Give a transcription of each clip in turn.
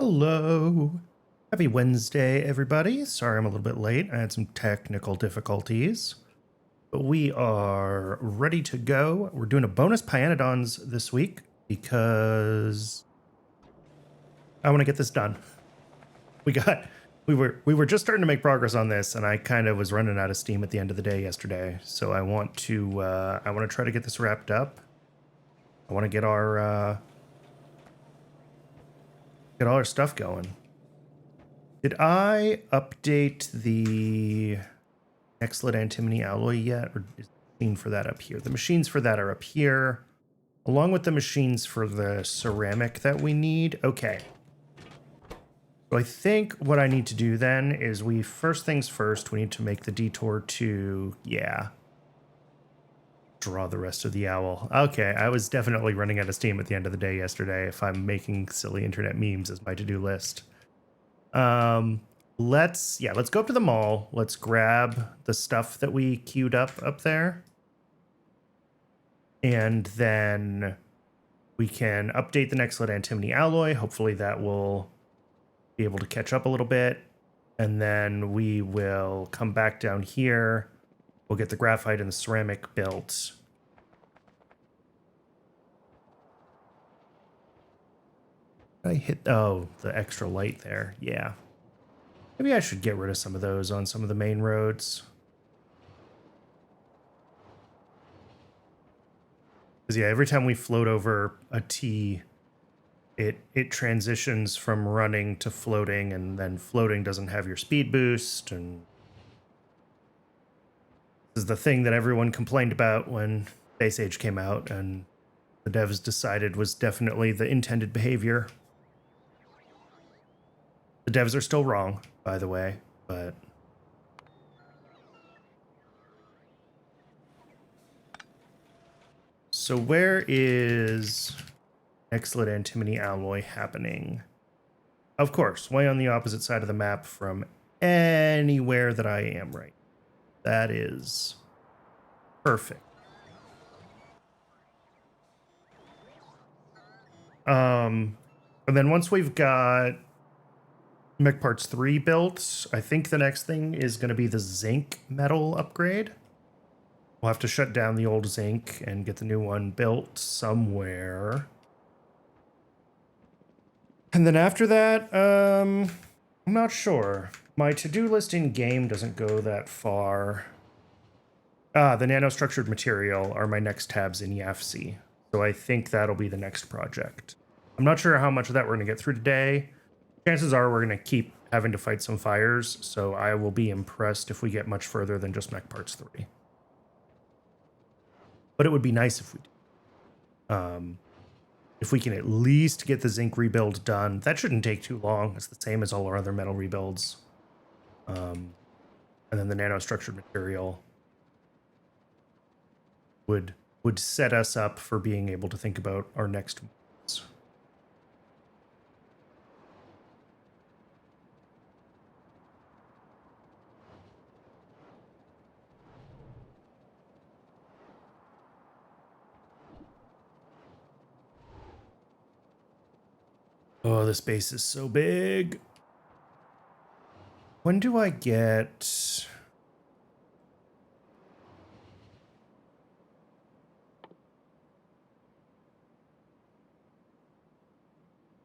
Hello. Happy Wednesday, everybody. Sorry I'm a little bit late. I had some technical difficulties, but we are ready to go. We're doing a bonus Pyanodons this week because I want to get this done. We were just starting to make progress on this, and I kind of was running out of steam at the end of the day yesterday. So I want to try to get this wrapped up. I want to get all our stuff going. Did I update the Excellent Antimony alloy yet? Or is the machine for that up here? The machines for that are up here, along with the machines for the ceramic that we need. Okay. So I think what I need to do then is first things first, we need to make the detour to, draw the rest of the owl. Okay, I was definitely running out of steam at the end of the day yesterday if I'm making silly internet memes as my to-do list. Let's go up to the mall. Let's grab the stuff that we queued up there. And then we can update the next lead antimony alloy. Hopefully that will be able to catch up a little bit. And then we will come back down here. We'll get the graphite and the ceramic built. I hit, the extra light there. Yeah. Maybe I should get rid of some of those on some of the main roads. Because every time we float over a T, it transitions from running to floating, and then floating doesn't have your speed boost, and this is the thing that everyone complained about when Space Age came out, and the devs decided was definitely the intended behavior. The devs are still wrong, by the way, but so where is Excellent Antimony alloy happening? Of course, way on the opposite side of the map from anywhere that I am right. That is perfect. And then once we've got Mech Parts 3 built, I think the next thing is going to be the zinc metal upgrade. We'll have to shut down the old zinc and get the new one built somewhere. And then after that, I'm not sure. My to-do list in game doesn't go that far. The nanostructured material are my next tabs in YAFC. So I think that'll be the next project. I'm not sure how much of that we're going to get through today. Chances are we're going to keep having to fight some fires, so I will be impressed if we get much further than just Mech Parts 3. But it would be nice if we do. If we can at least get the zinc rebuild done. That shouldn't take too long. It's the same as all our other metal rebuilds. And then the nanostructured material would set us up for being able to think about our next moves. Oh, this base is so big. When do I get...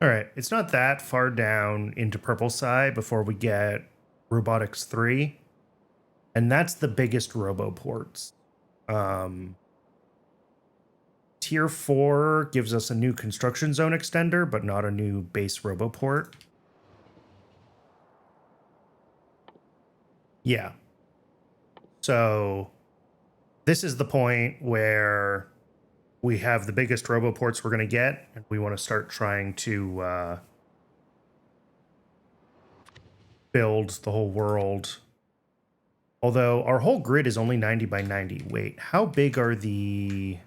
All right, it's not that far down into Purple Side before we get Robotics 3. And that's the biggest roboports. Tier 4 gives us a new construction zone extender, but not a new base roboport. Yeah. So this is the point where we have the biggest roboports we're going to get, and we want to start trying to build the whole world. Although our whole grid is only 90 by 90. Wait, how big are the...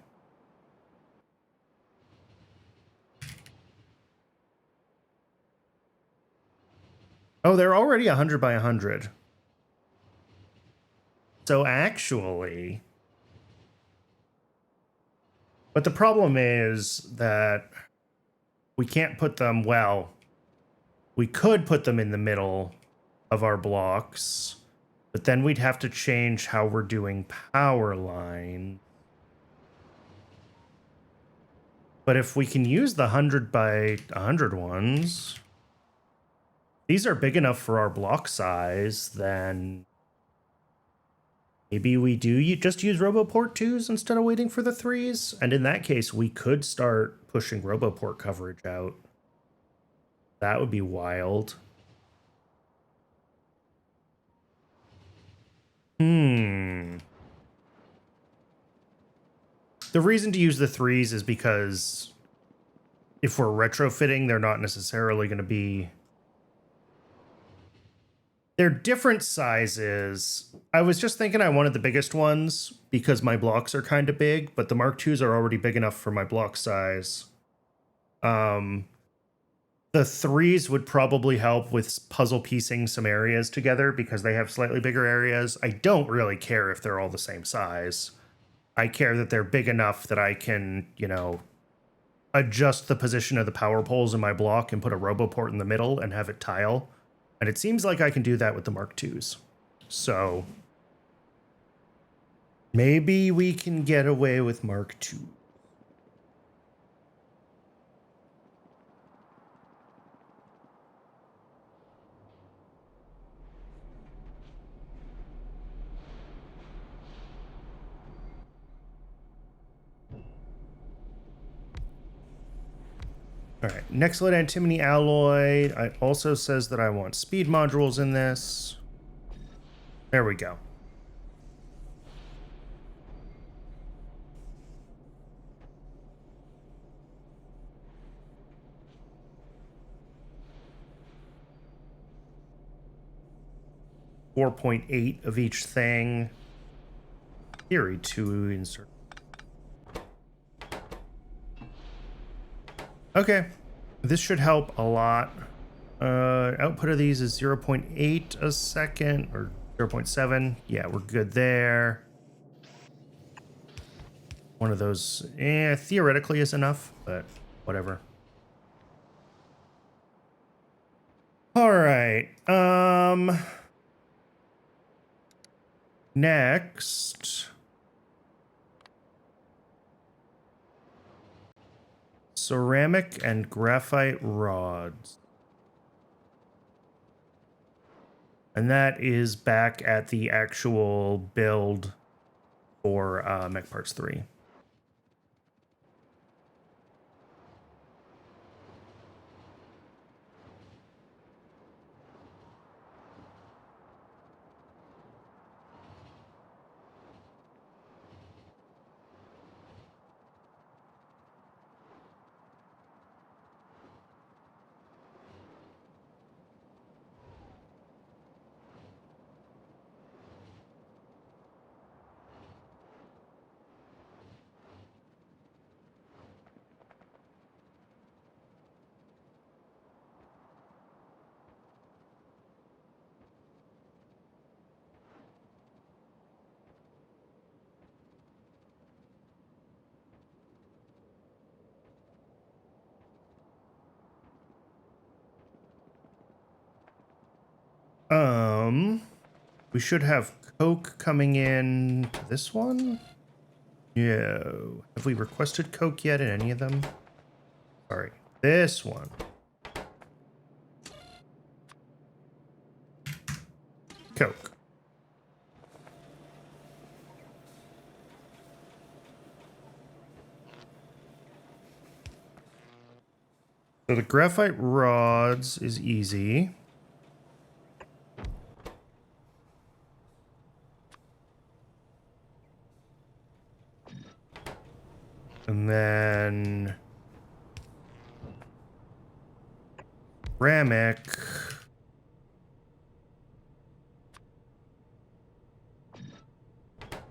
Oh, they're already 100 by 100. So actually... But the problem is that we can't put them, well, We could put them in the middle of our blocks, but then we'd have to change how we're doing power line. But if we can use the 100 by 100 ones, these are big enough for our block size, then maybe we do just use RoboPort 2s instead of waiting for the 3s. And in that case, we could start pushing RoboPort coverage out. That would be wild. The reason to use the 3s is because if we're retrofitting, they're not necessarily going to be... They're different sizes. I was just thinking I wanted the biggest ones because my blocks are kind of big, but the Mark IIs are already big enough for my block size. The 3s would probably help with puzzle piecing some areas together because they have slightly bigger areas. I don't really care if they're all the same size. I care that they're big enough that I can, you know, adjust the position of the power poles in my block and put a RoboPort in the middle and have it tile. And it seems like I can do that with the Mark IIs. So maybe we can get away with Mark II. All right, next lead antimony alloy. It also says that I want speed modules in this. There we go. .8 of each thing. Theory to insert. Okay, this should help a lot. Output of these is 0.8 a second or 0.7. Yeah, we're good there. One of those, theoretically is enough, but whatever. All right. Next. Ceramic and graphite rods. And that is back at the actual build for Mech Parts 3. We should have Coke coming in to this one. No. Have we requested Coke yet in any of them? Sorry. This one. Coke. So the graphite rods is easy. And then ceramic.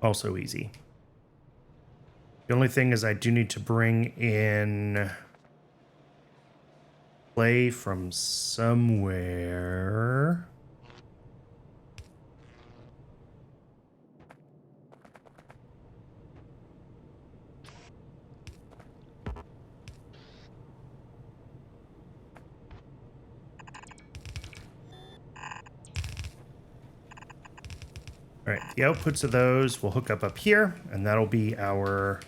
Also easy. The only thing is I do need to bring in clay from somewhere. All right, the outputs of those will hook up here, and that'll be our...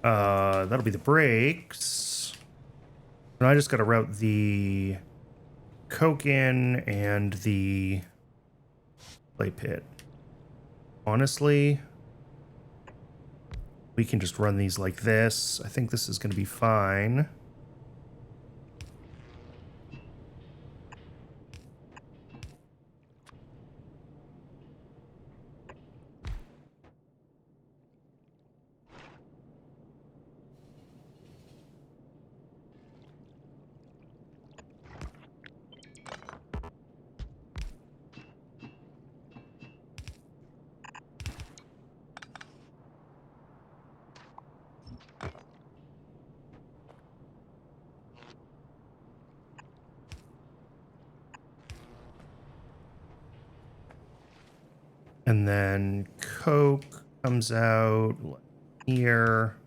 that'll be the brakes. And I just got to route the coke in and the play pit. Honestly, we can just run these like this. I think this is going to be fine. And then coke comes out here.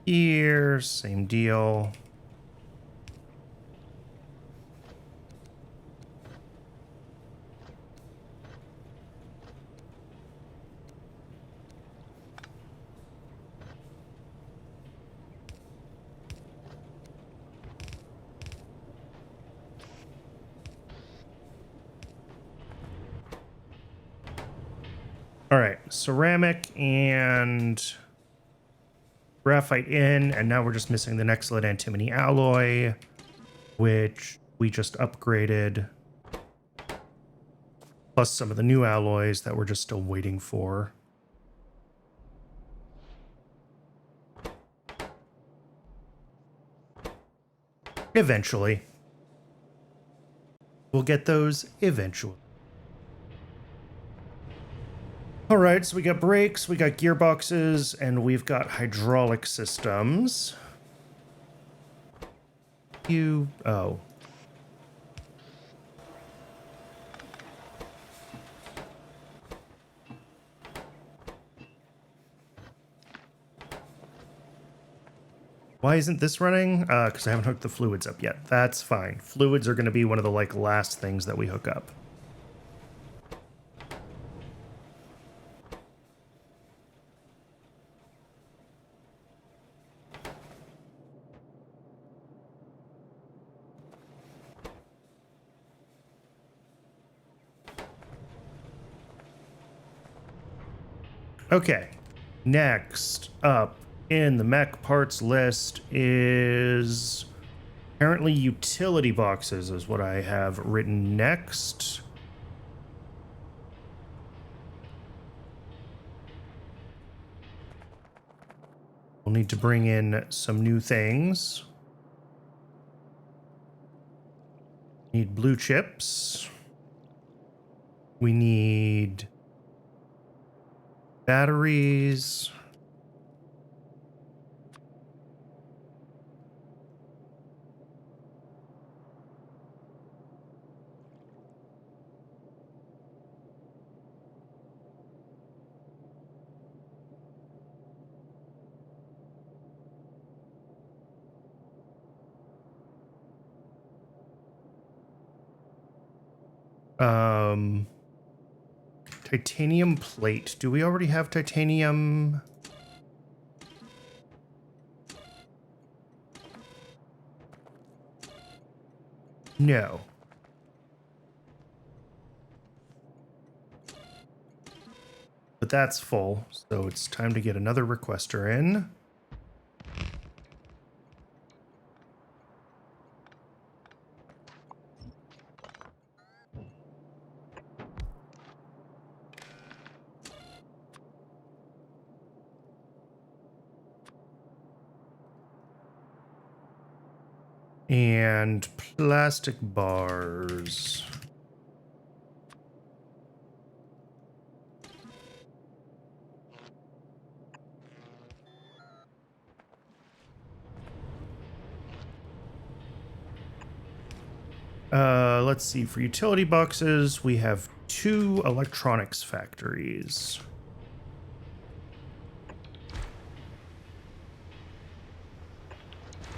Here, same deal. All right, ceramic and graphite in, and now we're just missing the next lead antimony alloy, which we just upgraded, plus some of the new alloys that we're just still waiting for. Eventually. We'll get those eventually. All right, so we got brakes, we got gearboxes, and we've got hydraulic systems. Oh. Why isn't this running? Because I haven't hooked the fluids up yet. That's fine. Fluids are going to be one of the last things that we hook up. Okay, next up in the mech parts list is apparently utility boxes is what I have written next. We'll need to bring in some new things. Need blue chips. We need batteries. Titanium plate. Do we already have titanium? No. But that's full, so it's time to get another requester in. And plastic bars. Let's see. For utility boxes, we have 2 electronics factories.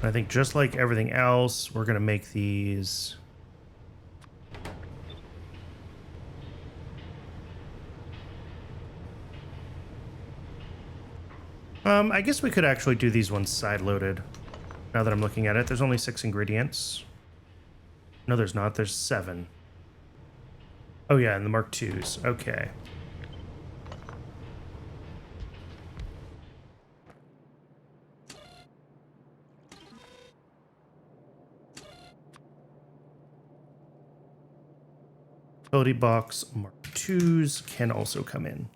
I think just like everything else, we're going to make these. I guess we could actually do these ones side-loaded. Now that I'm looking at it, there's only 6 ingredients. No, there's not. There's 7. Oh, yeah, and the Mark IIs. Okay. Utility box Mark IIs can also come in.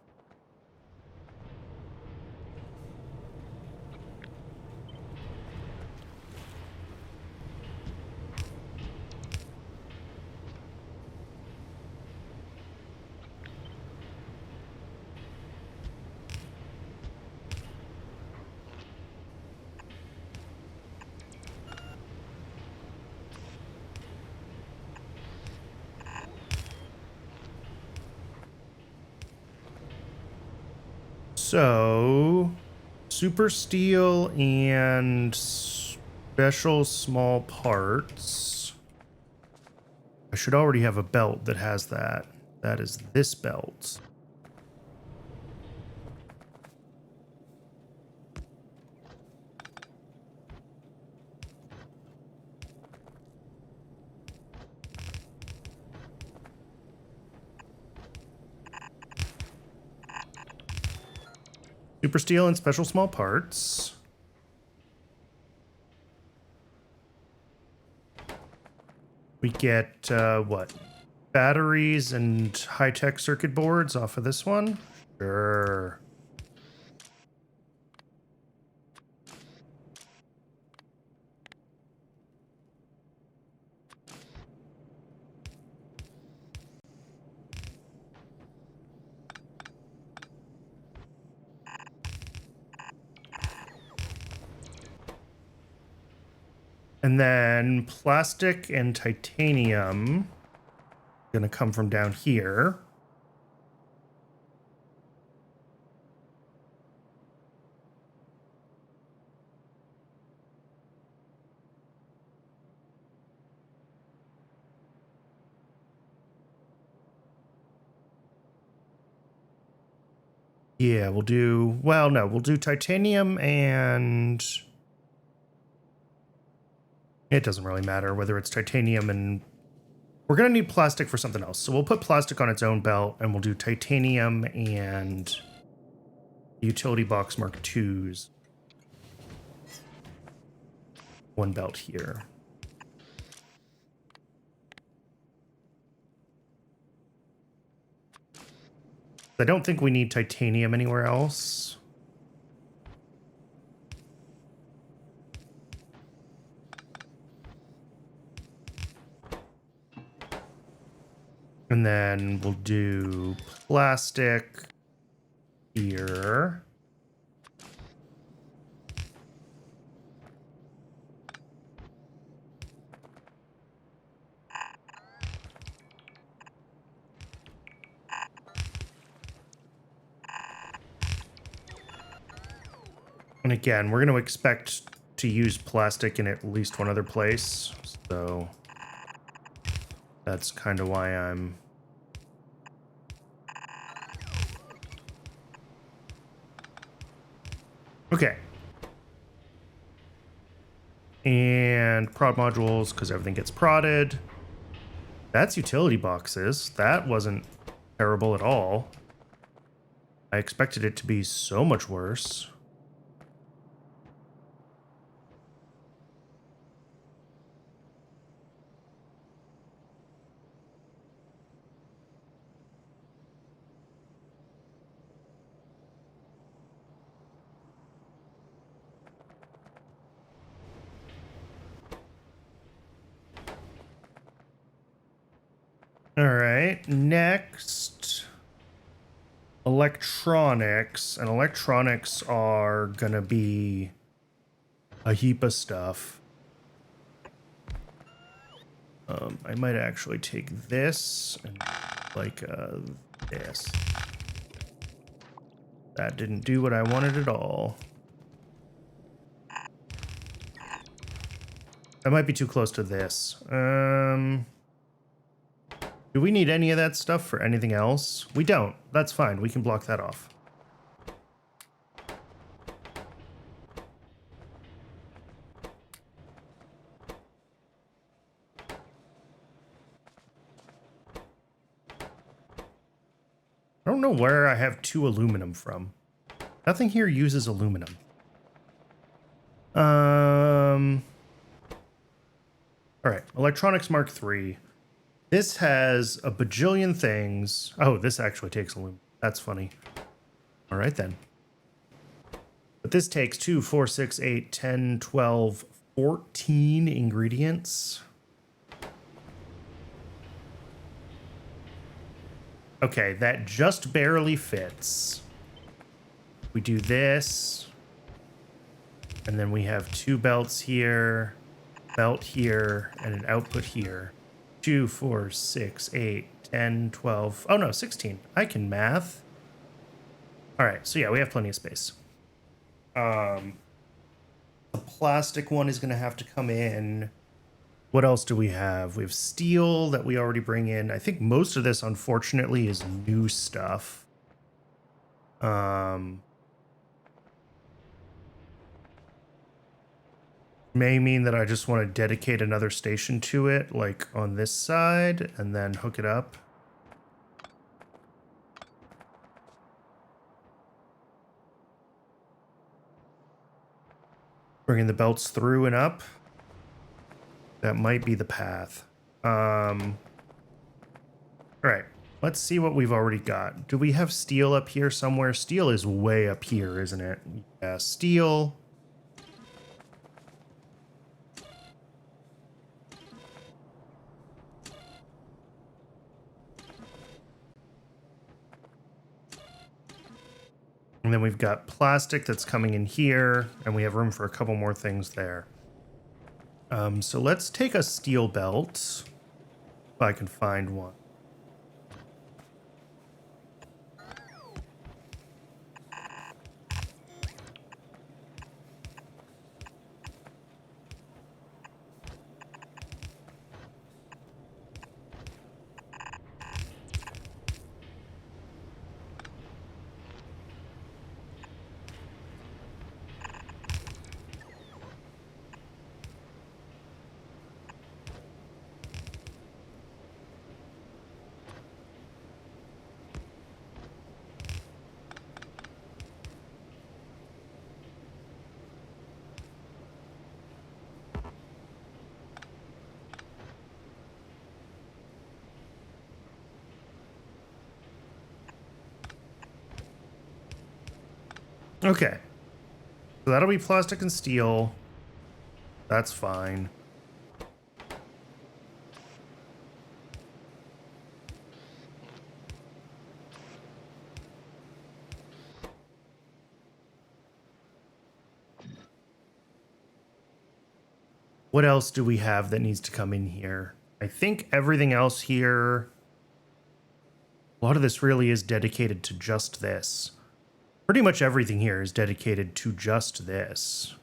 So, super steel and special small parts. I should already have a belt that has that. That is this belt. Super steel and special small parts. We get, what? Batteries and high-tech circuit boards off of this one? Sure. And then plastic and titanium gonna come from down here. Yeah, we'll do, well, no, we'll do titanium and it doesn't really matter whether it's titanium and we're going to need plastic for something else. So we'll put plastic on its own belt and we'll do titanium and utility box Mark IIs. One belt here. I don't think we need titanium anywhere else. And then we'll do plastic here. And again, we're going to expect to use plastic in at least one other place. So that's kind of why I'm... Okay. And prod modules, because everything gets prodded. That's utility boxes. That wasn't terrible at all. I expected it to be so much worse. right, next, electronics. And electronics are gonna be a heap of stuff. I might actually take this and like this. That didn't do what I wanted at all. That might be too close to this. Do we need any of that stuff for anything else? We don't. That's fine. We can block that off. I don't know where I have 2 aluminum from. Nothing here uses aluminum. All right, electronics Mark III. This has a bajillion things. Oh, this actually takes aluminum. That's funny. All right, then. But this takes 2, 4, 6, 8, 10, 12, 14 ingredients. Okay, that just barely fits. We do this. And then we have 2 belts here, belt here, and an output here. 2, 4, 6, 8, 10, 12. Oh no, 16. I can math. All right, so yeah, we have plenty of space. The plastic one is going to have to come in. What else do we have? We have steel that we already bring in. I think most of this, unfortunately, is new stuff. May mean that I just want to dedicate another station to it, like on this side, and then hook it up. Bringing the belts through and up. That might be the path. All right, let's see what we've already got. Do we have steel up here somewhere? Steel is way up here, isn't it? Yeah, steel. And then we've got plastic that's coming in here, and we have room for a couple more things there. So let's take a steel belt, if I can find one. Okay. So that'll be plastic and steel. That's fine. What else do we have that needs to come in here? I think everything else here, a lot of this really is dedicated to just this. Pretty much everything here is dedicated to just this.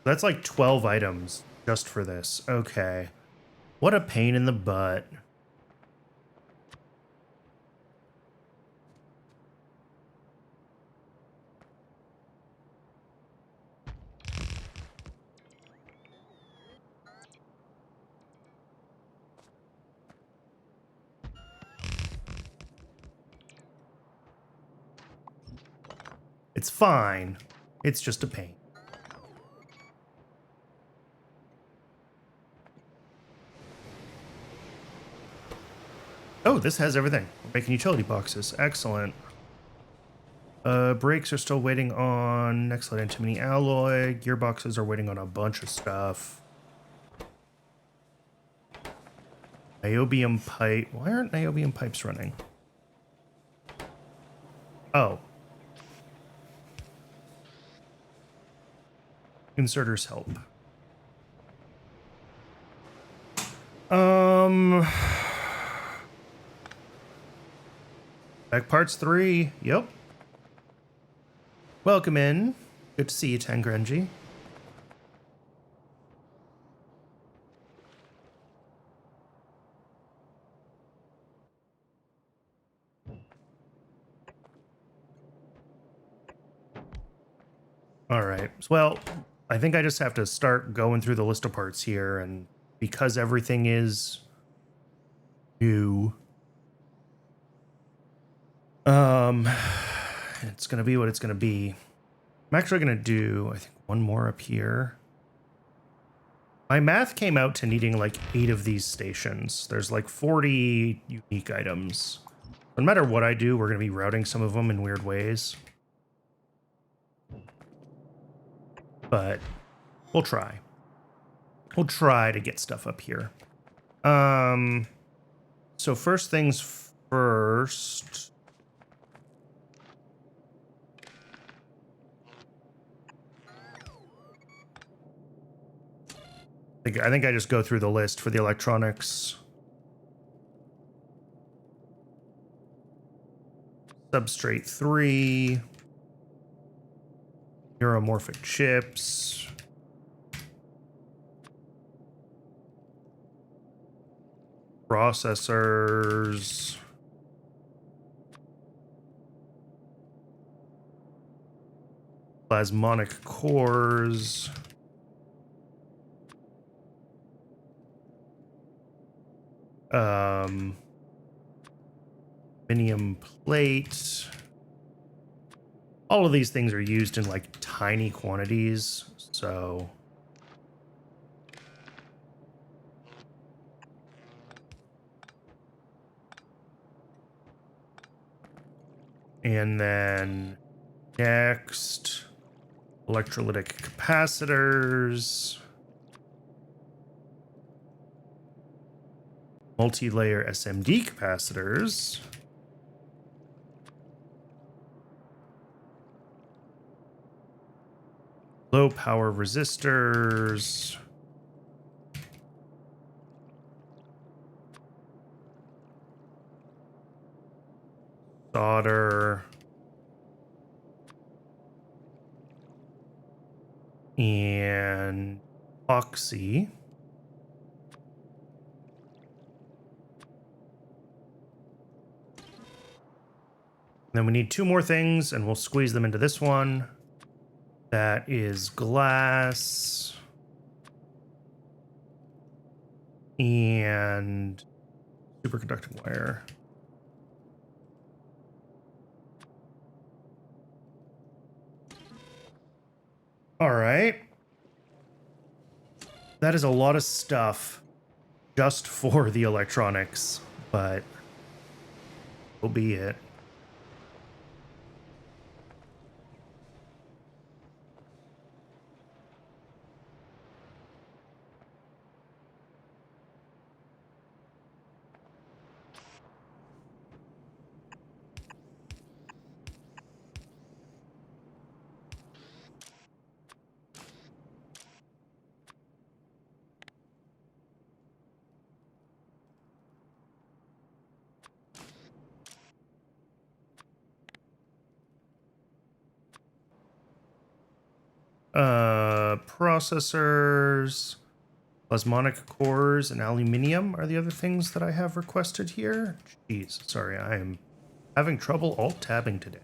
That's like 12 items just for this. Okay. What a pain in the butt. It's fine. It's just a pain. Oh, this has everything. We're making utility boxes. Excellent. Brakes are still waiting on next lead antimony alloy. Gearboxes are waiting on a bunch of stuff. Niobium pipe. Why aren't niobium pipes running? Oh. Inserters help. Back parts 3. Yep. Welcome in. Good to see you, Tangrenji. All right. Well, I think I just have to start going through the list of parts here, and because everything is new, it's gonna be what it's gonna be. I'm actually gonna do, I think, one more up here. My math came out to needing like 8 of these stations. There's like 40 unique items. No matter what I do, we're gonna be routing some of them in weird ways. But we'll try. We'll try to get stuff up here. So first things first. I think I just go through the list for the electronics. Substrate 3. Neuromorphic chips. Processors. Plasmonic cores. Aluminium plate. All of these things are used in like tiny quantities, so and then next, electrolytic capacitors, multi-layer SMD capacitors, low power resistors, solder, and epoxy. Then we need 2 more things, and we'll squeeze them into this one. That is glass and superconducting wire. All right. That is a lot of stuff just for the electronics, but will be it. Processors, plasmonic cores, and aluminium are the other things that I have requested here. Jeez, sorry, I am having trouble alt-tabbing today.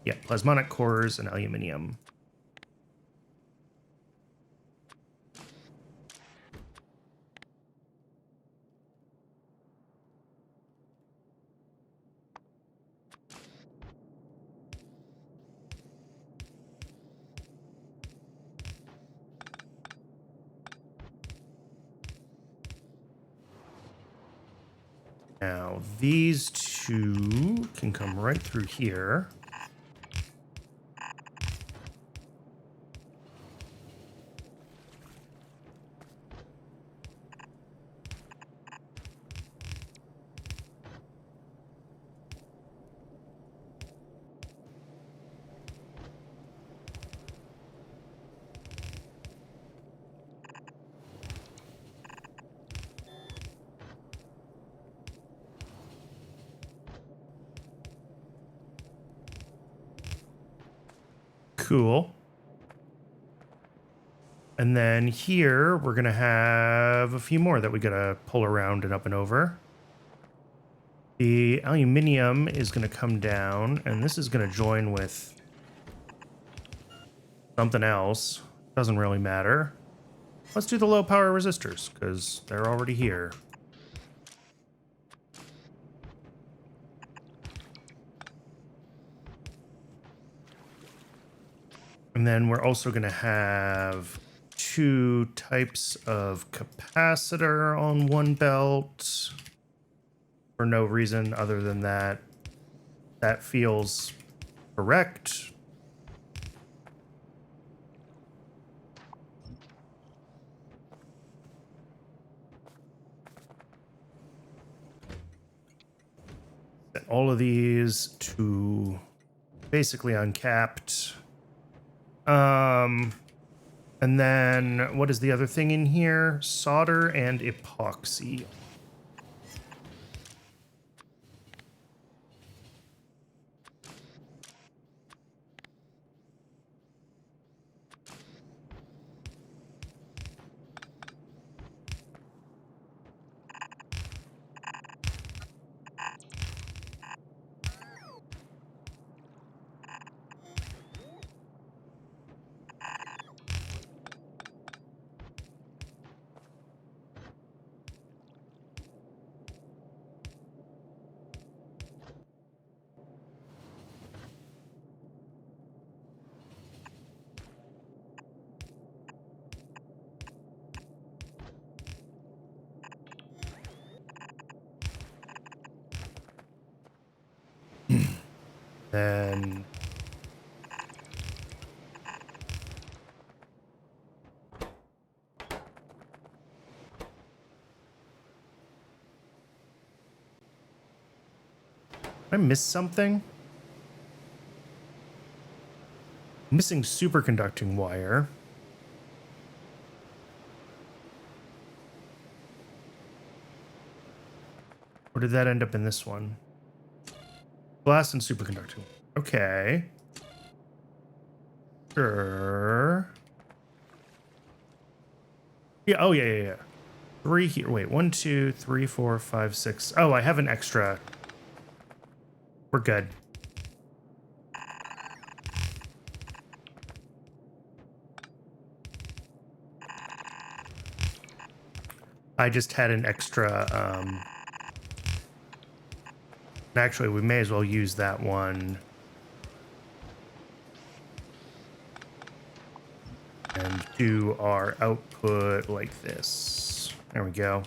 Yeah, plasmonic cores and aluminium. Now, these 2 can come right through here. Cool. And then here, we're going to have a few more that we got to pull around and up and over. The aluminium is going to come down, and this is going to join with something else. Doesn't really matter. Let's do the low power resistors, because they're already here. And then we're also going to have 2 types of capacitor on one belt for no reason other than that. That feels correct. Set all of these to basically uncapped. And then what is the other thing in here? Solder and epoxy. Then I missed something? Missing superconducting wire. Or did that end up in this one? Glass and superconducting. Okay. Sure. Yeah, oh yeah. 3 here. Wait, 1, 2, 3, 4, 5, 6. Oh, I have an extra. We're good. I just had an extra, actually, we may as well use that one. And do our output like this. There we go.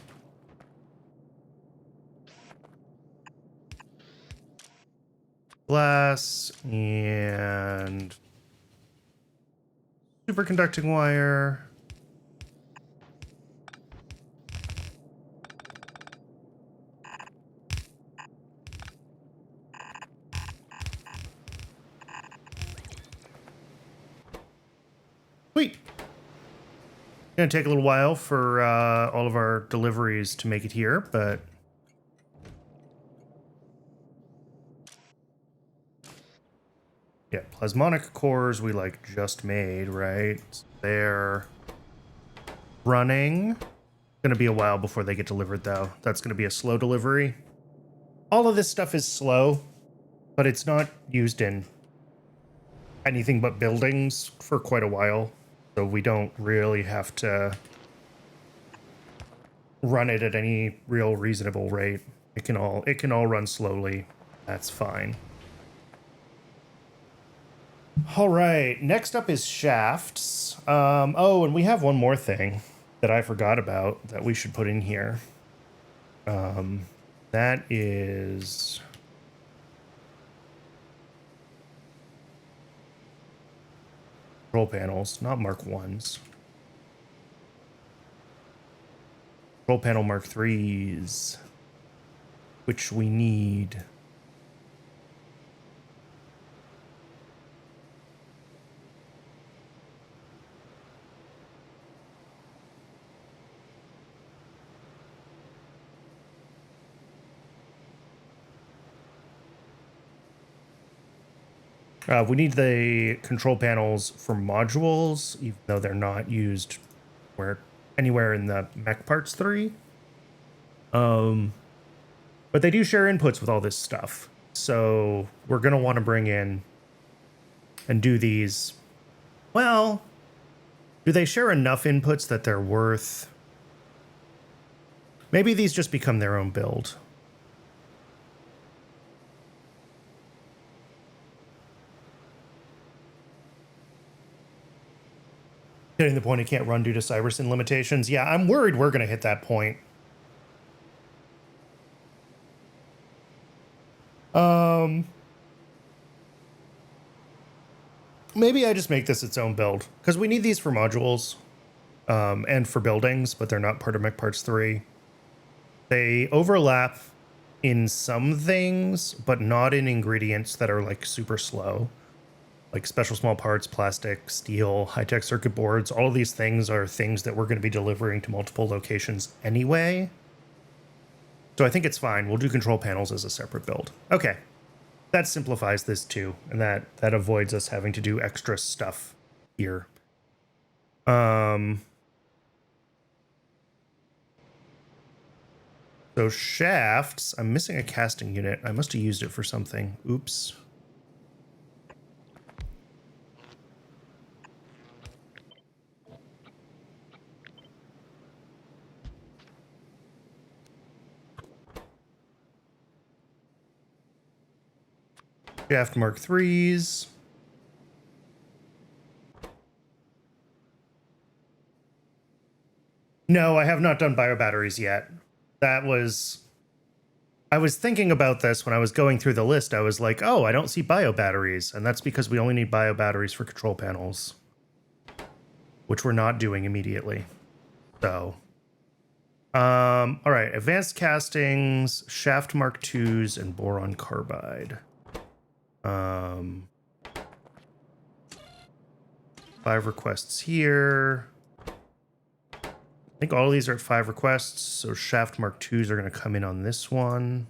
Glass and superconducting wire. Sweet. Gonna take a little while for all of our deliveries to make it here, but yeah, plasmonic cores we like just made, right? They're running. Gonna be a while before they get delivered though. That's gonna be a slow delivery. All of this stuff is slow, but it's not used in anything but buildings for quite a while. So we don't really have to run it at any real reasonable rate. It can all run slowly. That's fine. All right, next up is shafts. Oh, and we have one more thing that I forgot about that we should put in here. That is control panels, not Mark 1s. Control panel Mark 3s, which we need. We need the control panels for modules, even though they're not used anywhere in the mech parts 3. But they do share inputs with all this stuff. So we're going to want to bring in and do these. Well, do they share enough inputs that they're worth? Maybe these just become their own build. Hitting the point it can't run due to Cybersyn limitations. Yeah, I'm worried we're going to hit that point. Maybe I just make this its own build, because we need these for modules and for buildings, but they're not part of Mech Parts 3. They overlap in some things, but not in ingredients that are like super slow. Like special small parts, plastic, steel, high-tech circuit boards. All of these things are things that we're going to be delivering to multiple locations anyway. So I think it's fine. We'll do control panels as a separate build. Okay. That simplifies this too, and that avoids us having to do extra stuff here. So shafts, I'm missing a casting unit. I must have used it for something. Oops. Shaft Mark 3s. No, I have not done biobatteries yet. I was thinking about this when I was going through the list. I was like, oh, I don't see biobatteries. And that's because we only need biobatteries for control panels, which we're not doing immediately. So, all right, advanced castings, shaft Mark 2s, and boron carbide. 5 requests here. I think all of these are at 5 requests, so shaft Mark 2s are going to come in on this one.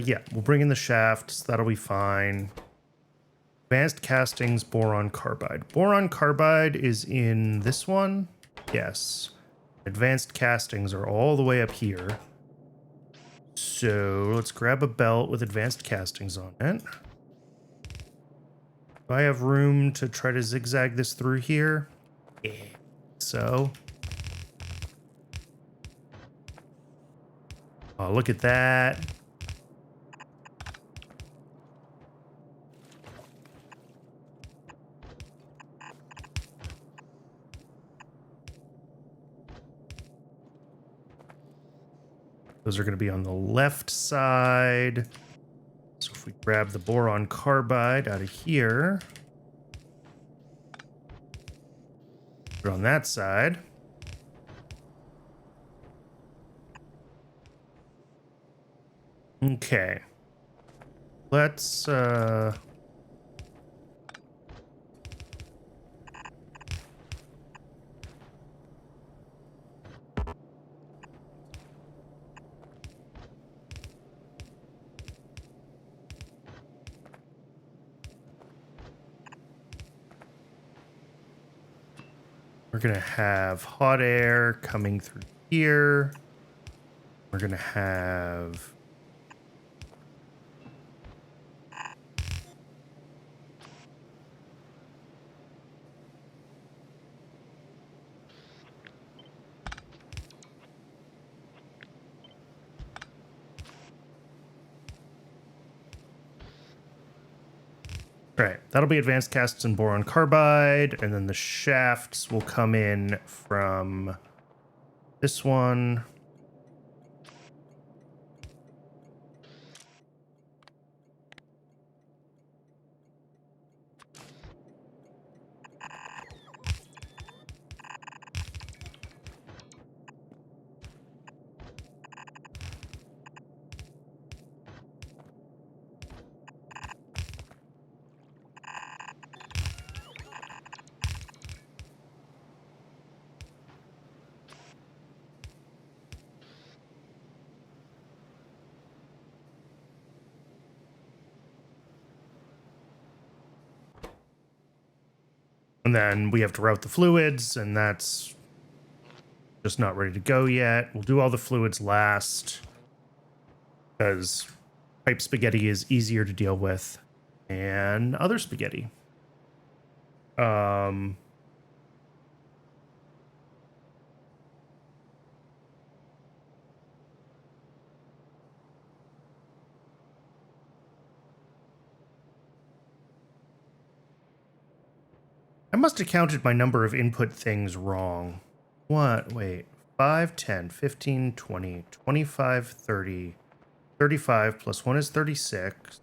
Yeah, we'll bring in the shafts. That'll be fine. Advanced castings, boron carbide. Boron carbide is in this one. Yes. Advanced castings are all the way up here. So let's grab a belt with advanced castings on it. Do I have room to try to zigzag this through here? Yeah. So. Oh, look at that. Those are going to be on the left side. So if we grab the boron carbide out of here, put it on that side. Okay. Let's we're going to have hot air coming through here. We're going to have Right, that'll be advanced casts in boron carbide, and then the shafts will come in from this one. And then we have to route the fluids, and that's just not ready to go yet. We'll do all the fluids last because pipe spaghetti is easier to deal with and other spaghetti. I must have counted my number of input things wrong. What? Wait. 5, 10, 15, 20, 25, 30, 35 plus 1 is 36.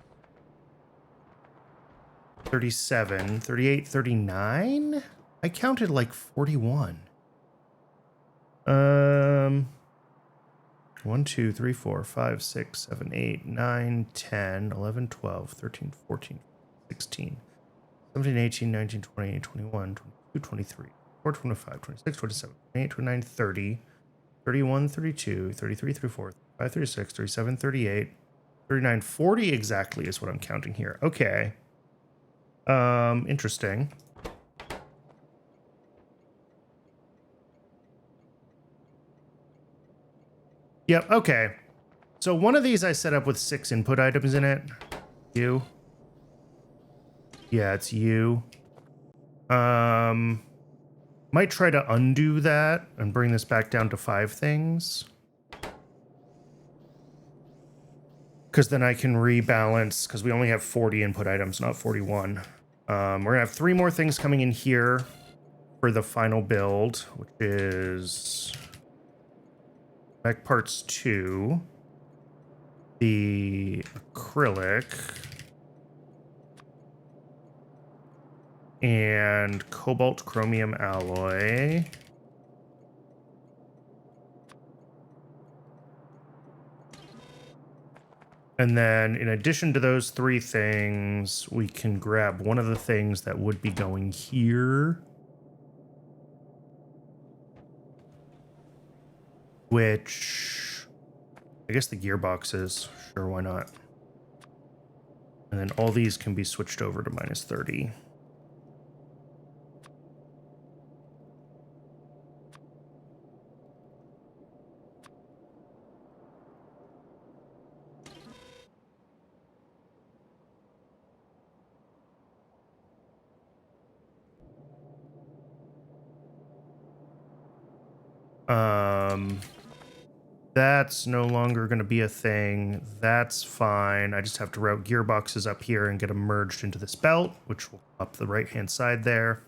37, 38, 39? I counted like 41. 1, 2, 3, 4, 5, 6, 7, 8, 9, 10, 11, 12, 13, 14, 16, 17, 18, 19, 20, 21, 22, 23, 24, 25, 26, 27, 28, 29, 30, 31, 32, 33, 34, 35, 36, 37, 38, 39, 40 exactly is what I'm counting here. Okay. Interesting. Yep, okay. So one of these I set up with 6 input items in it. You. Yeah, it's you. Might try to undo that and bring this back down to 5 things. Because then I can rebalance, because we only have 40 input items, not 41. We're gonna have 3 more things coming in here for the final build, which is mech parts 2, the acrylic, and cobalt chromium alloy. And then in addition to those 3 things, we can grab one of the things that would be going here, which I guess the gearboxes. Sure, why not? And then all these can be switched over to minus 30. That's no longer going to be a thing. That's fine. I just have to route gearboxes up here and get them merged into this belt, which will up the right-hand side there.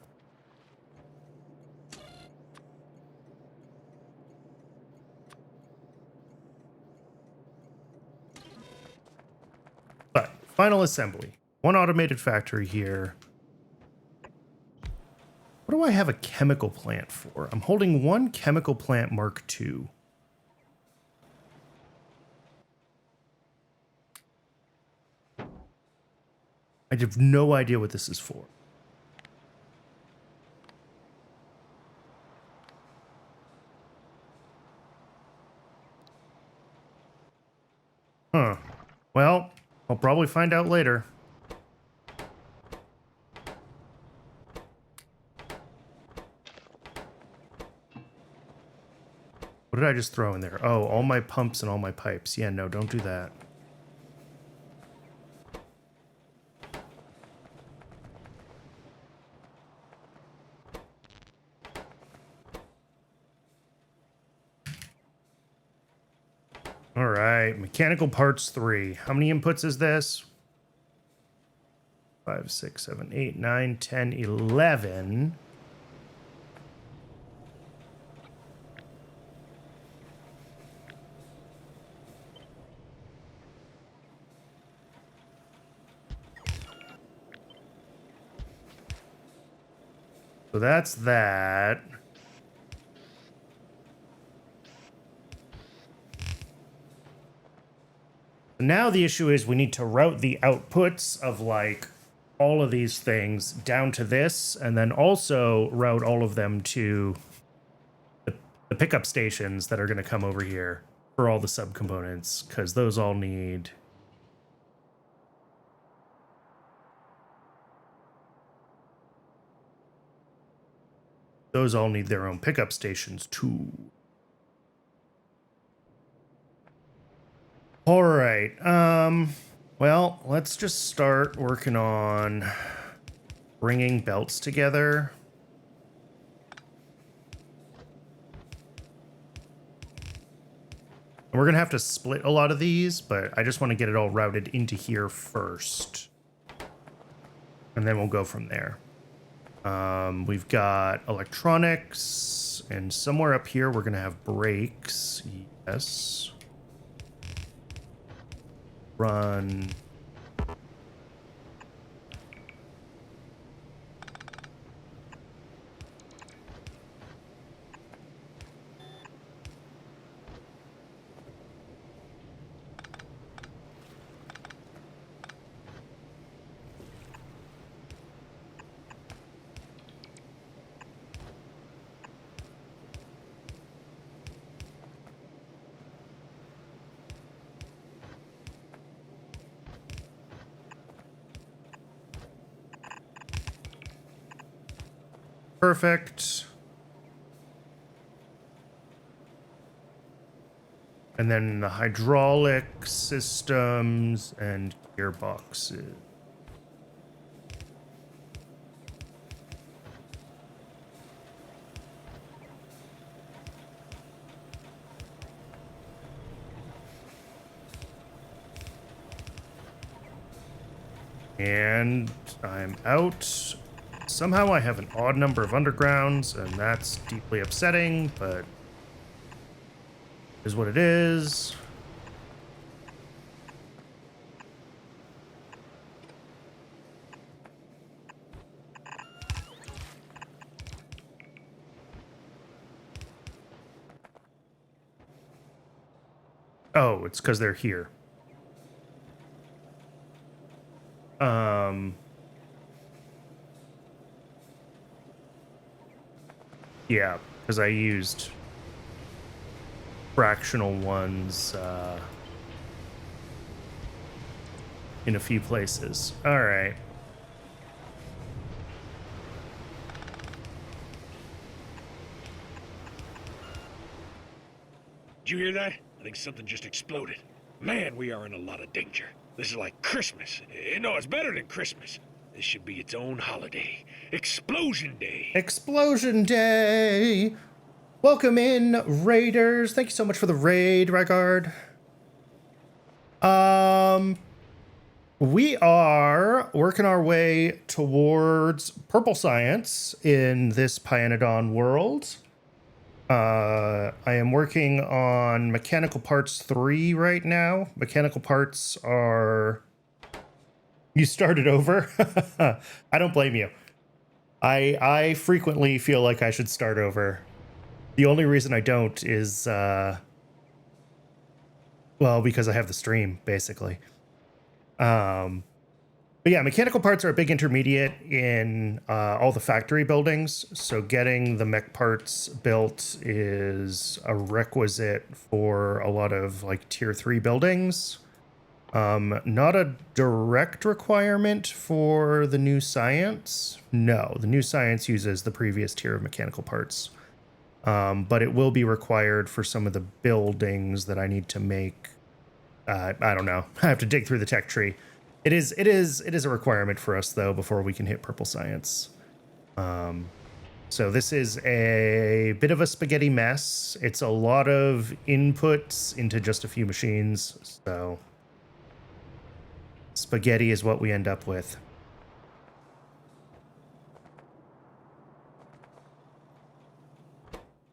But final assembly. One automated factory here. What do I have a chemical plant for? I'm holding one chemical plant Mark II. I have no idea what this is for. Huh. Well, I'll probably find out later. What did I just throw in there? Oh, all my pumps and all my pipes. Yeah, no, don't do that. All right, mechanical parts 3. How many inputs is this? 5, 6, 7, 8, 9, 10, 11. So that's that. Now the issue is we need to route the outputs of like all of these things down to this, and then also route all of them to the pickup stations that are going to come over here for all the subcomponents, because those all need... Those all need their own pickup stations too. All right. Well, let's just start working on bringing belts together. We're going to have to split a lot of these, but I just want to get it all routed into here first. And then we'll go from there. We've got electronics, and somewhere up here we're going to have brakes. Yes. Run. Perfect. And then the hydraulic systems and gearboxes. And I'm out. Somehow I have an odd number of undergrounds, and that's deeply upsetting, but is what it is. Oh, it's because they're here. Yeah, because I used fractional ones in a few places. All right. Did you hear that? I think something just exploded. Man, we are in a lot of danger. This is like Christmas. No, it's better than Christmas. This should be its own holiday. Explosion Day. Explosion Day. Welcome in, Raiders. Thank you so much for the raid, Regard. We are working our way towards purple science in this Pyanodon world. I am working on Mechanical Parts 3 right now. Mechanical Parts are... You started over? I don't blame you. I frequently feel like I should start over. The only reason I don't is, well, because I have the stream, basically. But yeah, mechanical parts are a big intermediate in all the factory buildings. So getting the mech parts built is a requisite for a lot of like tier 3 buildings. Not a direct requirement for the new science. No, the new science uses the previous tier of mechanical parts. But it will be required for some of the buildings that I need to make. I don't know. I have to dig through the tech tree. It is a requirement for us though before we can hit purple science. So this is a bit of a spaghetti mess. It's a lot of inputs into just a few machines. So spaghetti is what we end up with.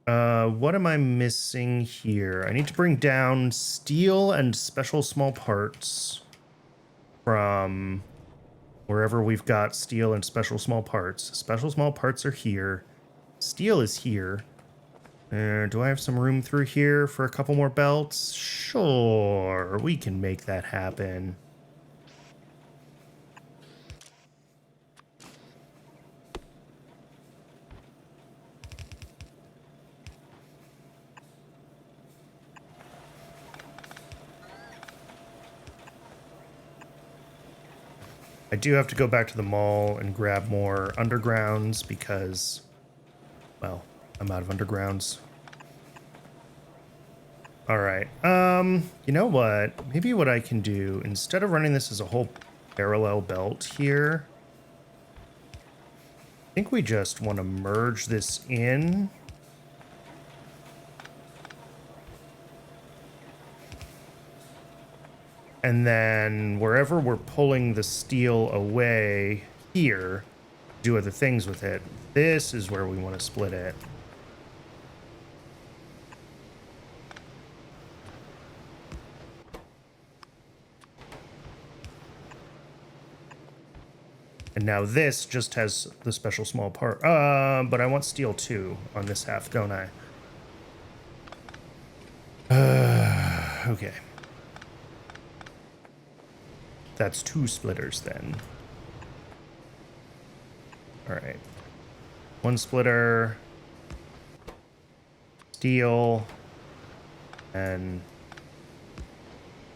What am I missing here? I need to bring down steel and special small parts from wherever we've got steel and special small parts. Special small parts are here. Steel is here. Do I have some room through here for a couple more belts? Sure, we can make that happen. I do have to go back to the mall and grab more undergrounds because, well, I'm out of undergrounds. All right. You know what? Maybe what I can do, instead of running this as a whole parallel belt here, I think we just want to merge this in. And then wherever we're pulling the steel away here, do other things with it. This is where we want to split it. And now this just has the special small part. But I want steel too on this half, don't I? Okay. That's 2 splitters then. All right. 1 splitter. Steel. And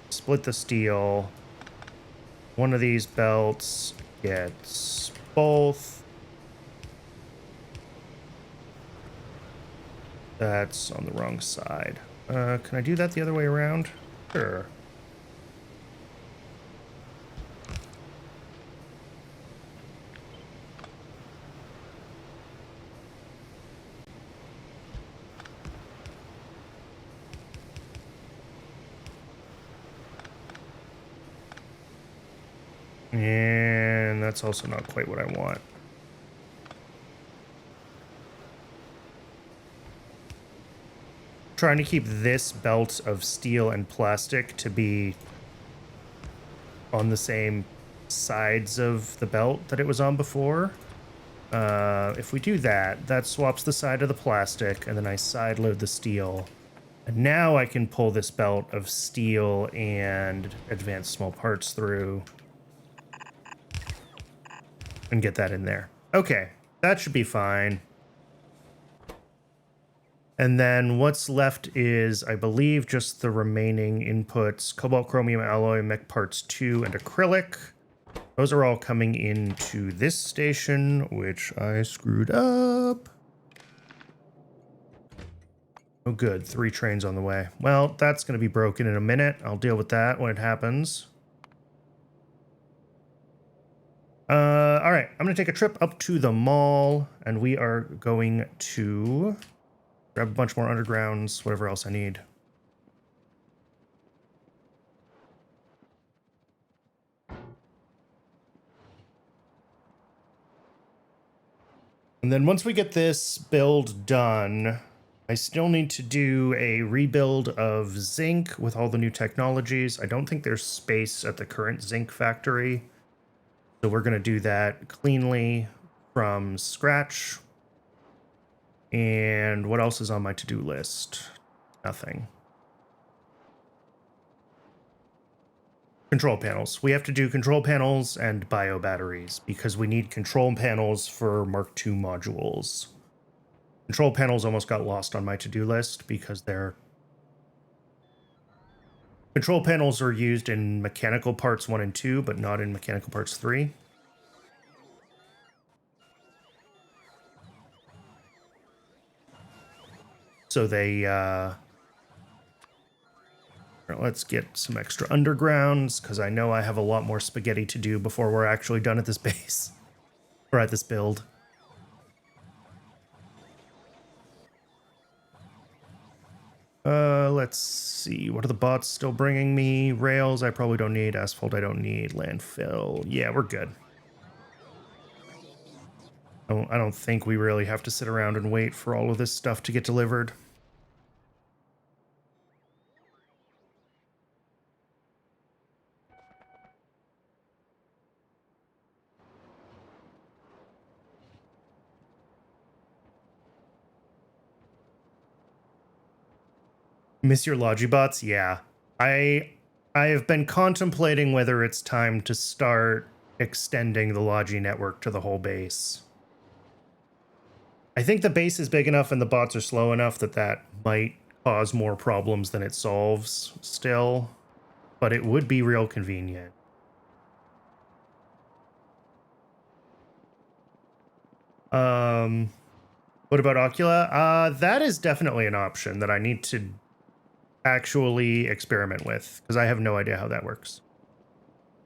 split the steel. One of these belts gets both. That's on the wrong side. Can I do that the other way around? Sure. And that's also not quite what I want. Trying to keep this belt of steel and plastic to be on the same sides of the belt that it was on before. If we do that, that swaps the side of the plastic, and then I side load the steel. And now I can pull this belt of steel and advanced small parts through and get that in there. Okay, that should be fine. And then what's left is, I believe, just the remaining inputs: cobalt, chromium alloy, mech parts 2, and acrylic. Those are all coming into this station, which I screwed up. Oh, good. 3 trains on the way. Well, that's going to be broken in a minute. I'll deal with that when it happens. All right. I'm going to take a trip up to the mall, and we are going to grab a bunch more undergrounds, whatever else I need. And then once we get this build done, I still need to do a rebuild of zinc with all the new technologies. I don't think there's space at the current zinc factory, so we're going to do that cleanly from scratch. And what else is on my to-do list? Nothing. Control panels. We have to do control panels and bio batteries because we need control panels for Mark II modules. Control panels almost got lost on my to-do list because they're... Control panels are used in mechanical parts 1 and 2, but not in mechanical parts 3. So they, let's get some extra undergrounds, because I know I have a lot more spaghetti to do before we're actually done at this base. Or at this build. Let's see. What are the bots still bringing me? Rails I probably don't need. Asphalt I don't need. Landfill. Yeah, we're good. I don't think we really have to sit around and wait for all of this stuff to get delivered. Miss your Logibots? Yeah. I have been contemplating whether it's time to start extending the Logi network to the whole base. I think the base is big enough and the bots are slow enough that that might cause more problems than it solves still, but it would be real convenient. What about Ocula? That is definitely an option that I need to actually experiment with because I have no idea how that works.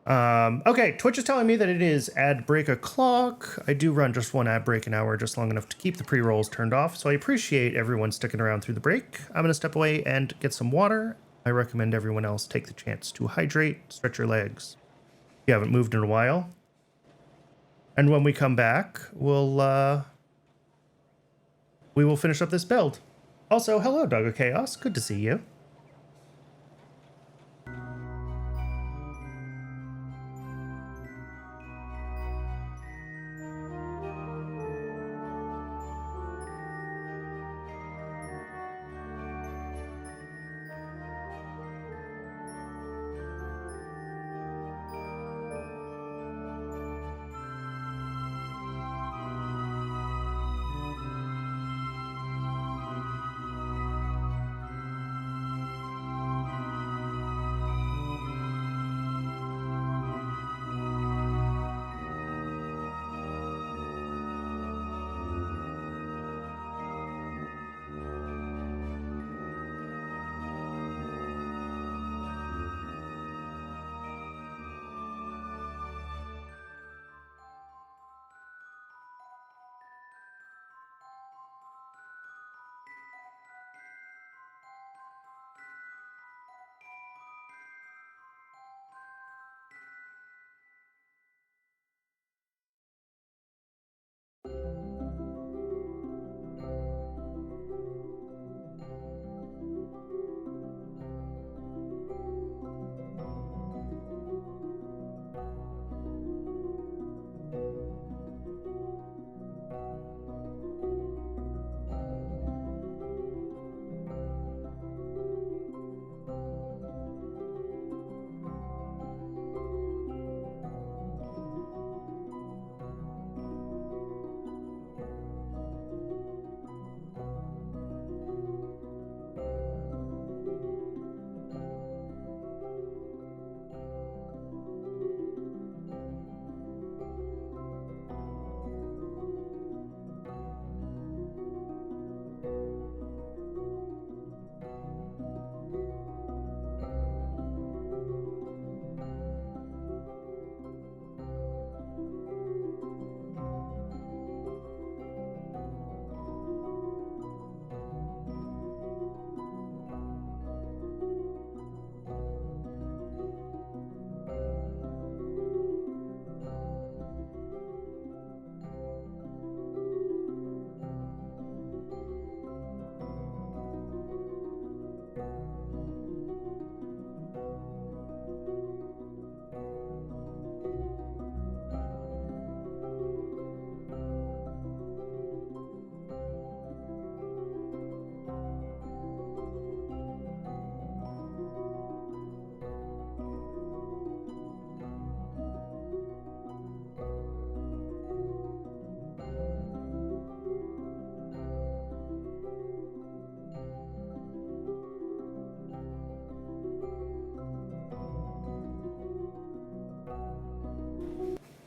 Okay, Twitch is telling me that it is ad break o'clock. I do run just one ad break an hour, just long enough to keep the pre-rolls turned off, so I appreciate everyone sticking around through the break. I'm going to step away and get some water. I recommend everyone else take the chance to hydrate, stretch your legs if you haven't moved in a while. And when we come back, we will finish up this build. Also, hello, Dog of Chaos. Good to see you.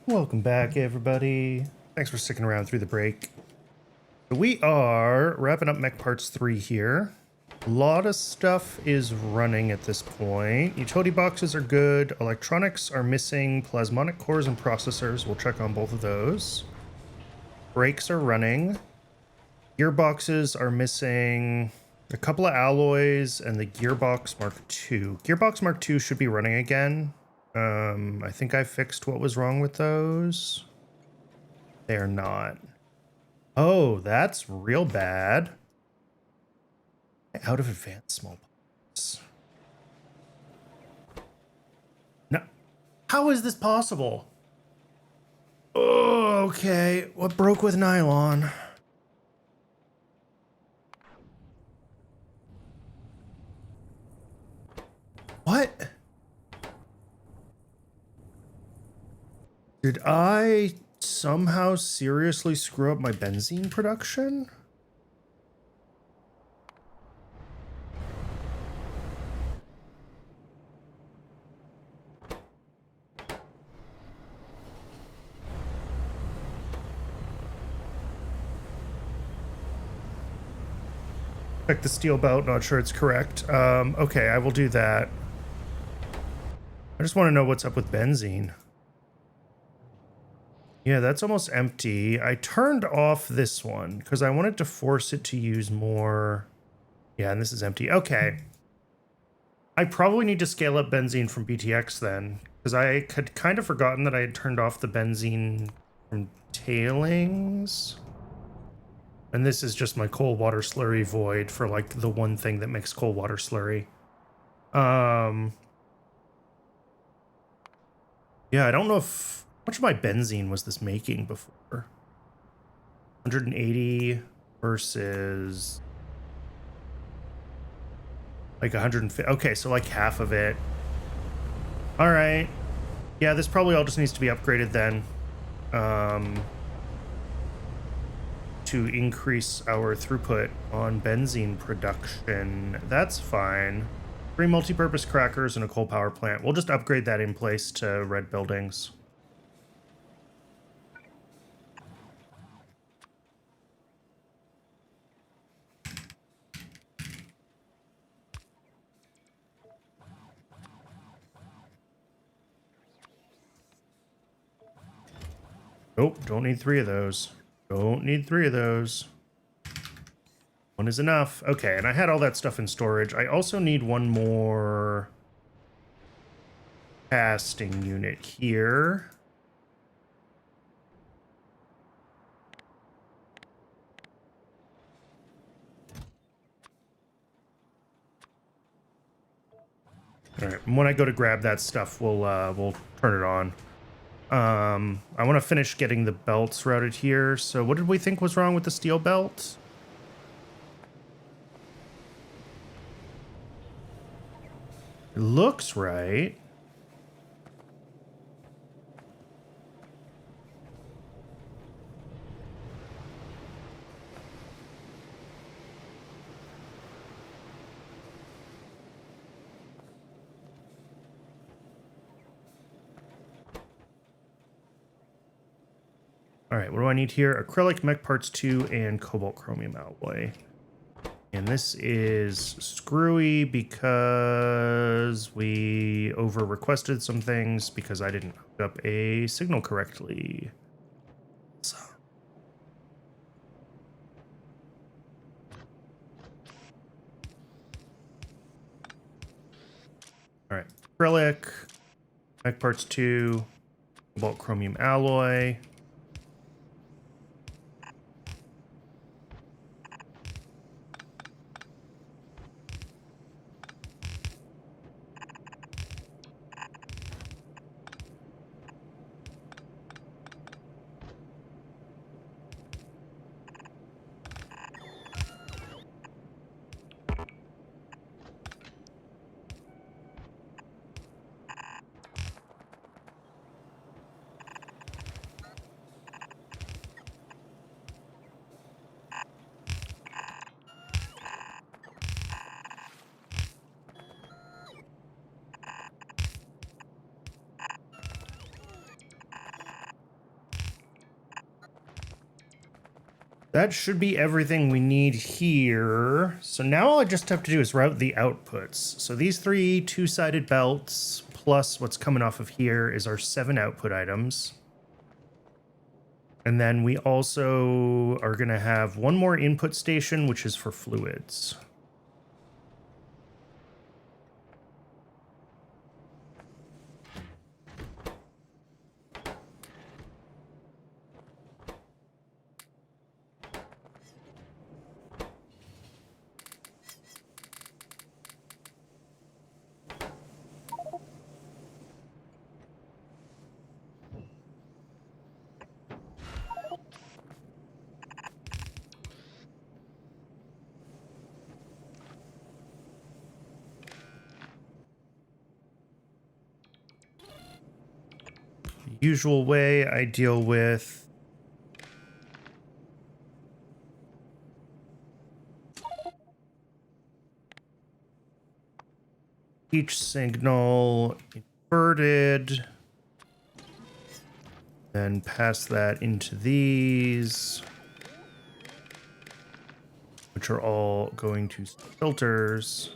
Welcome back, everybody. Thanks for sticking around through the break. So we are wrapping up Mech Parts 3 here. A lot of stuff is running at this point. Utility boxes are good. Electronics are missing. Plasmonic cores and processors. We'll check on both of those. Brakes are running. Gearboxes are missing a couple of alloys and the Gearbox Mark II. Gearbox Mark II should be running again. I think I fixed what was wrong with those. They are not. Oh, that's real bad. Out of advanced smallpox. No. How is this possible? Oh, okay. What broke with nylon? What? Did I somehow seriously screw up my benzene production? Check the steel belt, not sure it's correct. Okay, I will do that. I just want to know what's up with benzene. Yeah, that's almost empty. I turned off this one because I wanted to force it to use more. Yeah, and this is empty. Okay. I probably need to scale up benzene from BTX then, because I had kind of forgotten that I had turned off the benzene from tailings. And this is just my cold water slurry void for like the one thing that makes cold water slurry. Yeah, I don't know if how much of my benzene was this making before. 180 versus like 150. Okay, so like half of it. All right. Yeah, this probably all just needs to be upgraded then. To increase our throughput on benzene production. That's fine. 3 multi-purpose crackers and a coal power plant. We'll just upgrade that in place to red buildings. Nope, don't need 3 of those. Don't need 3 of those. 1 is enough. Okay, and I had all that stuff in storage. I also need 1 more casting unit here. All right, and when I go to grab that stuff, we'll turn it on. I want to finish getting the belts routed here. So what did we think was wrong with the steel belt? It looks right. All right, what do I need here? Acrylic mech parts 2 and cobalt chromium alloy. And this is screwy because we over requested some things because I didn't hook up a signal correctly. So. All right, acrylic, mech parts 2, cobalt chromium alloy. That should be everything we need here. So now all I just have to do is route the outputs. So these 3 two-sided belts plus what's coming off of here is our 7 output items. And then we also are going to have 1 more input station, which is for fluids. Usual way I deal with each signal inverted, then pass that into these, which are all going to filters.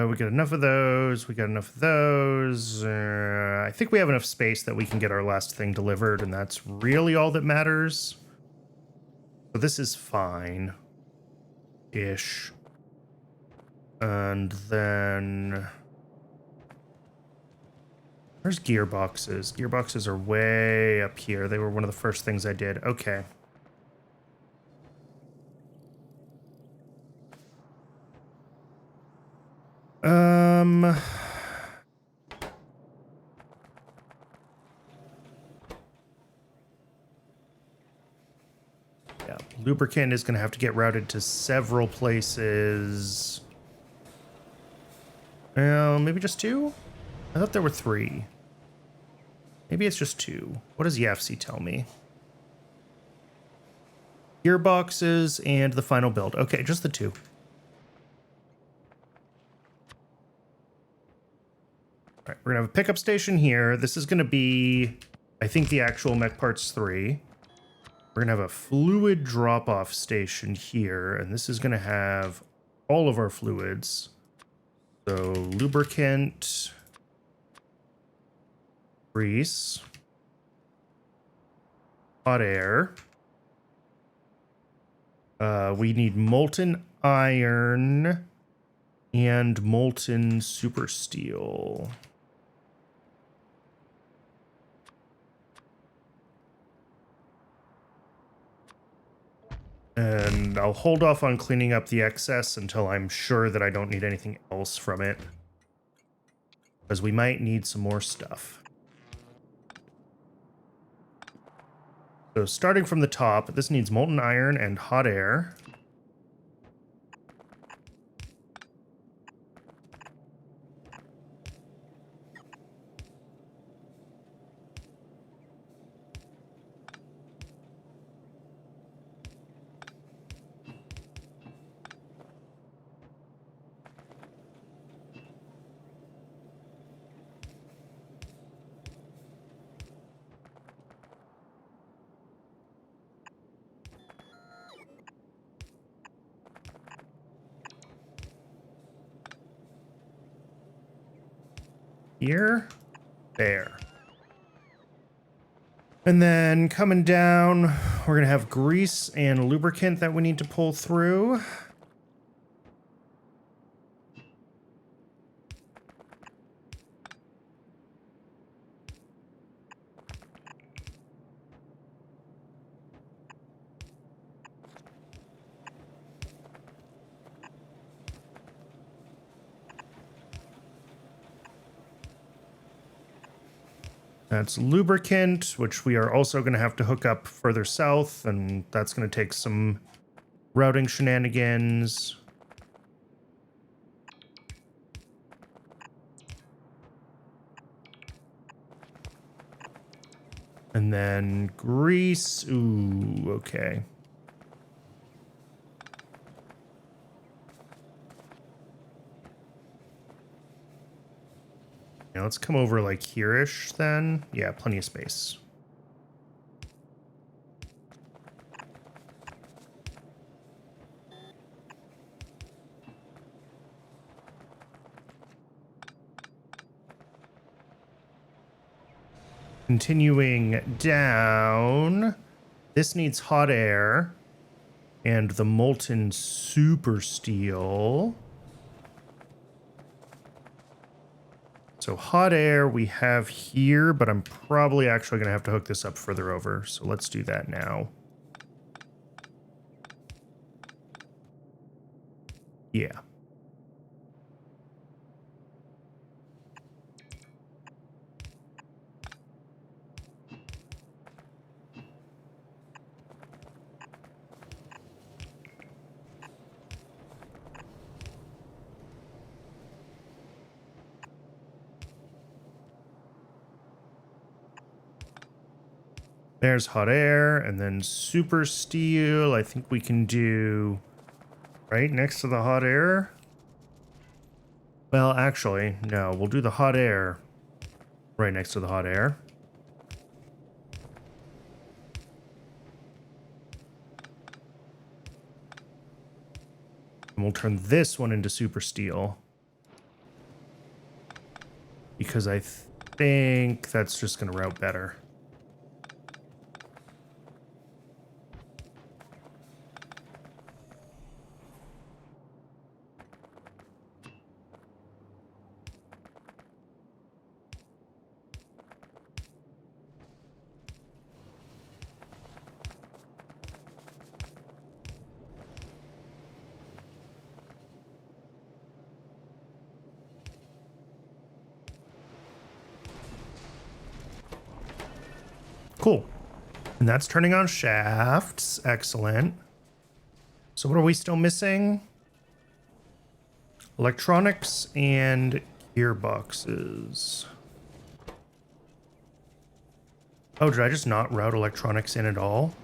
We got enough of those. We got enough of those. I think we have enough space that we can get our last thing delivered, and that's really all that matters. So this is fine. Ish. And then... Where's gearboxes? Gearboxes are way up here. They were one of the first things I did. Okay. Yeah, lubricant is going to have to get routed to several places. Maybe just 2? I thought there were 3. Maybe it's just 2. What does YAFC tell me? Gearboxes and the final build. Okay, just the 2. All right, we're going to have a pickup station here. This is going to be, I think, the actual Mech Parts 3. We're going to have a fluid drop-off station here, and this is going to have all of our fluids. So, lubricant, grease, hot air. We need molten iron and molten super steel. And I'll hold off on cleaning up the excess until I'm sure that I don't need anything else from it. Because we might need some more stuff. So starting from the top, this needs molten iron and hot air. Here, there. And then coming down, we're going to have grease and lubricant that we need to pull through. That's lubricant, which we are also going to have to hook up further south, and that's going to take some routing shenanigans. And then grease. Ooh, okay. Yeah, let's come over like here-ish then. Yeah, plenty of space. Continuing down, this needs hot air. and the molten super steel. So hot air we have here, but I'm probably actually going to have to hook this up further over. So let's do that now. Yeah. There's hot air, and then super steel. I think we can do right next to the hot air. Well, actually, no, we'll do the hot air right next to the hot air. And we'll turn this one into super steel. Because I think that's just going to route better. Cool. And that's turning on shafts. Excellent. So what are we still missing? Electronics and gearboxes. Oh, did I just not route electronics in at all?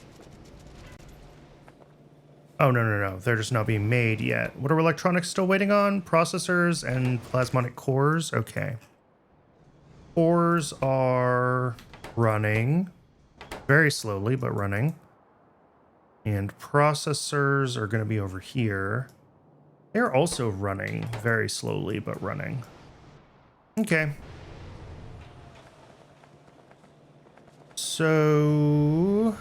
Oh, no. They're just not being made yet. What are electronics still waiting on? Processors and plasmonic cores? Okay. Cores are running. Very slowly, but running. And processors are going to be over here. They're also running very slowly, but running. Okay. So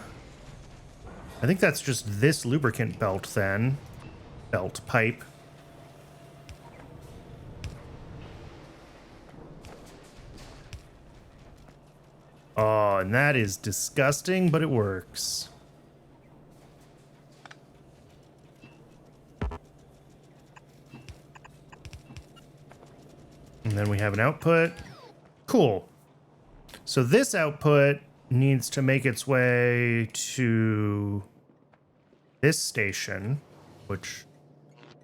I think that's just this lubricant belt then. Belt pipe. Oh, and that is disgusting, but it works. And then we have an output. Cool. So this output needs to make its way to this station, which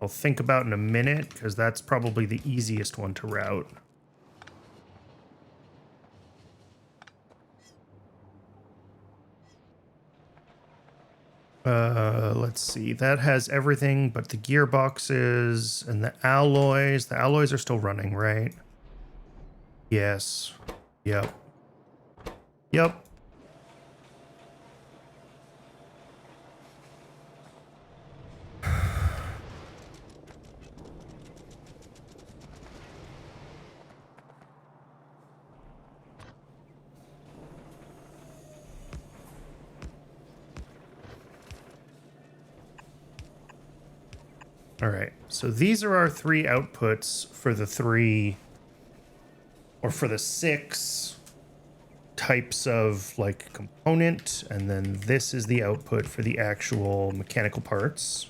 I'll think about in a minute, because that's probably the easiest one to route. Let's see. That has everything but the gearboxes and the alloys. The alloys are still running, right? Yes. Yep. Yep. All right, so these are our three outputs for the three, or for the six types of like component, and then this is the output for the actual mechanical parts.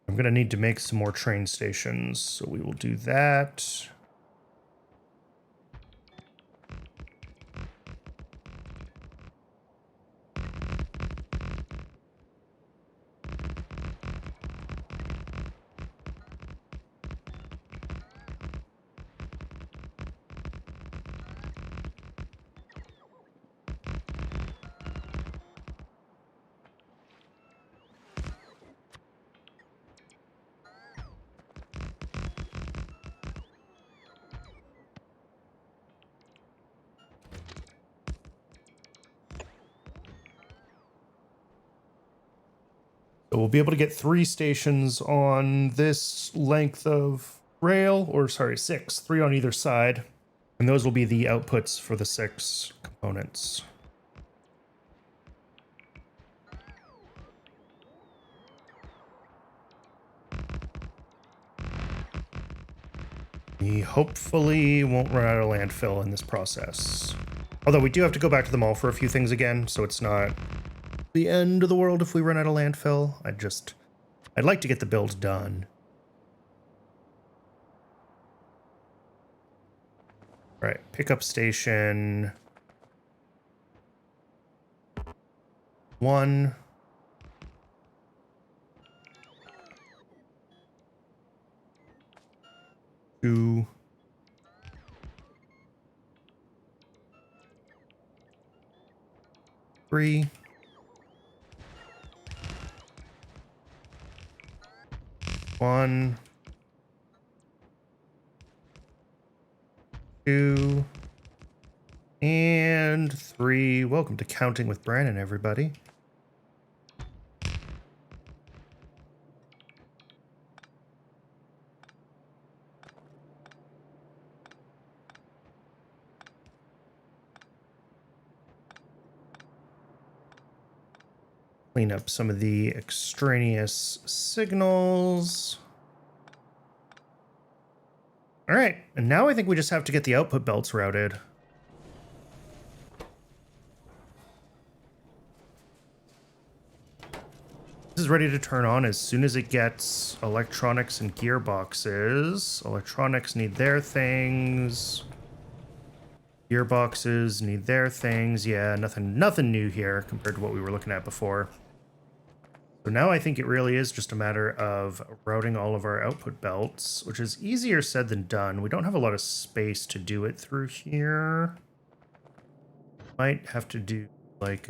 I'm gonna need to make some more train stations, so we will do that. So we'll be able to get 3 stations on this length of rail, or sorry, 6, 3 on either side. And those will be the outputs for the 6 components. We hopefully won't run out of landfill in this process. Although we do have to go back to the mall for a few things again, so it's not the end of the world if we run out of landfill. I'd like to get the build done. All right, pickup station. 1. 2. 3. 1. 2. And 3. Welcome to Counting with Brandon, everybody. Clean up some of the extraneous signals. All right, and now I think we just have to get the output belts routed. This is ready to turn on as soon as it gets electronics and gearboxes. Electronics need their things. Gearboxes need their things. Yeah, nothing new here compared to what we were looking at before. So now I think it really is just a matter of routing all of our output belts, which is easier said than done. We don't have a lot of space to do it through here. Might have to do like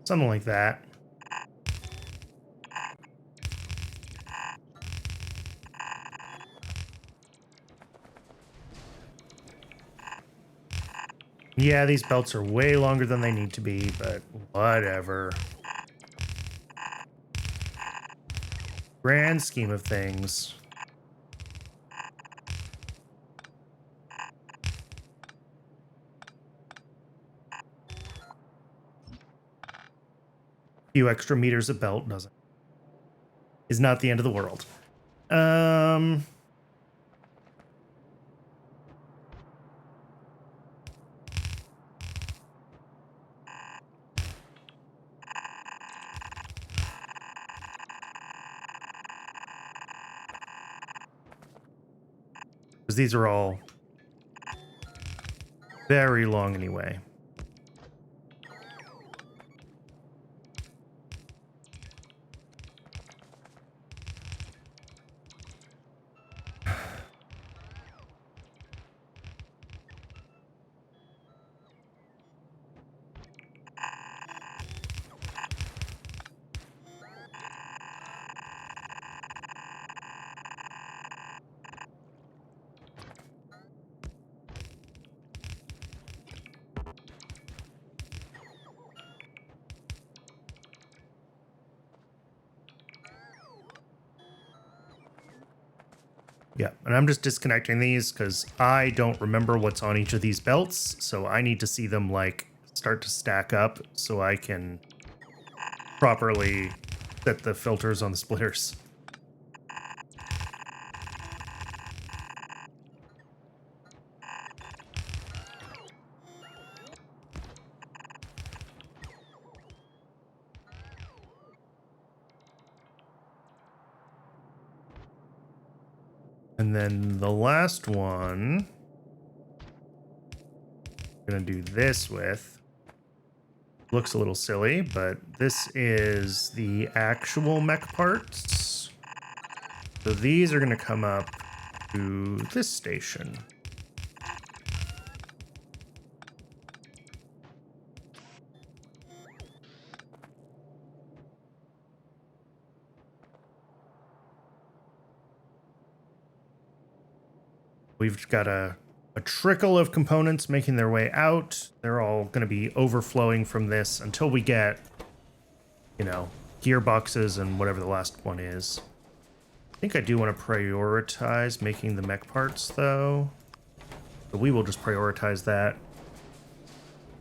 something like that. Yeah, these belts are way longer than they need to be, but whatever. Grand scheme of things. A few extra meters of belt is not the end of the world. Because these are all very long anyway. Yeah, and I'm just disconnecting these because I don't remember what's on each of these belts, so I need to see them like start to stack up so I can properly set the filters on the splitters. And then the last one, I'm gonna do this with. Looks a little silly, but this is the actual mech parts. So these are gonna come up to this station. We've got a trickle of components making their way out. They're all going to be overflowing from this until we get, you know, gearboxes and whatever the last one is. I think I do want to prioritize making the mech parts, though. So we will just prioritize that.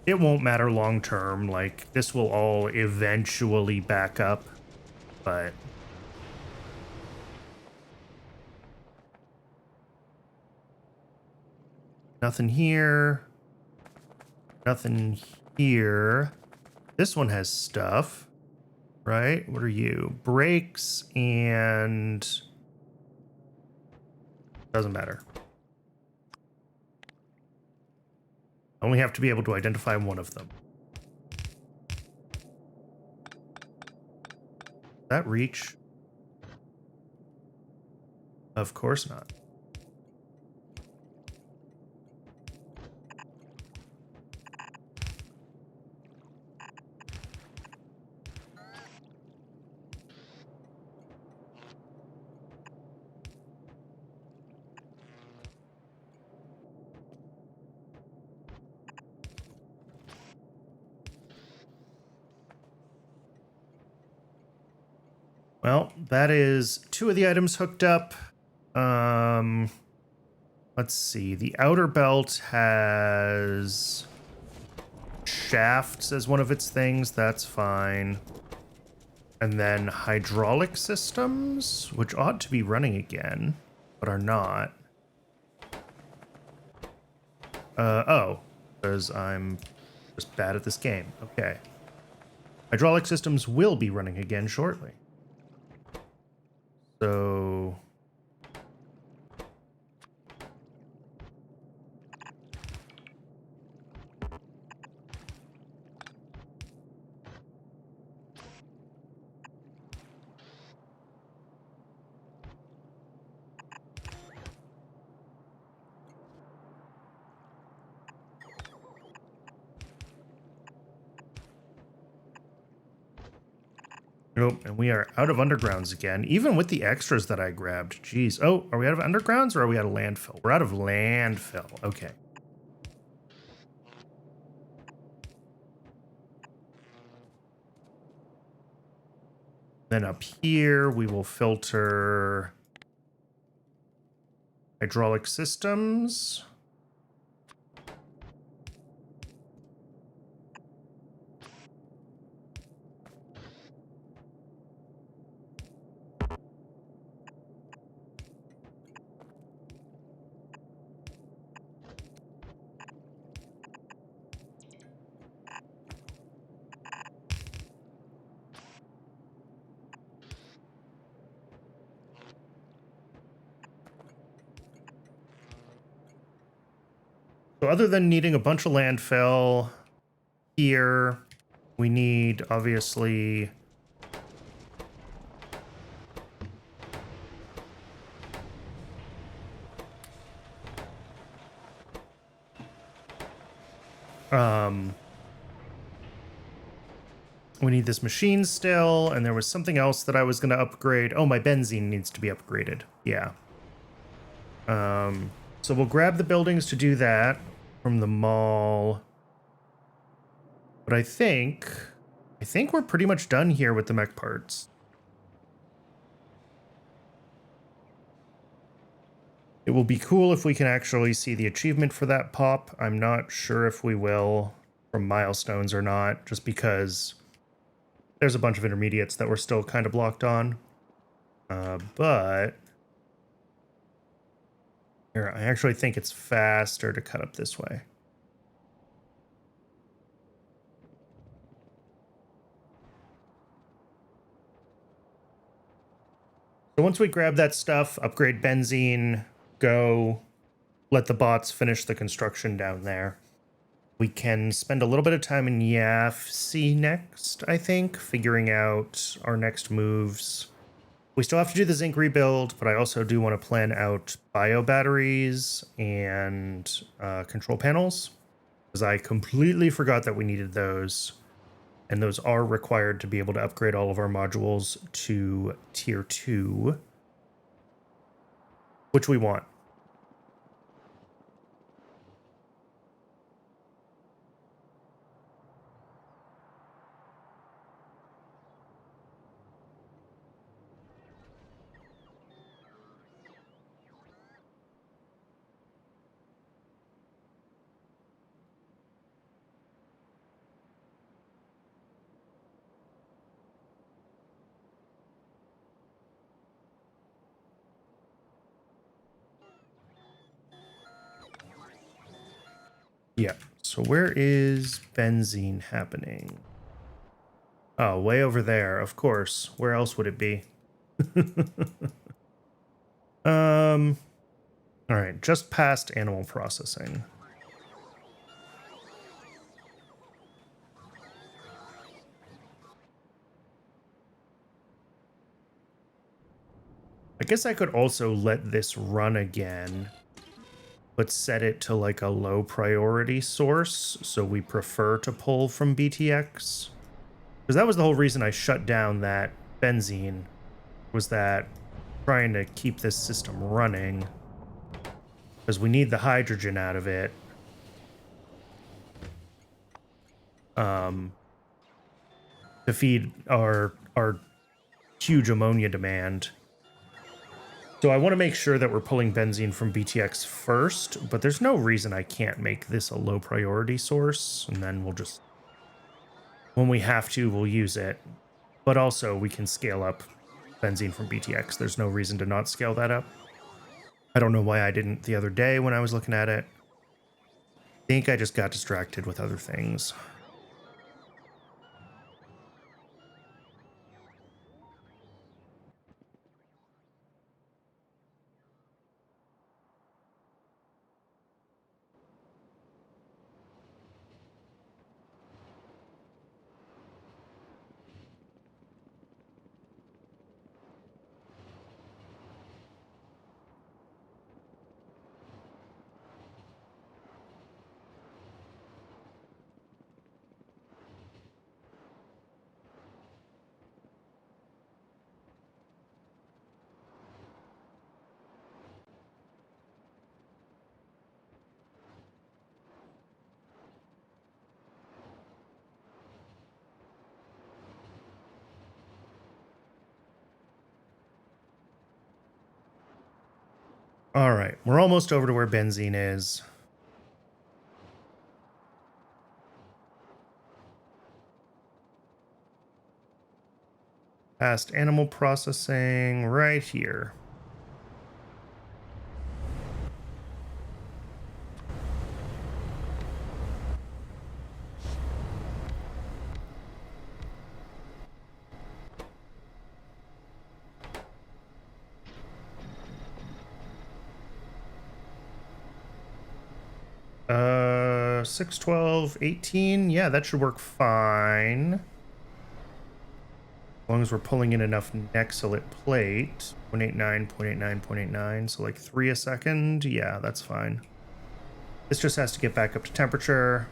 It won't matter long term. Like, this will all eventually back up, but nothing here. Nothing here. This one has stuff, right? What are you? Brakes and... doesn't matter. Only have to be able to identify one of them. That reach? Of course not. Well, that is 2 of the items hooked up. Let's see. The outer belt has shafts as one of its things. That's fine. And then hydraulic systems, which ought to be running again, but are not. Oh, because I'm just bad at this game. Okay. Hydraulic systems will be running again shortly. So... Nope, and we are out of undergrounds again, even with the extras that I grabbed. Jeez. Oh, are we out of undergrounds or are we out of landfill? We're out of landfill. Okay. Then up here, we will filter hydraulic systems. So other than needing a bunch of landfill here, we need, obviously, we need this machine still, and there was something else that I was going to upgrade. Oh, my benzene needs to be upgraded. Yeah. So we'll grab the buildings to do that from the mall. But I think we're pretty much done here with the mech parts. It will be cool if we can actually see the achievement for that pop. I'm not sure if we will from milestones or not, just because there's a bunch of intermediates that we're still kind of blocked on. But here, I actually think it's faster to cut up this way. So once we grab that stuff, upgrade benzene, go, let the bots finish the construction down there. We can spend a little bit of time in YAFC next, I think, figuring out our next moves. We still have to do the zinc rebuild, but I also do want to plan out bio batteries and control panels, because I completely forgot that we needed those. And those are required to be able to upgrade all of our modules to tier 2, which we want. Yeah. So where is benzene happening? Oh, way over there, of course. Where else would it be? All right, just past animal processing. I guess I could also let this run again, but set it to like a low priority source, so we prefer to pull from BTX. Because that was the whole reason I shut down that benzene, was that trying to keep this system running, because we need the hydrogen out of it. To feed our huge ammonia demand. So I want to make sure that we're pulling benzene from BTX first, but there's no reason I can't make this a low priority source, and then we'll just, when we have to, we'll use it. But also we can scale up benzene from BTX. There's no reason to not scale that up. I don't know why I didn't the other day when I was looking at it. I think I just got distracted with other things. All right, we're almost over to where benzene is. Past animal processing right here. Uh, 6, 12, 18. Yeah, that should work fine. As long as we're pulling in enough Nexalate plate. 0.89, 0.89, 0.89. So like 3 a second. Yeah, that's fine. This just has to get back up to temperature.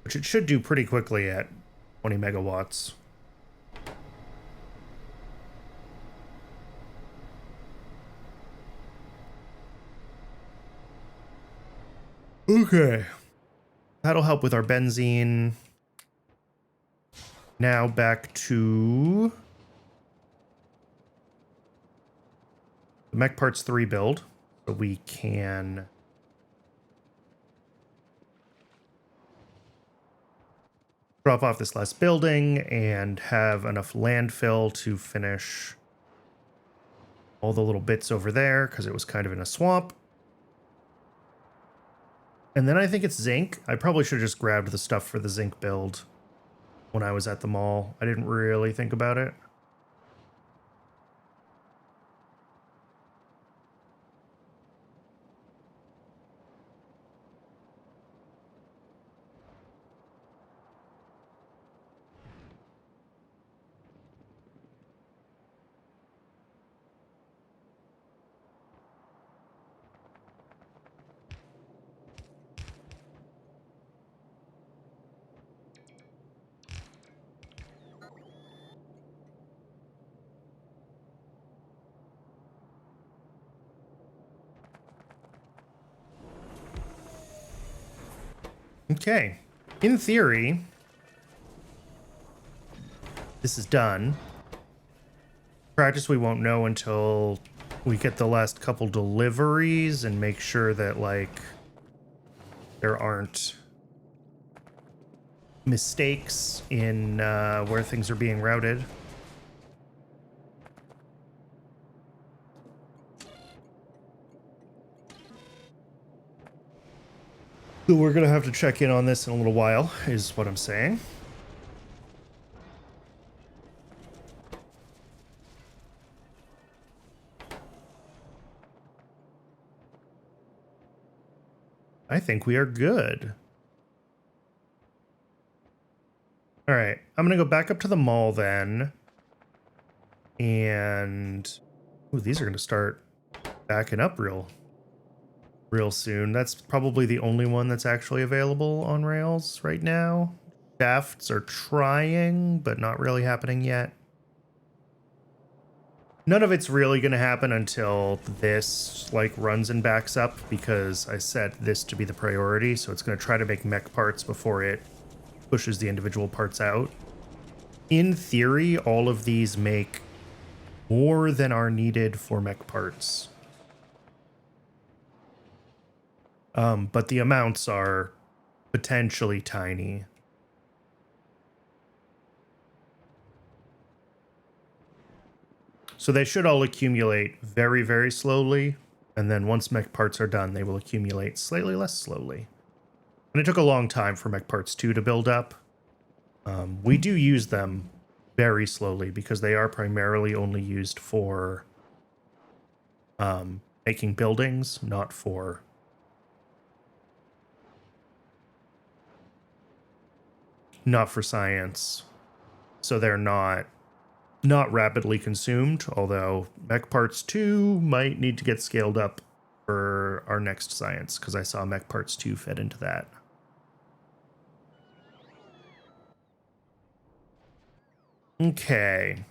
Which it should do pretty quickly at 20 megawatts. Okay. That'll help with our benzene. Now back to the Mech Parts 3 build. So we can drop off this last building and have enough landfill to finish all the little bits over there, because it was kind of in a swamp. And then I think it's zinc. I probably should have just grabbed the stuff for the zinc build when I was at the mall. I didn't really think about it. Okay. In theory, this is done. Practice we won't know until we get the last couple deliveries and make sure that, like, there aren't mistakes in where things are being routed. So we're going to have to check in on this in a little while, is what I'm saying. I think we are good. All right, I'm going to go back up to the mall then. And ooh, these are going to start backing up real soon. That's probably the only one that's actually available on rails right now. Shafts are trying, but not really happening yet. None of it's really going to happen until this like runs and backs up, because I set this to be the priority. So it's going to try to make mech parts before it pushes the individual parts out. In theory, all of these make more than are needed for mech parts. But the amounts are potentially tiny. So they should all accumulate very, very slowly. And then once mech parts are done, they will accumulate slightly less slowly. And it took a long time for mech parts 2 to build up. We do use them very slowly because they are primarily only used for making buildings, not for science. So they're not rapidly consumed, although mech parts 2 might need to get scaled up for our next science, because I saw mech parts 2 fed into that. Okay,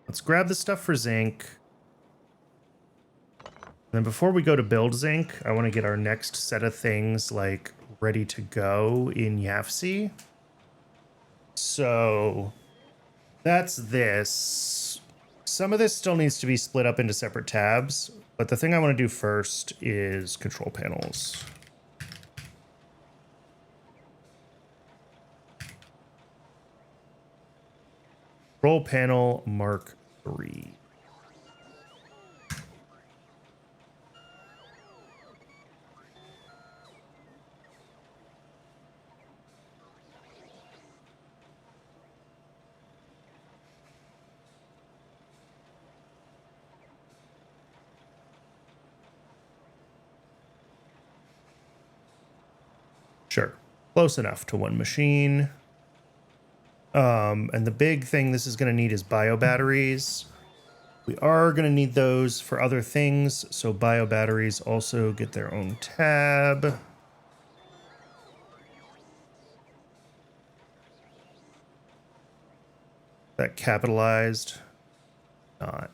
let's grab the stuff for zinc. And then before we go to build zinc, I want to get our next set of things like ready to go in YAFC. So that's this. Some of this still needs to be split up into separate tabs, but the thing I want to do first is control panels. Control panel Mark III. Sure, close enough to one machine. And the big thing this is going to need is bio batteries. We are going to need those for other things, so bio batteries also get their own tab. That capitalized? Not.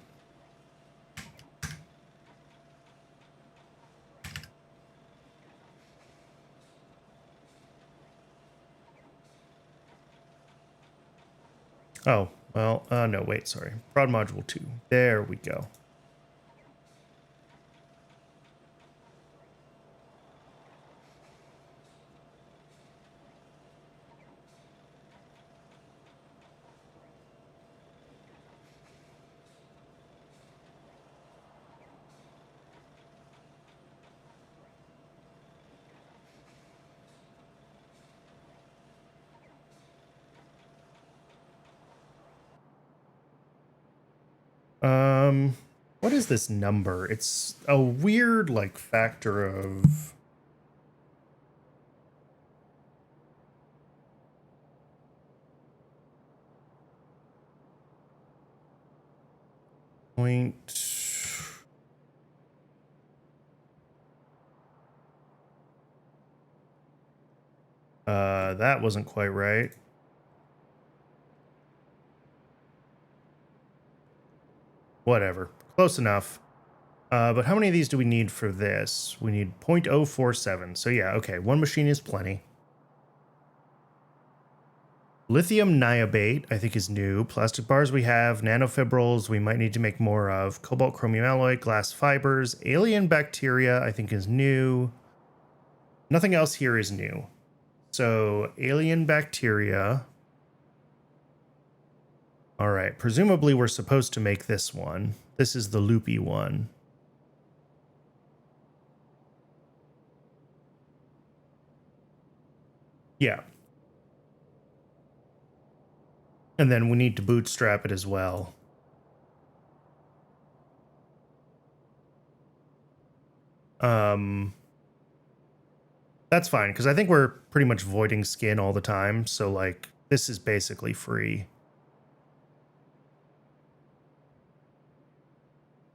Oh, well, no, wait, sorry. Prod module 2. There we go. What is this number? It's a weird, like, factor of... Point... that wasn't quite right. Whatever. Close enough. But how many of these do we need for this? We need 0.047. So yeah, okay. One machine is plenty. Lithium niobate, I think, is new. Plastic bars we have. Nanofibrils we might need to make more of. Cobalt chromium alloy, glass fibers. Alien bacteria, I think, is new. Nothing else here is new. So alien bacteria. All right. Presumably we're supposed to make this one. This is the loopy one. Yeah. And then we need to bootstrap it as well. That's fine, because I think we're pretty much voiding skin all the time, so like this is basically free.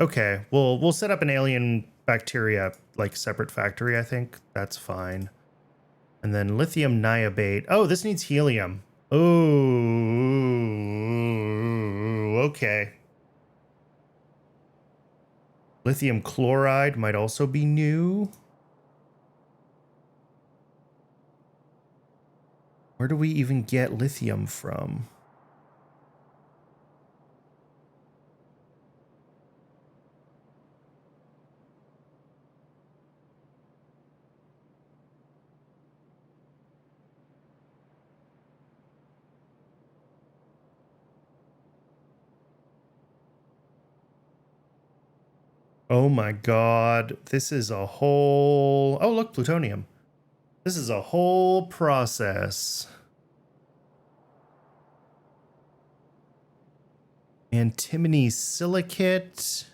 Okay, we'll set up an alien bacteria like separate factory, I think. That's fine. And then lithium niobate. Oh, this needs helium. Oh, okay. Lithium chloride might also be new. Where do we even get lithium from? Oh my god, this is a whole... Oh, look, plutonium. This is a whole process. Antimony silicate.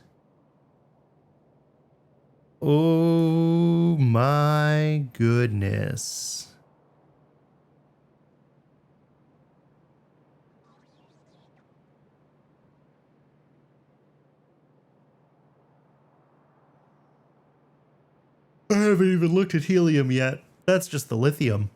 Oh my goodness. I haven't even looked at helium yet. That's just the lithium.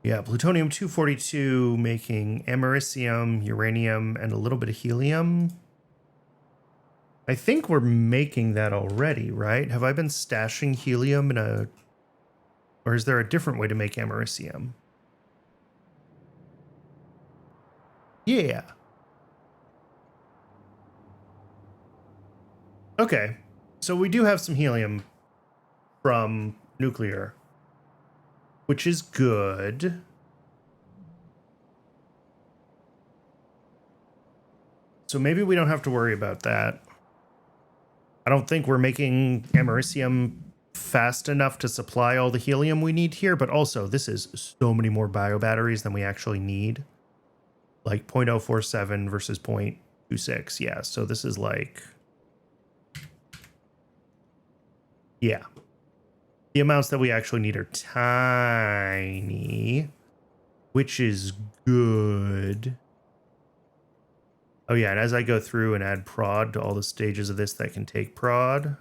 Yeah, plutonium-242 making americium, uranium, and a little bit of helium. I think we're making that already, right? Have I been stashing helium in a... Or is there a different way to make americium? Yeah. Okay. So we do have some helium from nuclear, which is good. So maybe we don't have to worry about that. I don't think we're making americium fast enough to supply all the helium we need here, but also this is so many more bio batteries than we actually need. Like 0.047 versus 0.26. Yeah, so this is like... Yeah. The amounts that we actually need are tiny, which is good. Oh yeah, and as I go through and add prod to all the stages of this that can take prod,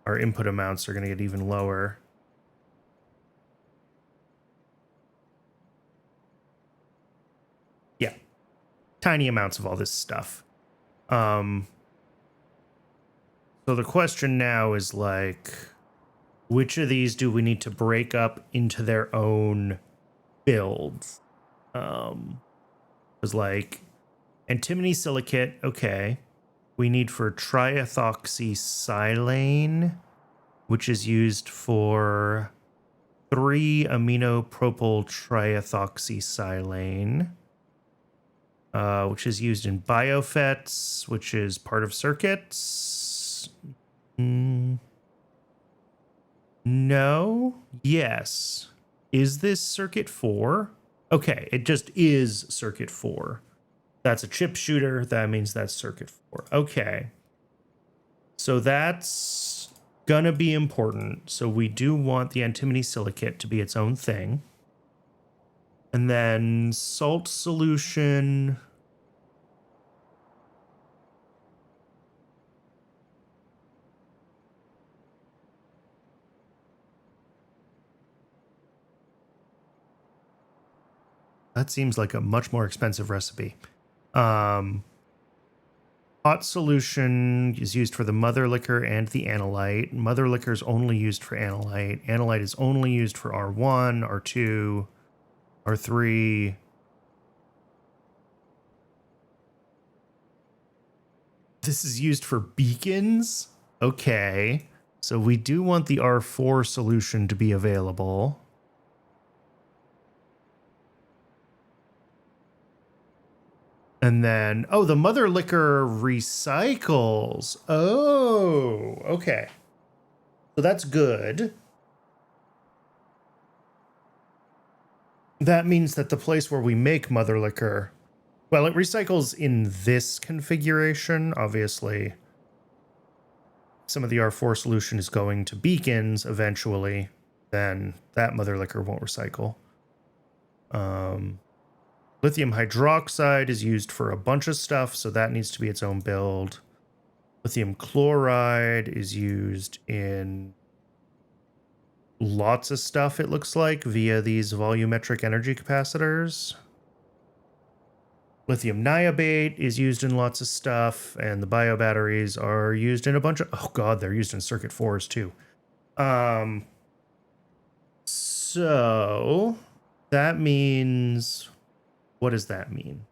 our input amounts are going to get even lower. Yeah, tiny amounts of all this stuff. So the question now is like, which of these do we need to break up into their own builds? Was like antimony silicate, okay. We need for triethoxysilane, which is used for 3-aminopropyl triethoxysilane, which is used in biofets, which is part of circuits. No. Yes. Is this circuit 4? Okay, it just is circuit 4. That's a chip shooter. That means that's circuit 4. Okay. So that's gonna be important. So we do want the antimony silicate to be its own thing. And then salt solution. That seems like a much more expensive recipe. Hot solution is used for the mother liquor and the analyte. Mother liquor is only used for analyte. Analyte is only used for R1, R2, R3. This is used for beacons? Okay. So we do want the R4 solution to be available. And then, oh, the mother liquor recycles. Oh, okay. So that's good. That means that the place where we make mother liquor, well, it recycles in this configuration. Obviously, some of the R4 solution is going to beacons eventually. Then that mother liquor won't recycle. Lithium hydroxide is used for a bunch of stuff, so that needs to be its own build. Lithium chloride is used in lots of stuff, it looks like, via these volumetric energy capacitors. Lithium niobate is used in lots of stuff, and the bio batteries are used in a bunch of... Oh god, they're used in circuit 4s too. So that means... What does that mean?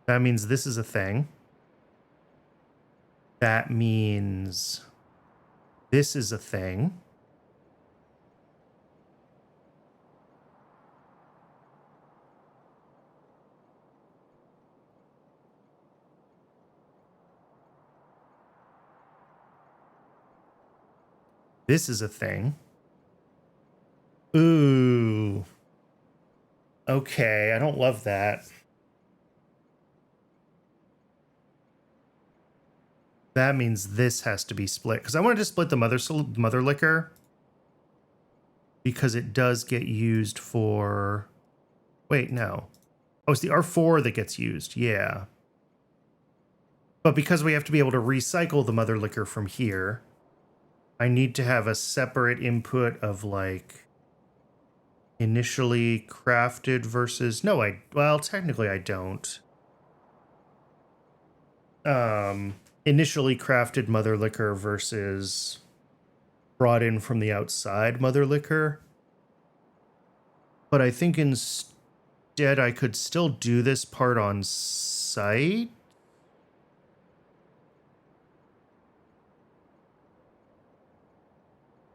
That means this is a thing. That means this is a thing. This is a thing. Ooh. Okay, I don't love that. That means this has to be split. Because I wanted to split the mother liquor. Because it does get used for... Wait, no. Oh, it's the R4 that gets used. Yeah. But because we have to be able to recycle the mother liquor from here, I need to have a separate input of, like, initially crafted versus... No, well, technically I don't. Initially crafted mother liquor versus brought in from the outside mother liquor. But I think instead I could still do this part on site.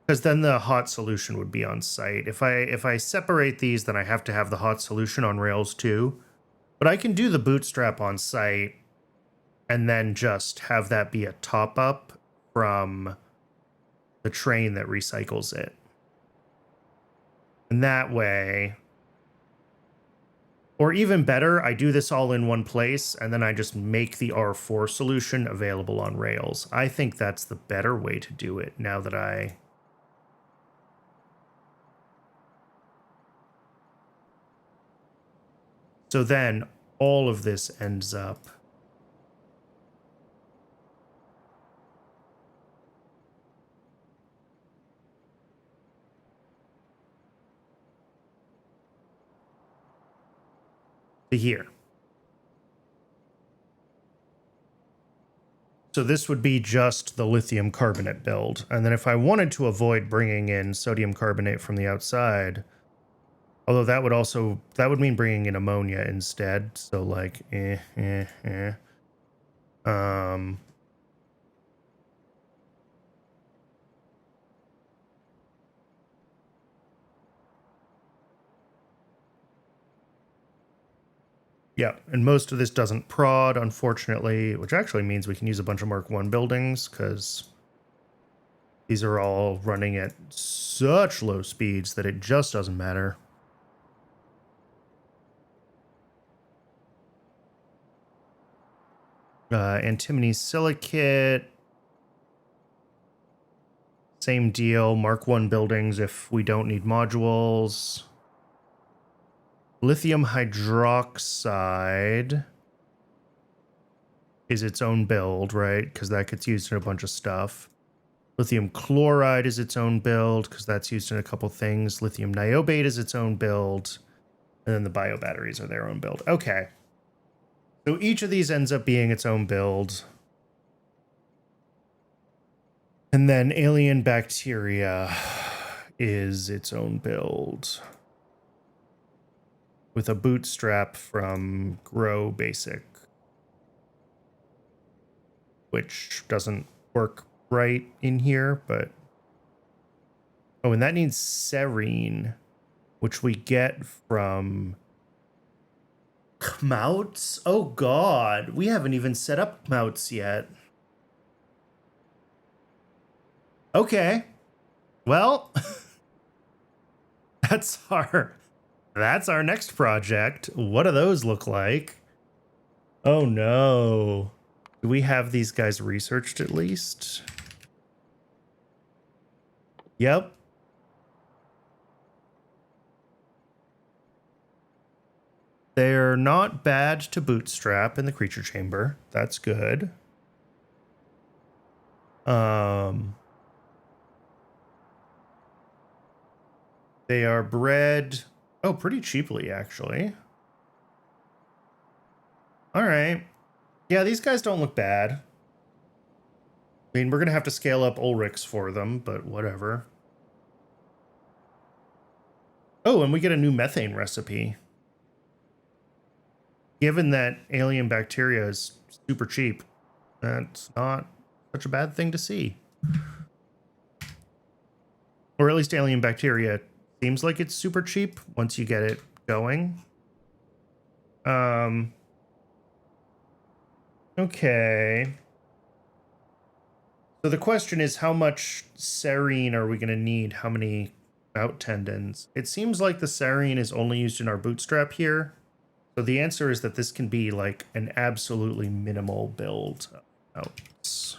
Because then the hot solution would be on site. If I separate these, then I have to have the hot solution on rails too. But I can do the bootstrap on site and then just have that be a top up from the train that recycles it. And that way, or even better, I do this all in one place and then I just make the R4 solution available on rails. I think that's the better way to do it now that I... So then all of this ends up to here. So this would be just the lithium carbonate build. And then if I wanted to avoid bringing in sodium carbonate from the outside, although that would mean bringing in ammonia instead. So like, yeah, and most of this doesn't prod, unfortunately, which actually means we can use a bunch of Mark 1 buildings, because these are all running at such low speeds that it just doesn't matter. Antimony silicate. Same deal, Mark 1 buildings if we don't need modules. Lithium hydroxide is its own build, right? Because that gets used in a bunch of stuff. Lithium chloride is its own build because that's used in a couple things. Lithium niobate is its own build. And then the bio batteries are their own build. Okay. So each of these ends up being its own build. And then alien bacteria is its own build. With a bootstrap from Grow Basic. Which doesn't work right in here, but... Oh, and that needs serine, which we get from Kmouts. Oh god, we haven't even set up Kmouts yet. Okay, well, that's our next project. What do those look like? Oh no. Do we have these guys researched at least? Yep. They're not bad to bootstrap in the creature chamber. That's good. They are bred, oh, pretty cheaply actually. All right. Yeah, these guys don't look bad. I mean, we're going to have to scale up Ulrichs for them, but whatever. Oh, and we get a new methane recipe. Given that alien bacteria is super cheap, that's not such a bad thing to see. Or at least alien bacteria seems like it's super cheap once you get it going. Okay. So the question is, how much serine are we going to need? How many out tendons? It seems like the serine is only used in our bootstrap here. So the answer is that this can be like an absolutely minimal build. Outs.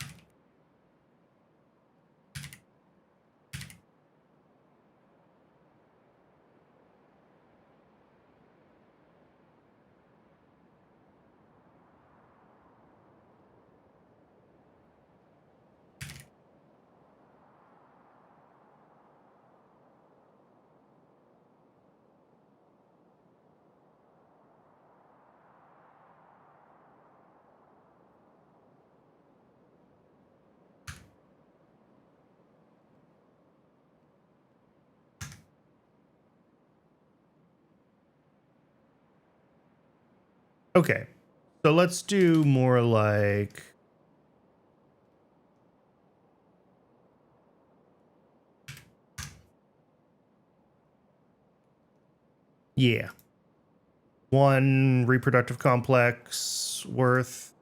Okay, so let's do more like, yeah, one reproductive complex worth.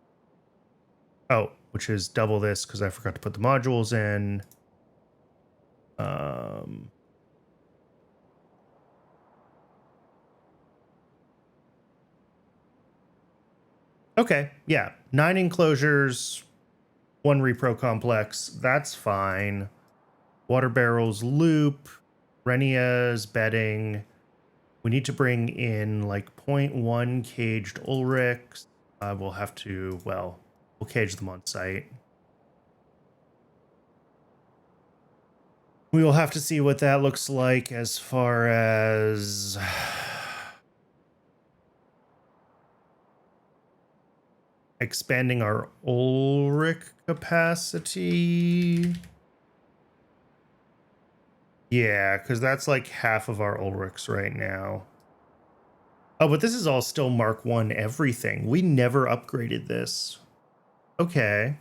Oh, which is double this because I forgot to put the modules in. Okay, yeah, 9 enclosures, 1 repro complex. That's fine. Water barrels loop, Renia's bedding. We need to bring in like 0.1 caged Ulrichs. We'll have to, well, we'll cage them on site. We will have to see what that looks like as far as expanding our Ulrich capacity. Yeah, because that's like half of our Ulrichs right now. Oh, but this is all still Mark 1 everything. We never upgraded this. Okay.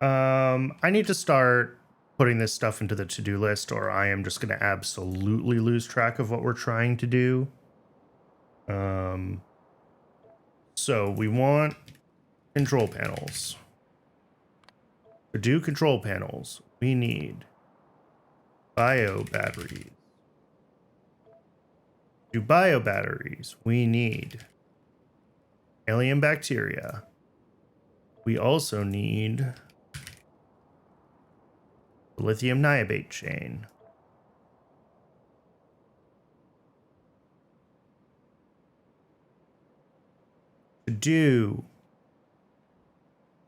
I need to start putting this stuff into the to-do list, or I am just going to absolutely lose track of what we're trying to do. So we want control panels. To do control panels, we need bio batteries. To do bio batteries, we need alien bacteria. We also need the lithium niobate chain. To do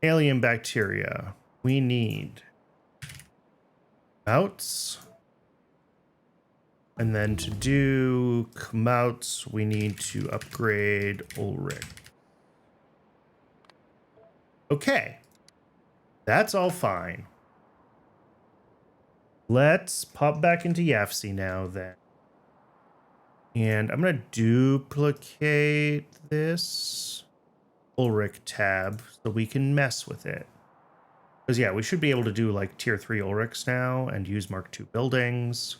alien bacteria, we need Kmouts. And then to do Kmouts, we need to upgrade Ulrich. Okay. That's all fine. Let's pop back into YAFC now then. And I'm going to duplicate this Ulrich tab so we can mess with it. Because, yeah, we should be able to do, like, Tier 3 Ulrichs now and use Mark II buildings.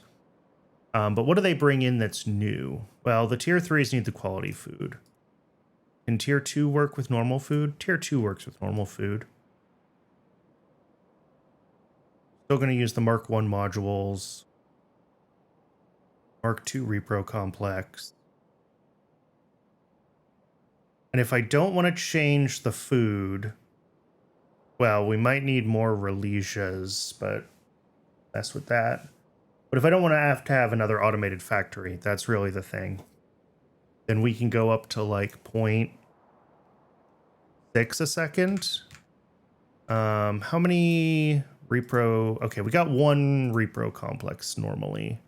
But what do they bring in that's new? Well, the Tier 3s need the quality food. Can Tier 2 work with normal food? Tier 2 works with normal food. Still going to use the Mark 1 modules. Mark 2 repro complex. And if I don't want to change the food, well, we might need more Relisias, but mess with that. But if I don't want to have another automated factory, that's really the thing. Then we can go up to like 0.6 a second. How many repro? Okay, we got one repro complex normally.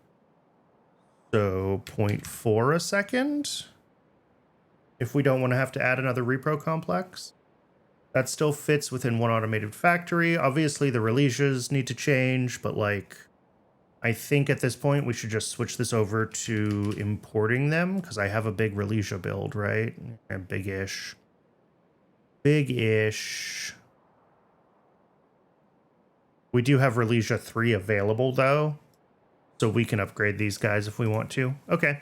So 0.4 a second. If we don't want to have to add another repro complex. That still fits within one automated factory. Obviously, the Relisias need to change, but like, I think at this point we should just switch this over to importing them because I have a big Relisia build, right? And big-ish. Big-ish. We do have Relisia 3 available, though, so we can upgrade these guys if we want to. Okay.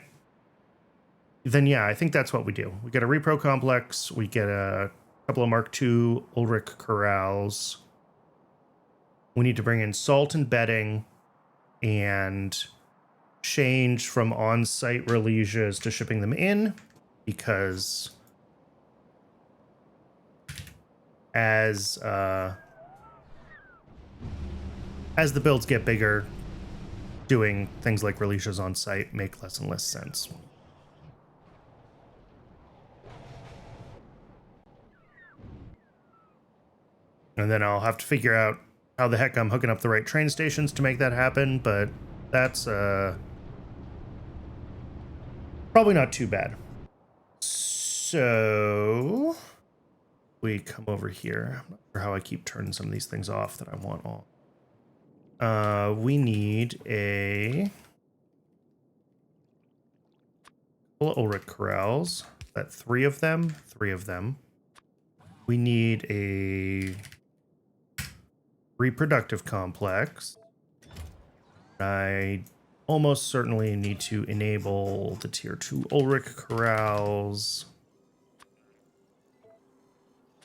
Then, yeah, I think that's what we do. We get a repro complex. We get a couple of Mark II Ulrich corrals. We need to bring in salt and bedding and change from on-site Relisias to shipping them in because as the builds get bigger, doing things like Relisias on site make less and less sense. And then I'll have to figure out how the heck I'm hooking up the right train stations to make that happen, but that's probably not too bad. So we come over here. I'm not sure how I keep turning some of these things off that I want on. We need a couple of Ulrich corrals. That 3 of them? 3 of them. We need a reproductive complex. I almost certainly need to enable the Tier 2 Ulrich corrals.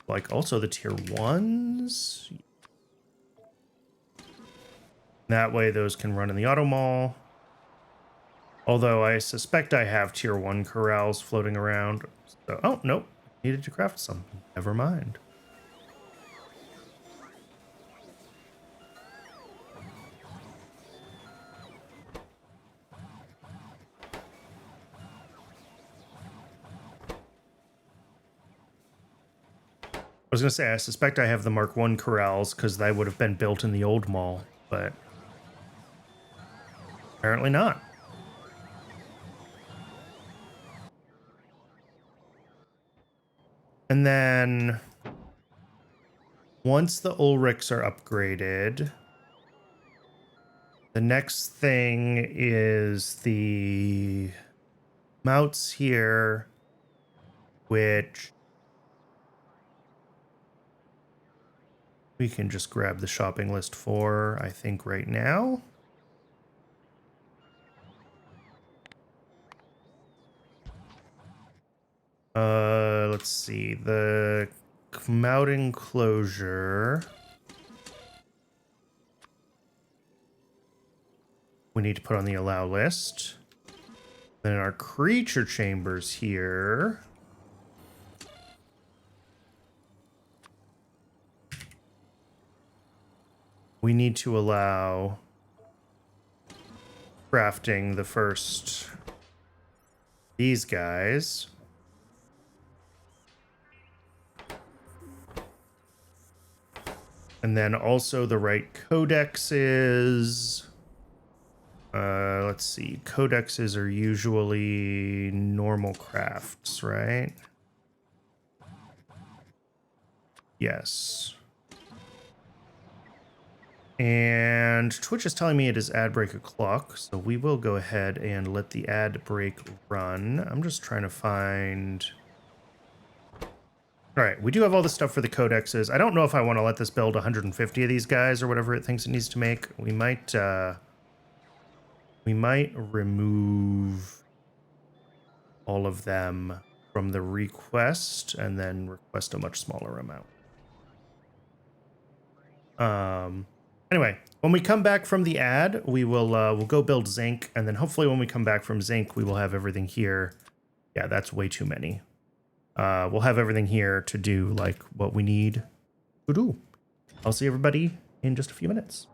Like also the Tier 1s. That way those can run in the auto mall. Although I suspect I have Tier 1 corrals floating around. So, oh, nope. Needed to craft some. Never mind. I was going to say, I suspect I have the Mark 1 corrals because they would have been built in the old mall, but apparently not. And then once the Ulrichs are upgraded, the next thing is the mounts here, which we can just grab the shopping list for, I think, right now. Let's see. The Mout enclosure. We need to put on the allow list. Then our creature chambers here. We need to allow crafting the first these guys. And then also the right codexes. Let's see. Codexes are usually normal crafts, right? Yes. And Twitch is telling me it is ad break o'clock, so we will go ahead and let the ad break run. I'm just trying to find All right, we do have all the stuff for the codexes. I don't know if I want to let this build 150 of these guys or whatever it thinks it needs to make. We might remove all of them from the request and then request a much smaller amount. Anyway, when we come back from the ad, we will we'll go build zinc, and then hopefully when we come back from zinc, we will have everything here. Yeah, that's way too many. We'll have everything here to do like what we need to do. I'll see everybody in just a few minutes.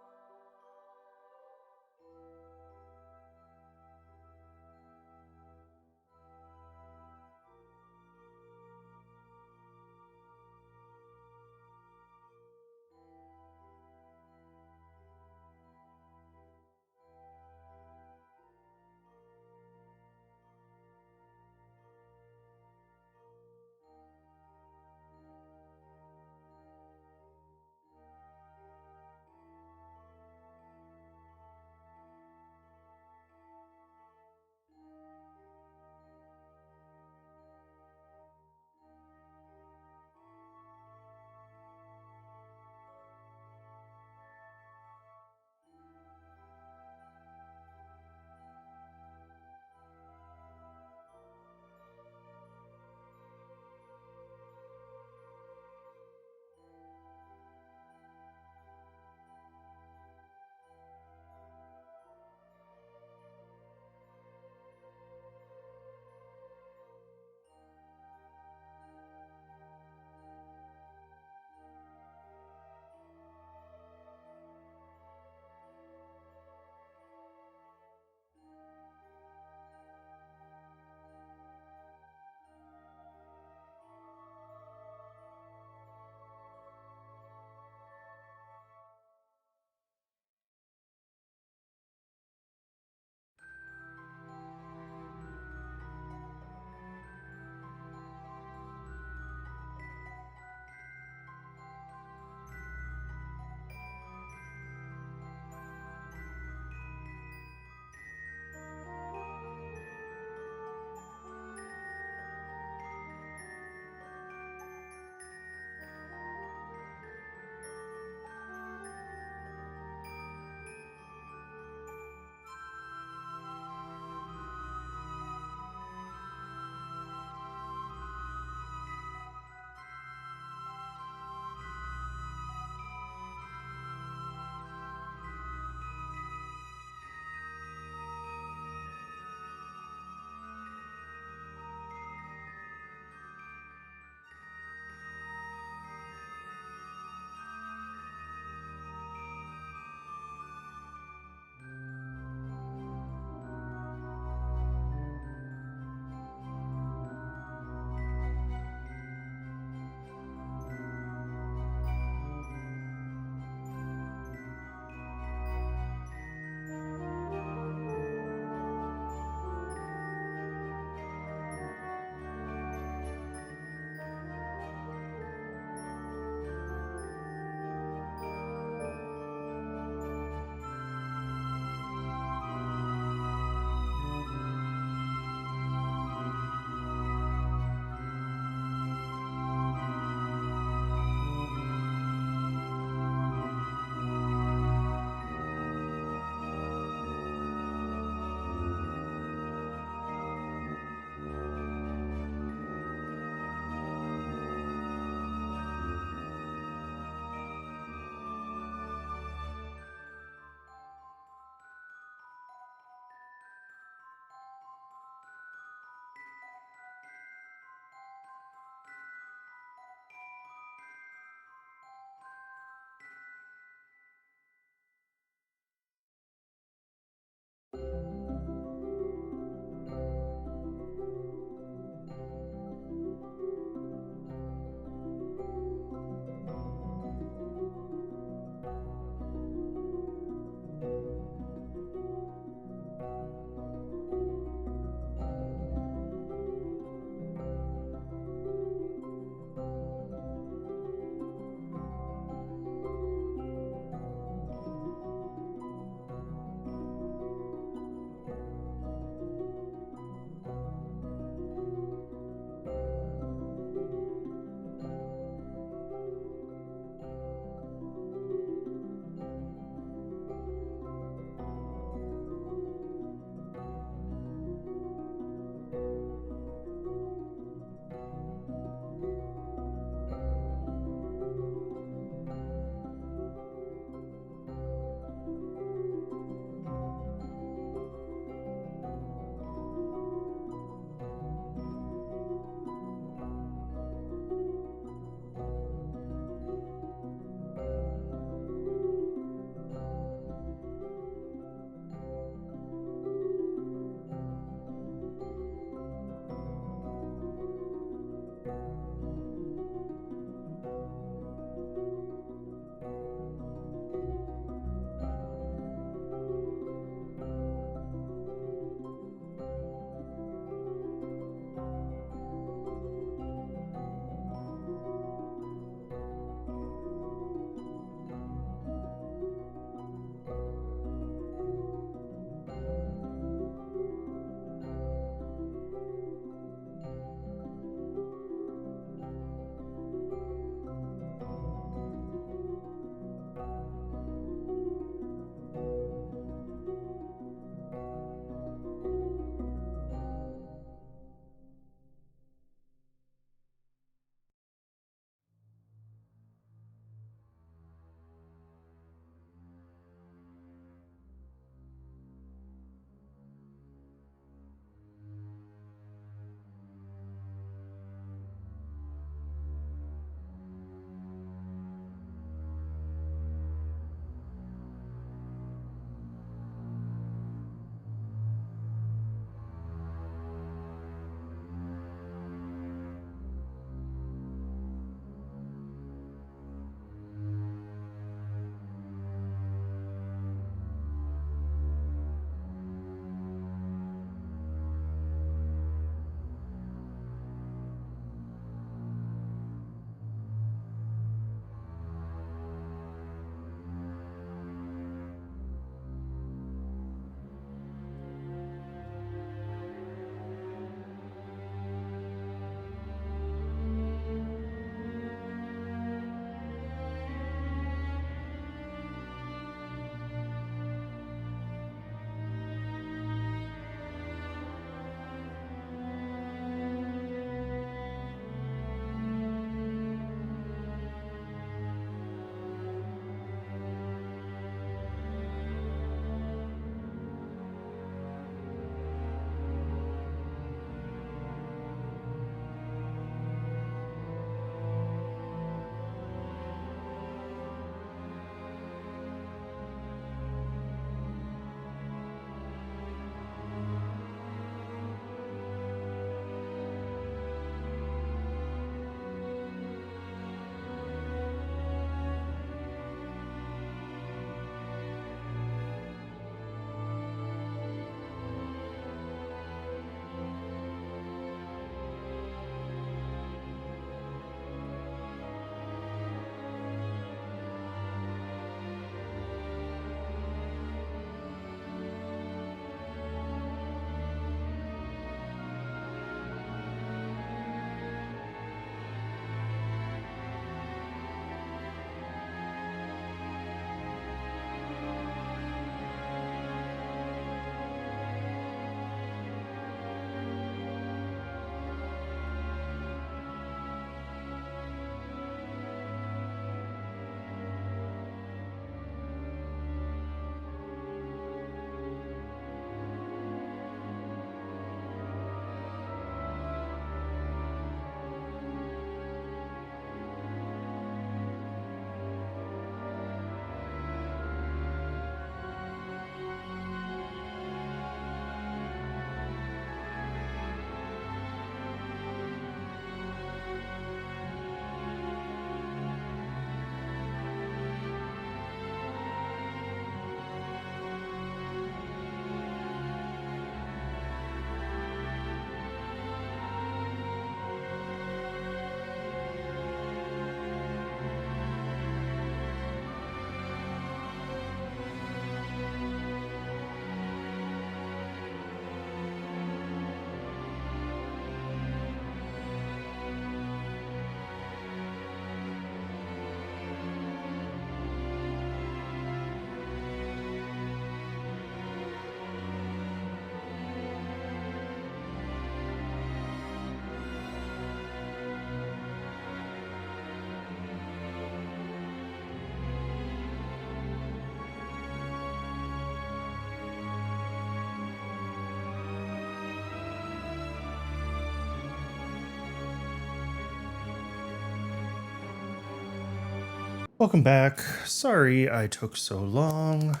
Welcome back. Sorry I took so long.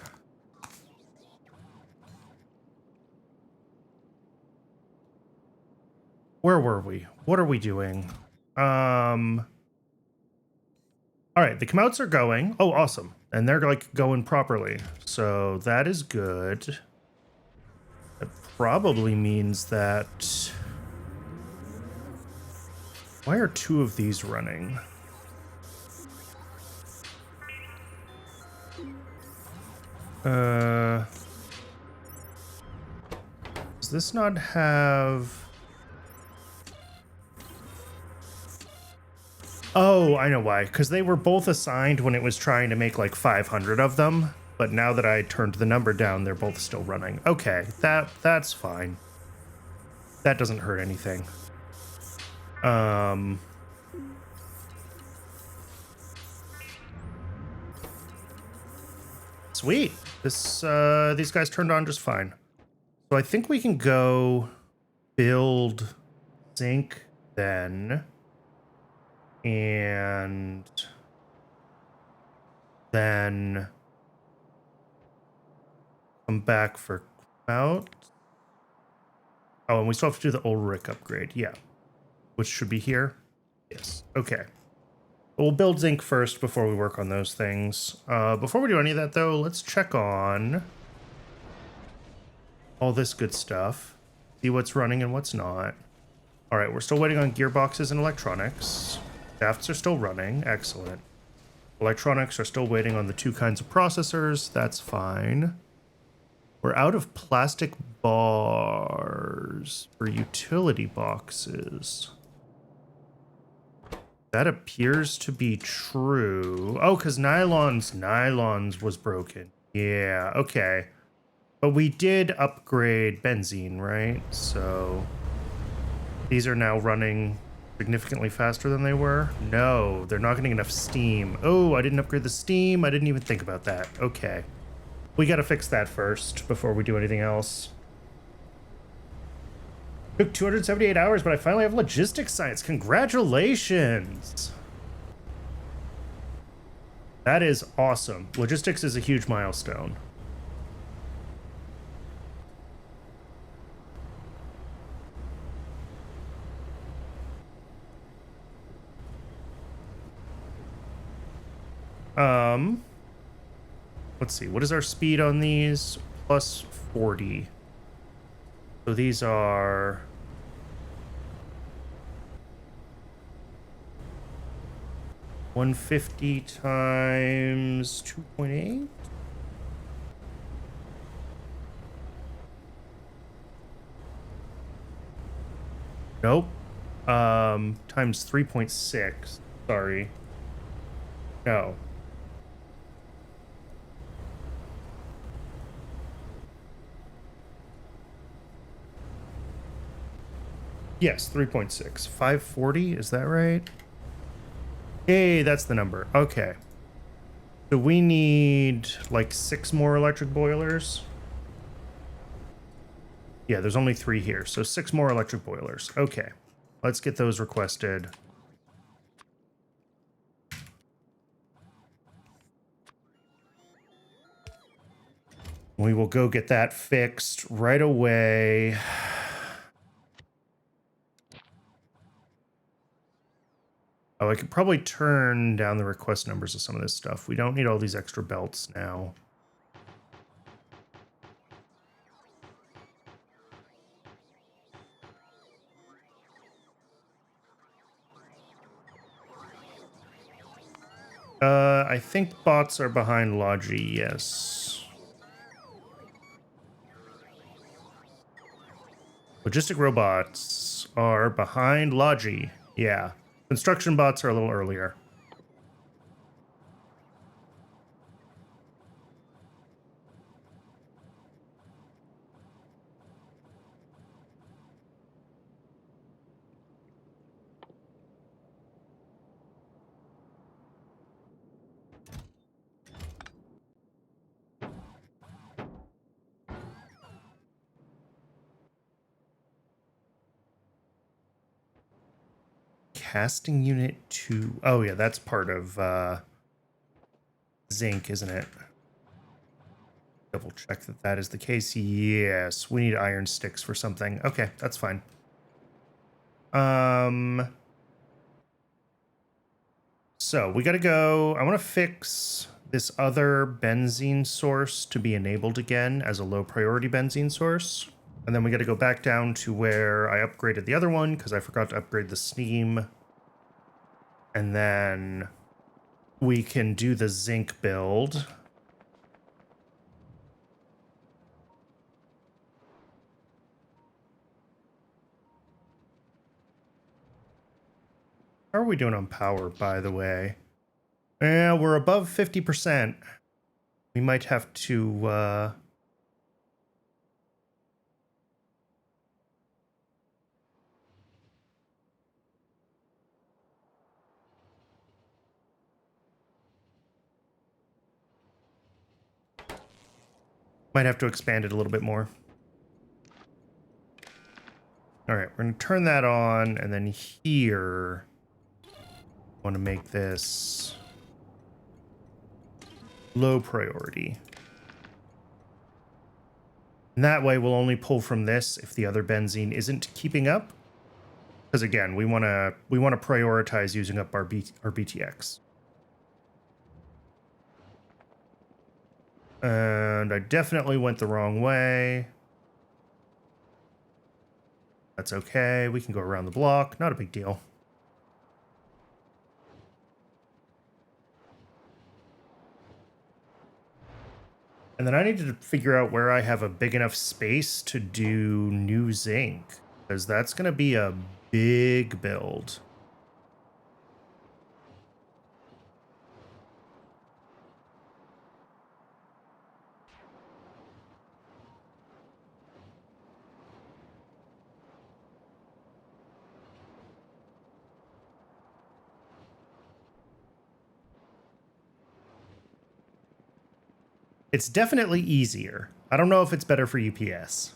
Where were we? What are we doing? All right, the comouts are going. Oh, awesome. And they're like going properly. So that is good. That probably means that... Why are two of these running? Does this not have... Oh, I know why. Because they were both assigned when it was trying to make like 500 of them. But now that I turned the number down, they're both still running. Okay, that's fine. That doesn't hurt anything. Sweet. These guys turned on just fine. So I think we can go build zinc then. And then come back for out. Oh, and we still have to do the Ulrich upgrade. Yeah. Which should be here. Yes. Okay. We'll build zinc first before we work on those things. Before we do any of that, though, let's check on all this good stuff. See what's running and what's not. All right, we're still waiting on gearboxes and electronics. Shafts are still running. Excellent. Electronics are still waiting on the two kinds of processors. That's fine. We're out of plastic bars for utility boxes. That appears to be true. Oh, because nylons was broken. Yeah, okay. But we did upgrade benzene, right? So these are now running significantly faster than they were. No, they're not getting enough steam. Oh, I didn't upgrade the steam. I didn't even think about that. Okay. We got to fix that first before we do anything else. Took 278 hours, but I finally have logistics science. Congratulations. That is awesome. Logistics is a huge milestone. Let's see. What is our speed on these? Plus 40. So these are... $150 times 2.8? Nope. Times 3.6. Sorry. No. Yes, 3.6. 540, is that right? Hey, that's the number. Okay. So we need like 6 more electric boilers. Yeah, there's only 3 here. So 6 more electric boilers. Okay. Let's get those requested. We will go get that fixed right away. Oh, I could probably turn down the request numbers of some of this stuff. We don't need all these extra belts now. I think bots are behind Logi, yes. Logistic robots are behind Logi, yeah. Construction bots are a little earlier. Casting unit 2. Oh yeah, that's part of zinc, isn't it? Double check that that is the case. Yes, we need iron sticks for something. Okay, that's fine. So we gotta go. I want to fix this other benzene source to be enabled again as a low priority benzene source. And then we gotta go back down to where I upgraded the other one because I forgot to upgrade the steam. And then we can do the zinc build. How are we doing on power, by the way? Yeah, we're above 50%. We might have to, might have to expand it a little bit more. All right, we're going to turn that on, and then here, I want to make this low priority. And that way we'll only pull from this if the other benzene isn't keeping up. Because again, we want to prioritize using up our BTX. And I definitely went the wrong way. That's okay. We can go around the block. Not a big deal. And then I need to figure out where I have a big enough space to do new zinc, because that's going to be a big build. It's definitely easier. I don't know if it's better for UPS.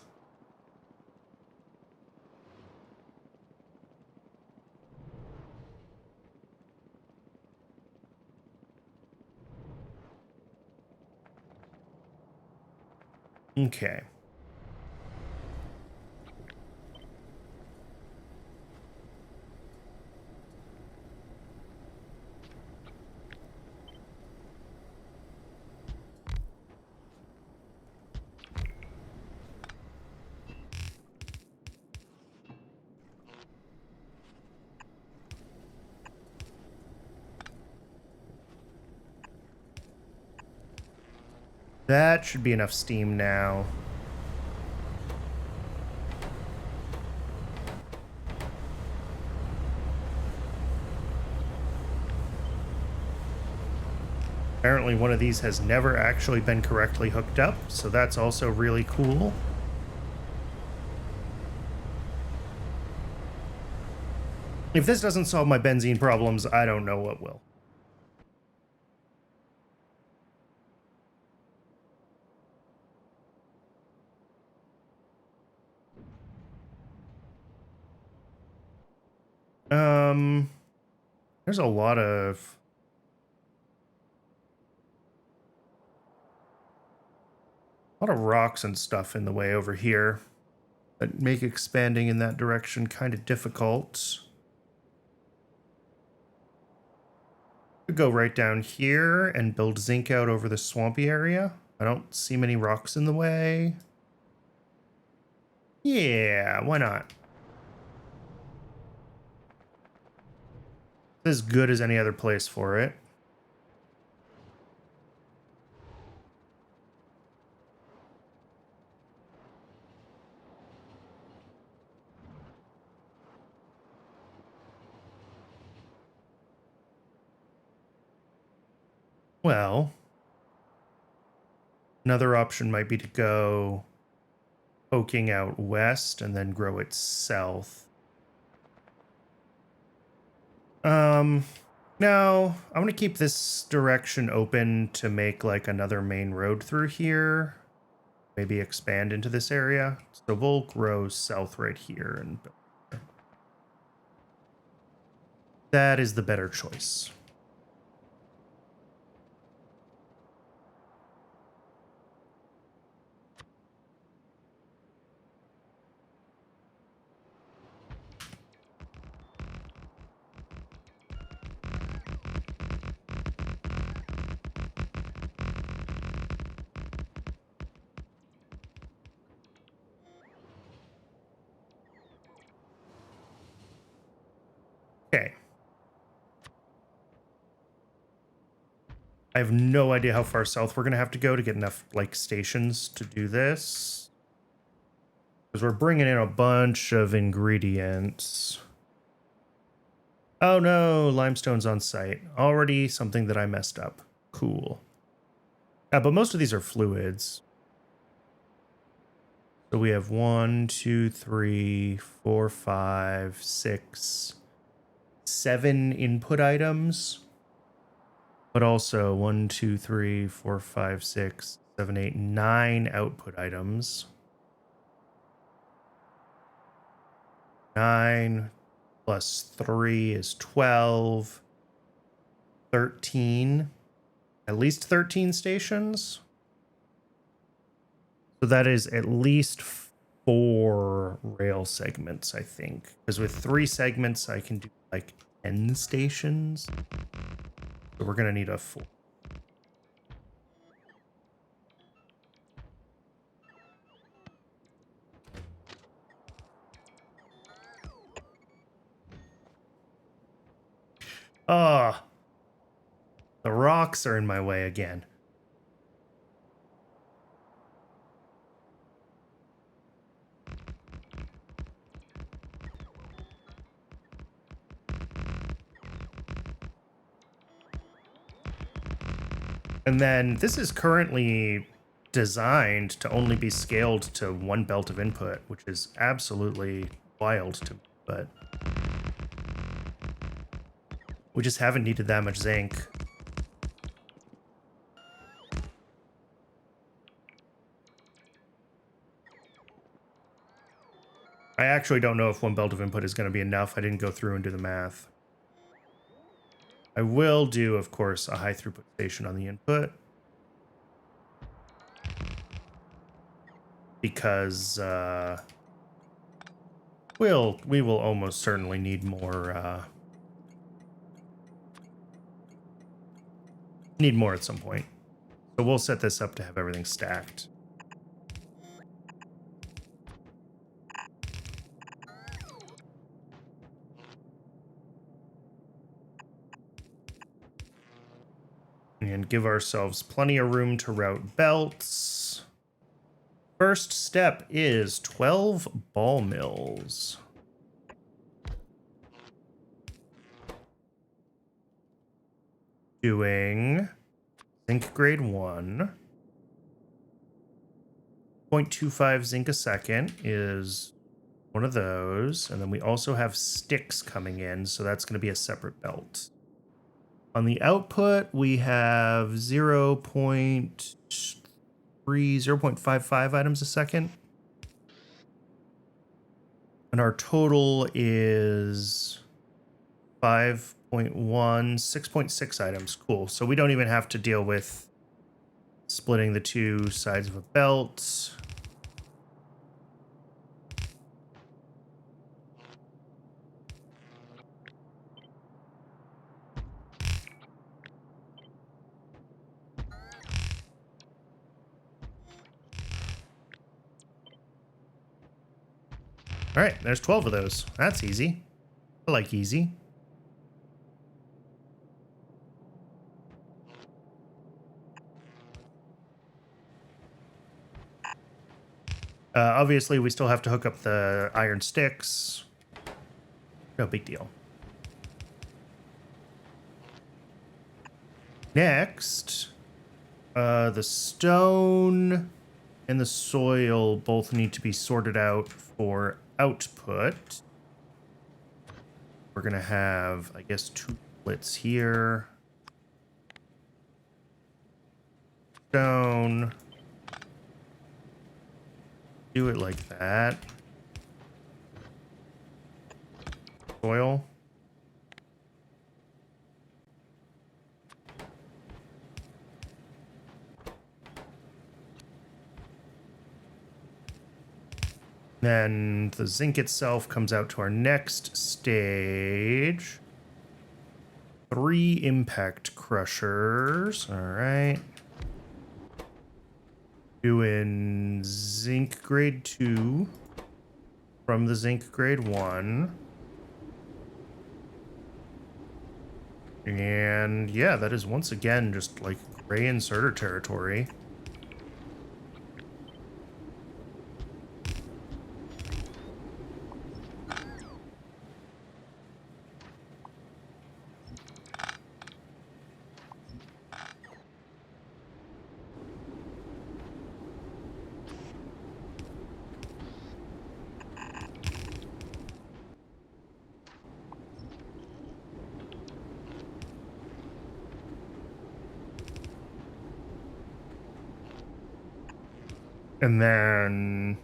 Okay. That should be enough steam now. Apparently one of these has never actually been correctly hooked up, so that's also really cool. If this doesn't solve my benzene problems, I don't know what will. There's a lot of rocks and stuff in the way over here that make expanding in that direction kind of difficult. Could go right down here and build zinc out over the swampy area. I don't see many rocks in the way. Yeah, why not? As good as any other place for it. Well, another option might be to go poking out west and then grow it south. No, I want to keep this direction open to make like another main road through here. Maybe expand into this area. So we'll grow south right here and that is the better choice. I have no idea how far south we're going to have to go to get enough, like, stations to do this. Because we're bringing in a bunch of ingredients. Oh no, limestone's on site. Already something that I messed up. Cool. But most of these are fluids. So we have 1, 2, 3, 4, 5, 6, 7 input items. But also 1, 2, 3, 4, 5, 6, 7, 8, 9 output items. 9 plus 3 is 12. 13. At least 13 stations. So that is at least 4 rail segments, I think. Because with 3 segments, I can do like 10 stations. So we're going to need a 4. Ah, the rocks are in my way again. And then this is currently designed to only be scaled to 1 belt of input, which is absolutely wild to me, but we just haven't needed that much zinc. I actually don't know if 1 belt of input is going to be enough. I didn't go through and do the math. I will do, of course, a high throughput station on the input. Because we will almost certainly need more at some point. So we'll set this up to have everything stacked. And give ourselves plenty of room to route belts. First step is 12 ball mills. Doing zinc grade 1. 0.25 zinc a second is one of those. And then we also have sticks coming in, so that's going to be a separate belt. On the output, we have 0.55 items a second. And our total is 5.1, 6.6 items. Cool. So we don't even have to deal with splitting the 2 sides of a belt. All right, there's 12 of those. That's easy. I like easy. Obviously, we still have to hook up the iron sticks. No big deal. Next, the stone and the soil both need to be sorted out for output. We're going to have, I guess, 2 splits here. Stone. Do it like that. Soil. Then the zinc itself comes out to our next stage. 3 impact crushers. All right. Doing zinc grade 2 from the zinc grade 1. And yeah, that is once again just like gray inserter territory. And then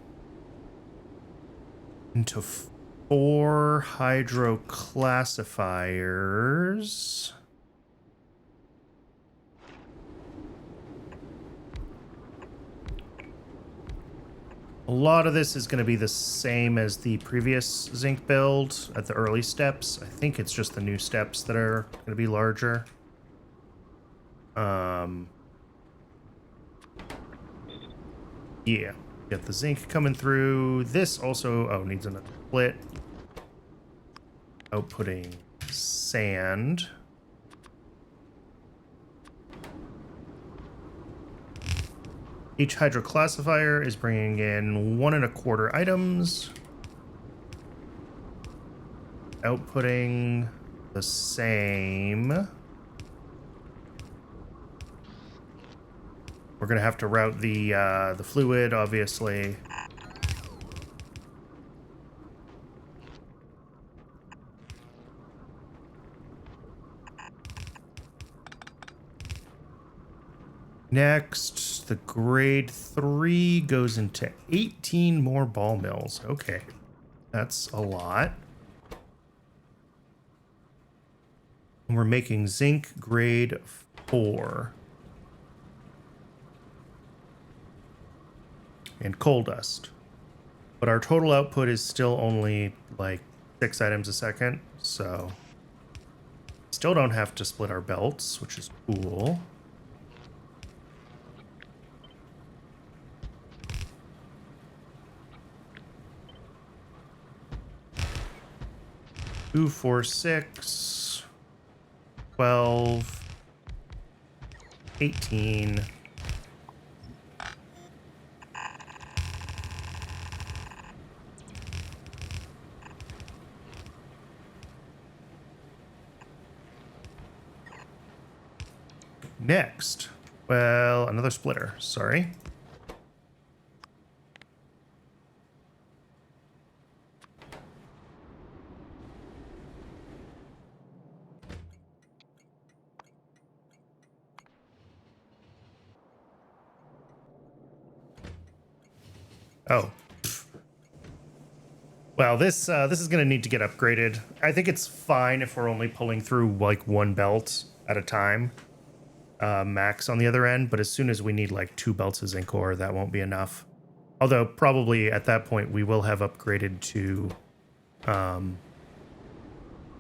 into 4 hydro classifiers. A lot of this is going to be the same as the previous zinc build at the early steps. I think it's just the new steps that are going to be larger. Yeah, get the zinc coming through. This also, needs another split. Outputting sand. Each hydro classifier is bringing in 1 1/4 items. Outputting the same. We're gonna have to route the fluid, obviously. Next, the grade 3 goes into 18 more ball mills. Okay, that's a lot. And we're making zinc grade 4. And coal dust. But our total output is still only like 6 items a second, so still don't have to split our belts, which is cool. Two, 4, 6, 12, 18. Next, well, another splitter, sorry. Oh. Well, this is going to need to get upgraded. I think it's fine if we're only pulling through like 1 belt at a time, max on the other end. But as soon as we need like 2 belts of zinc ore, that won't be enough. Although probably at that point we will have upgraded to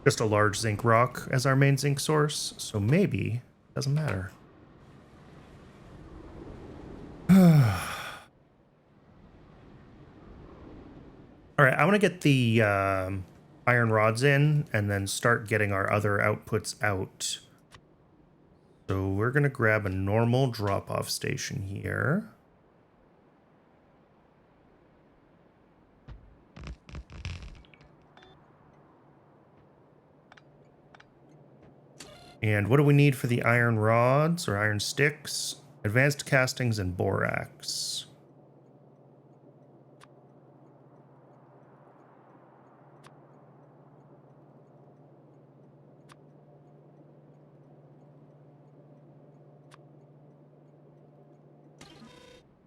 just a large zinc rock as our main zinc source. So maybe it doesn't matter. All right, I want to get the iron rods in and then start getting our other outputs out. So we're going to grab a normal drop-off station here. And what do we need for the iron rods or iron sticks? Advanced castings and borax.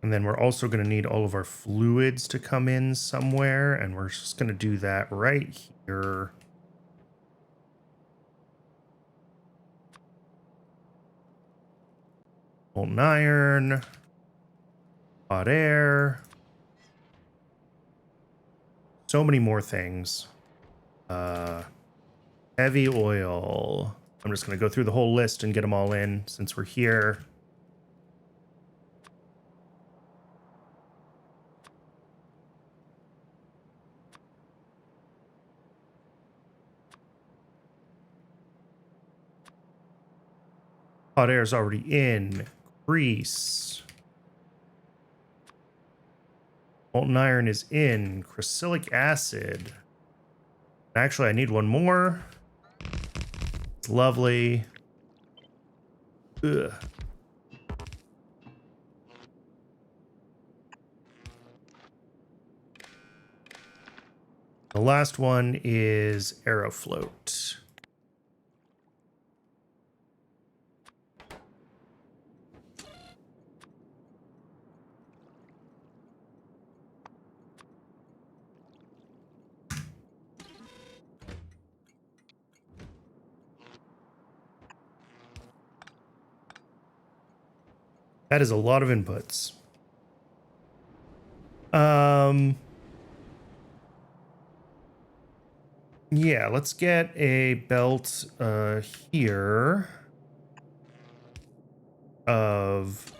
And then we're also going to need all of our fluids to come in somewhere, and we're just going to do that right here. Molten iron, hot air, so many more things. Heavy oil. I'm just going to go through the whole list and get them all in since we're here. Hot air is already in. Grease. Molten iron is in. Crucilic acid. Actually, I need one more. It's lovely. Ugh. The last one is Aerofloat. That is a lot of inputs. Yeah, let's get a belt here of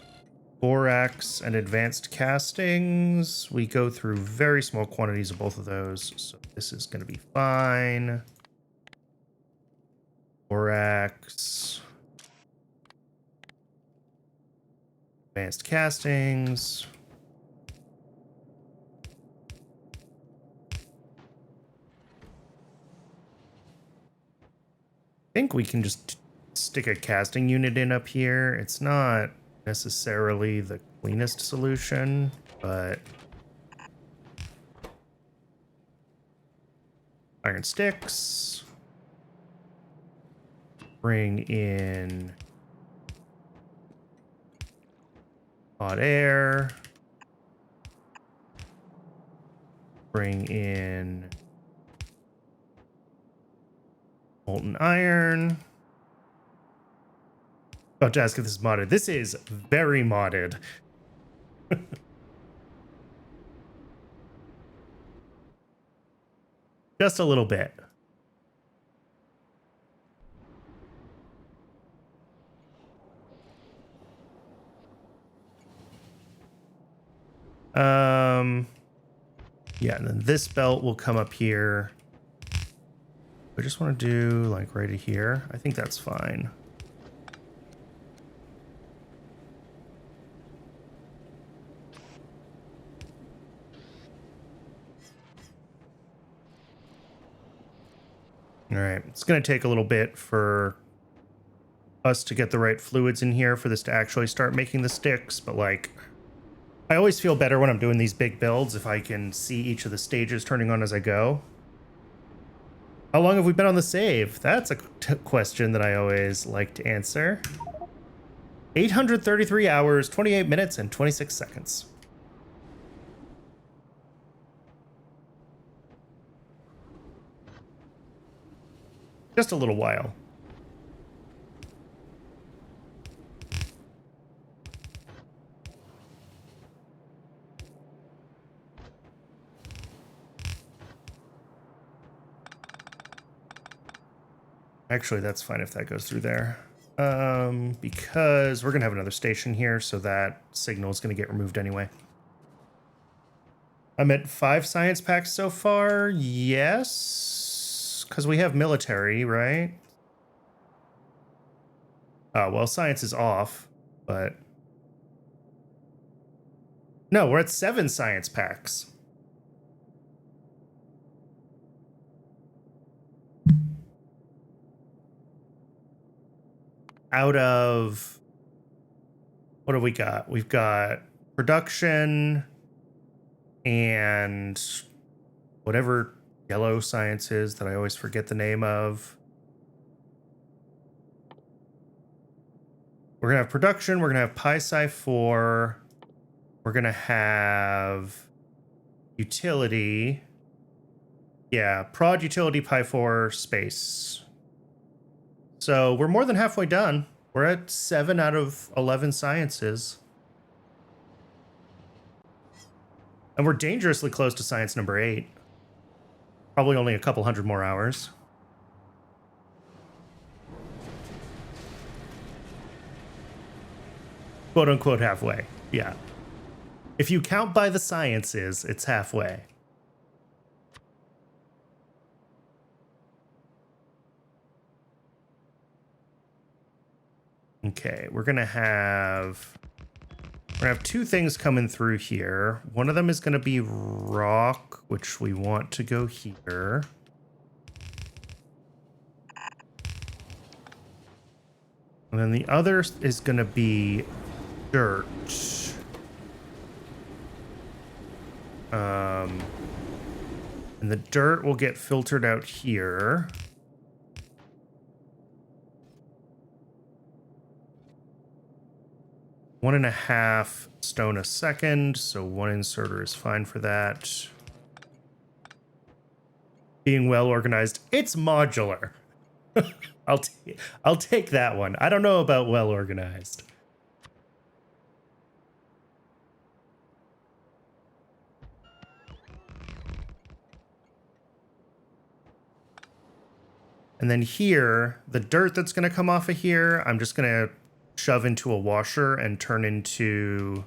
borax and advanced castings. We go through very small quantities of both of those, so this is going to be fine. Borax. Advanced castings. I think we can just stick a casting unit in up here. It's not necessarily the cleanest solution, but iron sticks. Bring in hot air. Bring in molten iron. About to ask if this is modded. This is very modded. Just a little bit. Yeah, and then this belt will come up here. I just want to do like right here. I think that's fine. All right, it's going to take a little bit for us to get the right fluids in here for this to actually start making the sticks, but like I always feel better when I'm doing these big builds if I can see each of the stages turning on as I go. How long have we been on the save? That's a question that I always like to answer. 833 hours, 28 minutes, and 26 seconds. Just a little while. Actually, that's fine if that goes through there. Because we're going to have another station here, so that signal is going to get removed anyway. I'm at 5 science packs so far. Yes. Because we have military, right? Well, science is off, but... No, we're at 7 science packs. Out of... What have we got? We've got production and whatever yellow science is that I always forget the name of. We're going to have production. We're going to have Pi-Sci 4. We're going to have utility. Yeah, prod, utility, Pi 4, space. So we're more than halfway done. We're at 7 out of 11 sciences. And we're dangerously close to science number 8. Probably only a couple hundred more hours. Quote unquote halfway. Yeah. If you count by the sciences, it's halfway. Okay, we're gonna have two things coming through here. One of them is gonna be rock, which we want to go here. And then the other is gonna be dirt. And the dirt will get filtered out here. One and a half stone a second, so one inserter is fine for that. Being well organized, it's modular. I'll take that one. I don't know about well organized. And then here, the dirt that's going to come off of here, I'm just going to shove into a washer and turn into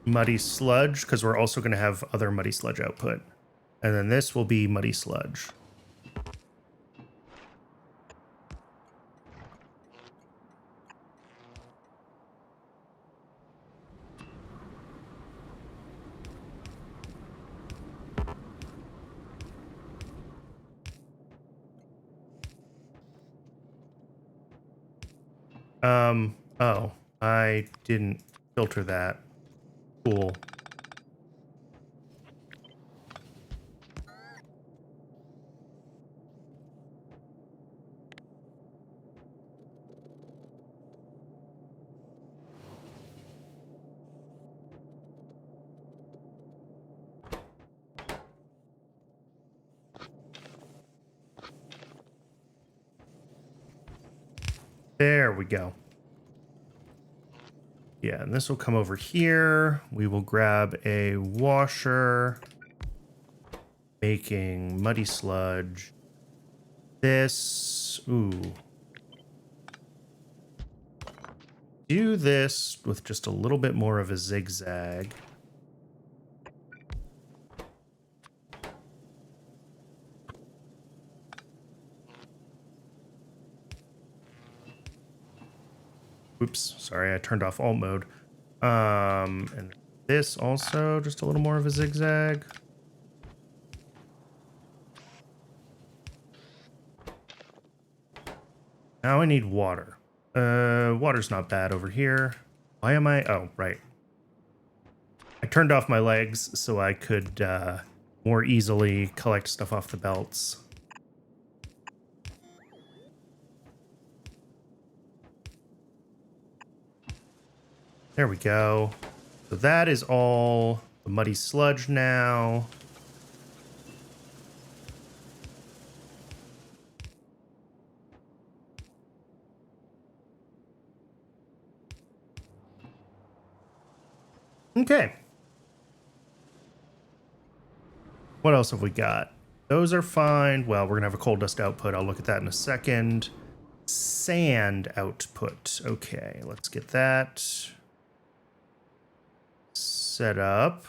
muddy sludge, because we're also going to have other muddy sludge output. And then this will be muddy sludge. Oh, I didn't filter that. Cool. There we go. Yeah, and this will come over here. We will grab a washer, making muddy sludge. This, ooh. Do this with just a little bit more of a zigzag. Oops, sorry, I turned off alt mode. And this also, just a little more of a zigzag. Now I need water. Water's not bad over here. Why am I? Oh, right. I turned off my legs so I could more easily collect stuff off the belts. There we go. So that is all the muddy sludge now. Okay. What else have we got? Those are fine. Well, we're going to have a coal dust output. I'll look at that in a second. Sand output. Okay, let's get that set up.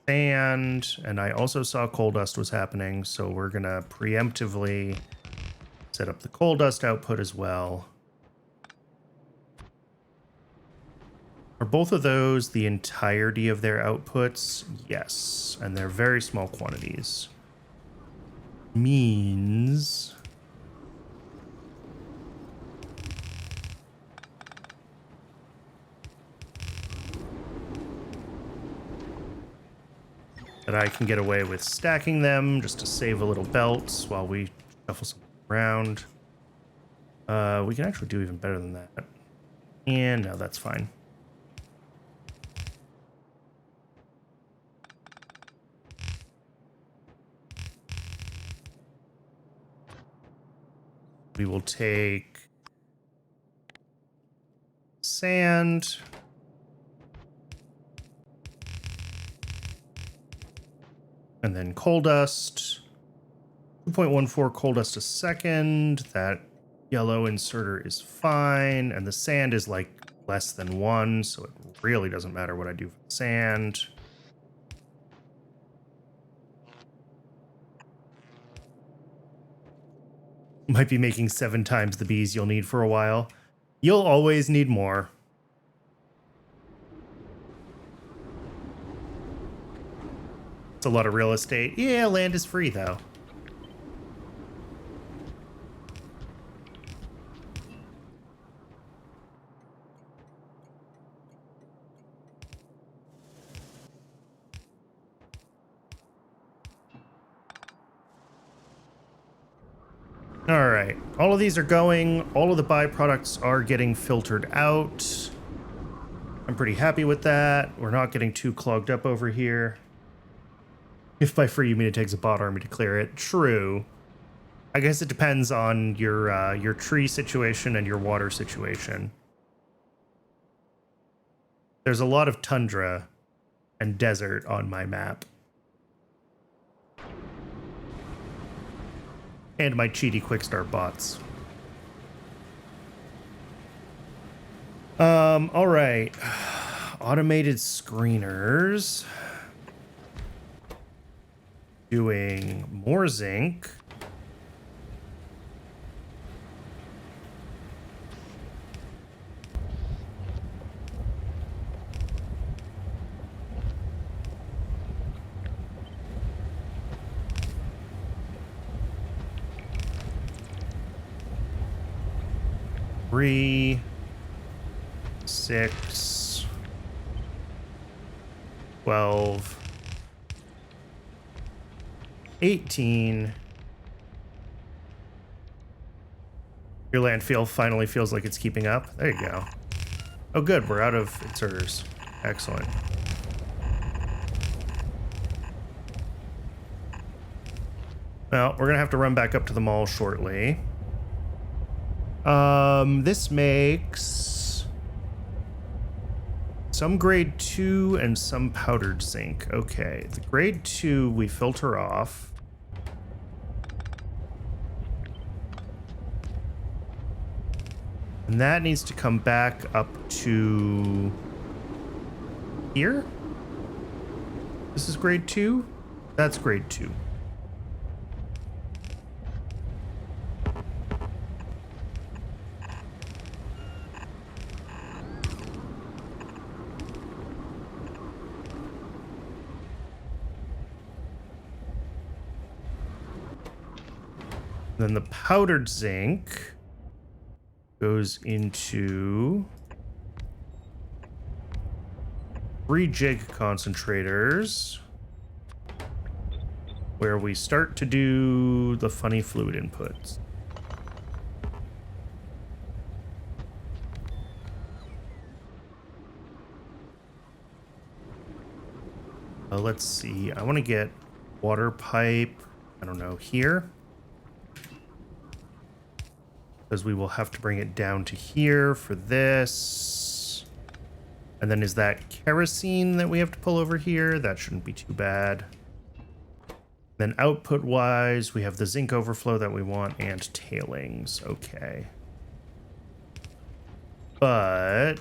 And I also saw coal dust was happening, so we're going to preemptively set up the coal dust output as well. Are both of those the entirety of their outputs? Yes, and they're very small quantities. Means that I can get away with stacking them just to save a little belts while we shuffle some around. We can actually do even better than that. And no, that's fine. We will take sand. And then coal dust. 2.14 coal dust a second. That yellow inserter is fine. And the sand is like less than 1, so it really doesn't matter what I do for the sand. Might be making 7 times the bees you'll need for a while. You'll always need more. It's a lot of real estate. Yeah, land is free though. All right, all of these are going. All of the byproducts are getting filtered out. I'm pretty happy with that. We're not getting too clogged up over here. If by free you mean it takes a bot army to clear it, true. I guess it depends on your tree situation and your water situation. There's a lot of tundra and desert on my map. And my cheaty quick start bots. All right. Automated screeners. Doing more zinc. Three, 6, 12, 18. Your landfill finally feels like it's keeping up. There you go. Oh, good. We're out of inserters. Excellent. Well, we're going to have to run back up to the mall shortly. This makes some grade 2 and some powdered zinc. Okay, the grade 2 we filter off. And that needs to come back up to here. This is grade 2. That's grade 2. Then the powdered zinc goes into 3 jig concentrators, where we start to do the funny fluid inputs. Let's see. I want to get water pipe, I don't know, here. Because we will have to bring it down to here for this. And then is that kerosene that we have to pull over here? That shouldn't be too bad. Then output wise, we have the zinc overflow that we want and tailings. Okay. But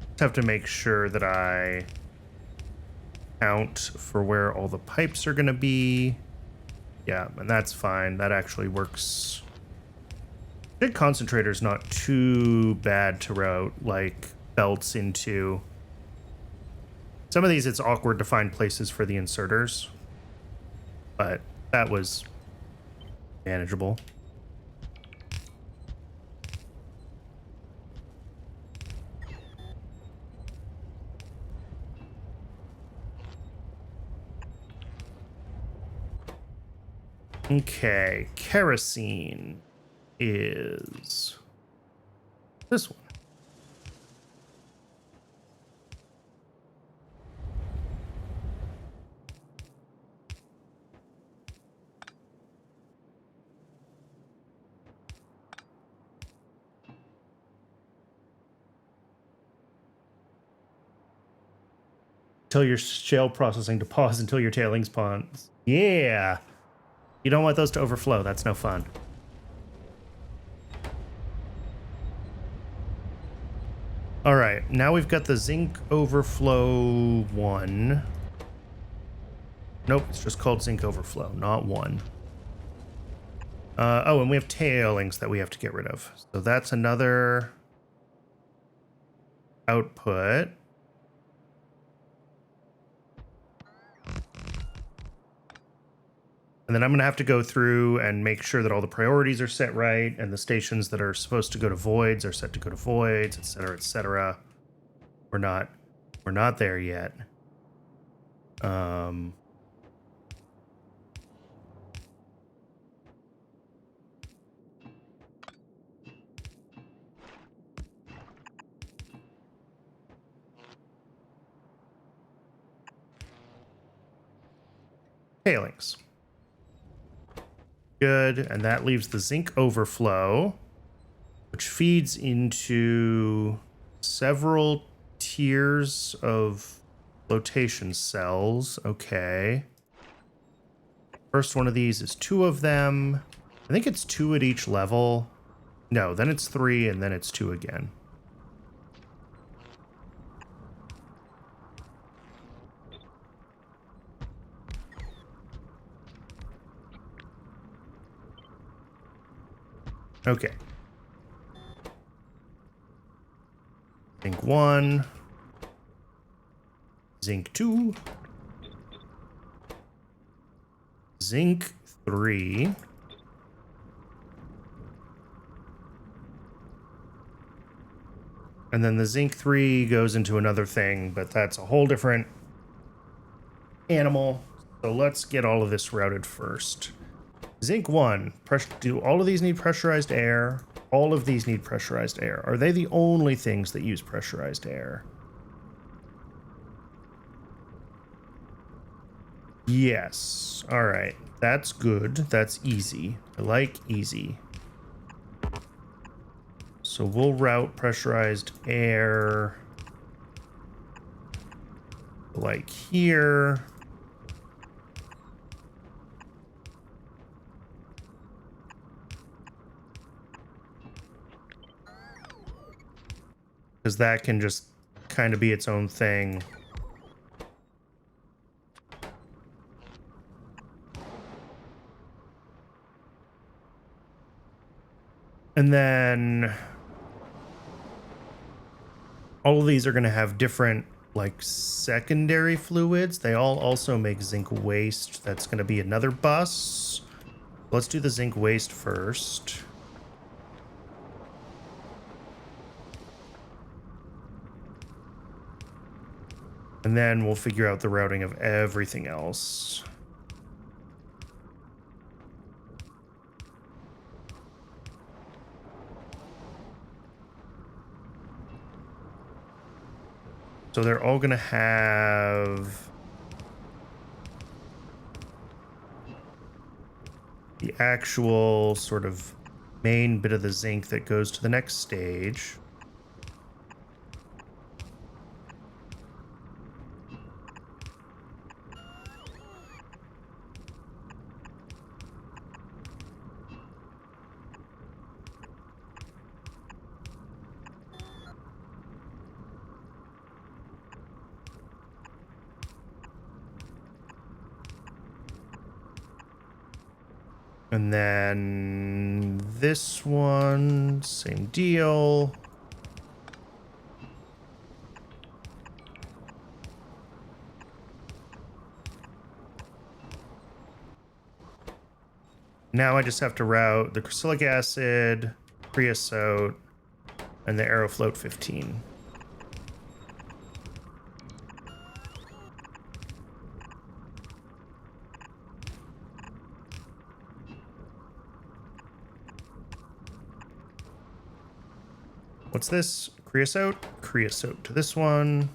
just have to make sure that I count for where all the pipes are going to be. Yeah, and that's fine. That actually works. Big concentrator is not too bad to route, like belts into. Some of these, it's awkward to find places for the inserters, but that was manageable. Okay, kerosene is this one. Tell your shell processing to pause until your tailings ponds. Yeah. You don't want those to overflow. That's no fun. All right, now we've got the zinc overflow 1. Nope, it's just called zinc overflow, not 1. Oh, and we have tailings that we have to get rid of. So that's another output. And then I'm going to have to go through and make sure that all the priorities are set right and the stations that are supposed to go to voids are set to go to voids, et cetera, et cetera. We're not there yet. Tailings. Good, and that leaves the zinc overflow, which feeds into several tiers of flotation cells. Okay. First one of these is 2 of them. I think it's 2 at each level. No, then it's 3, and then it's 2 again. Okay. Zinc 1. Zinc 2. Zinc 3. And then the zinc 3 goes into another thing, but that's a whole different animal. So let's get all of this routed first. Zinc 1. Do all of these need pressurized air? All of these need pressurized air. Are they the only things that use pressurized air? Yes. All right. That's good. That's easy. I like easy. So we'll route pressurized air like here. Because that can just kind of be its own thing. And then all of these are going to have different like secondary fluids. They all also make zinc waste. That's going to be another bus. Let's do the zinc waste first. And then we'll figure out the routing of everything else. So they're all going to have the actual sort of main bit of the zinc that goes to the next stage. And then this one, same deal. Now I just have to route the crucilic acid, creosote, and the Aerofloat 15. What's this? Creosote? Creosote to this one.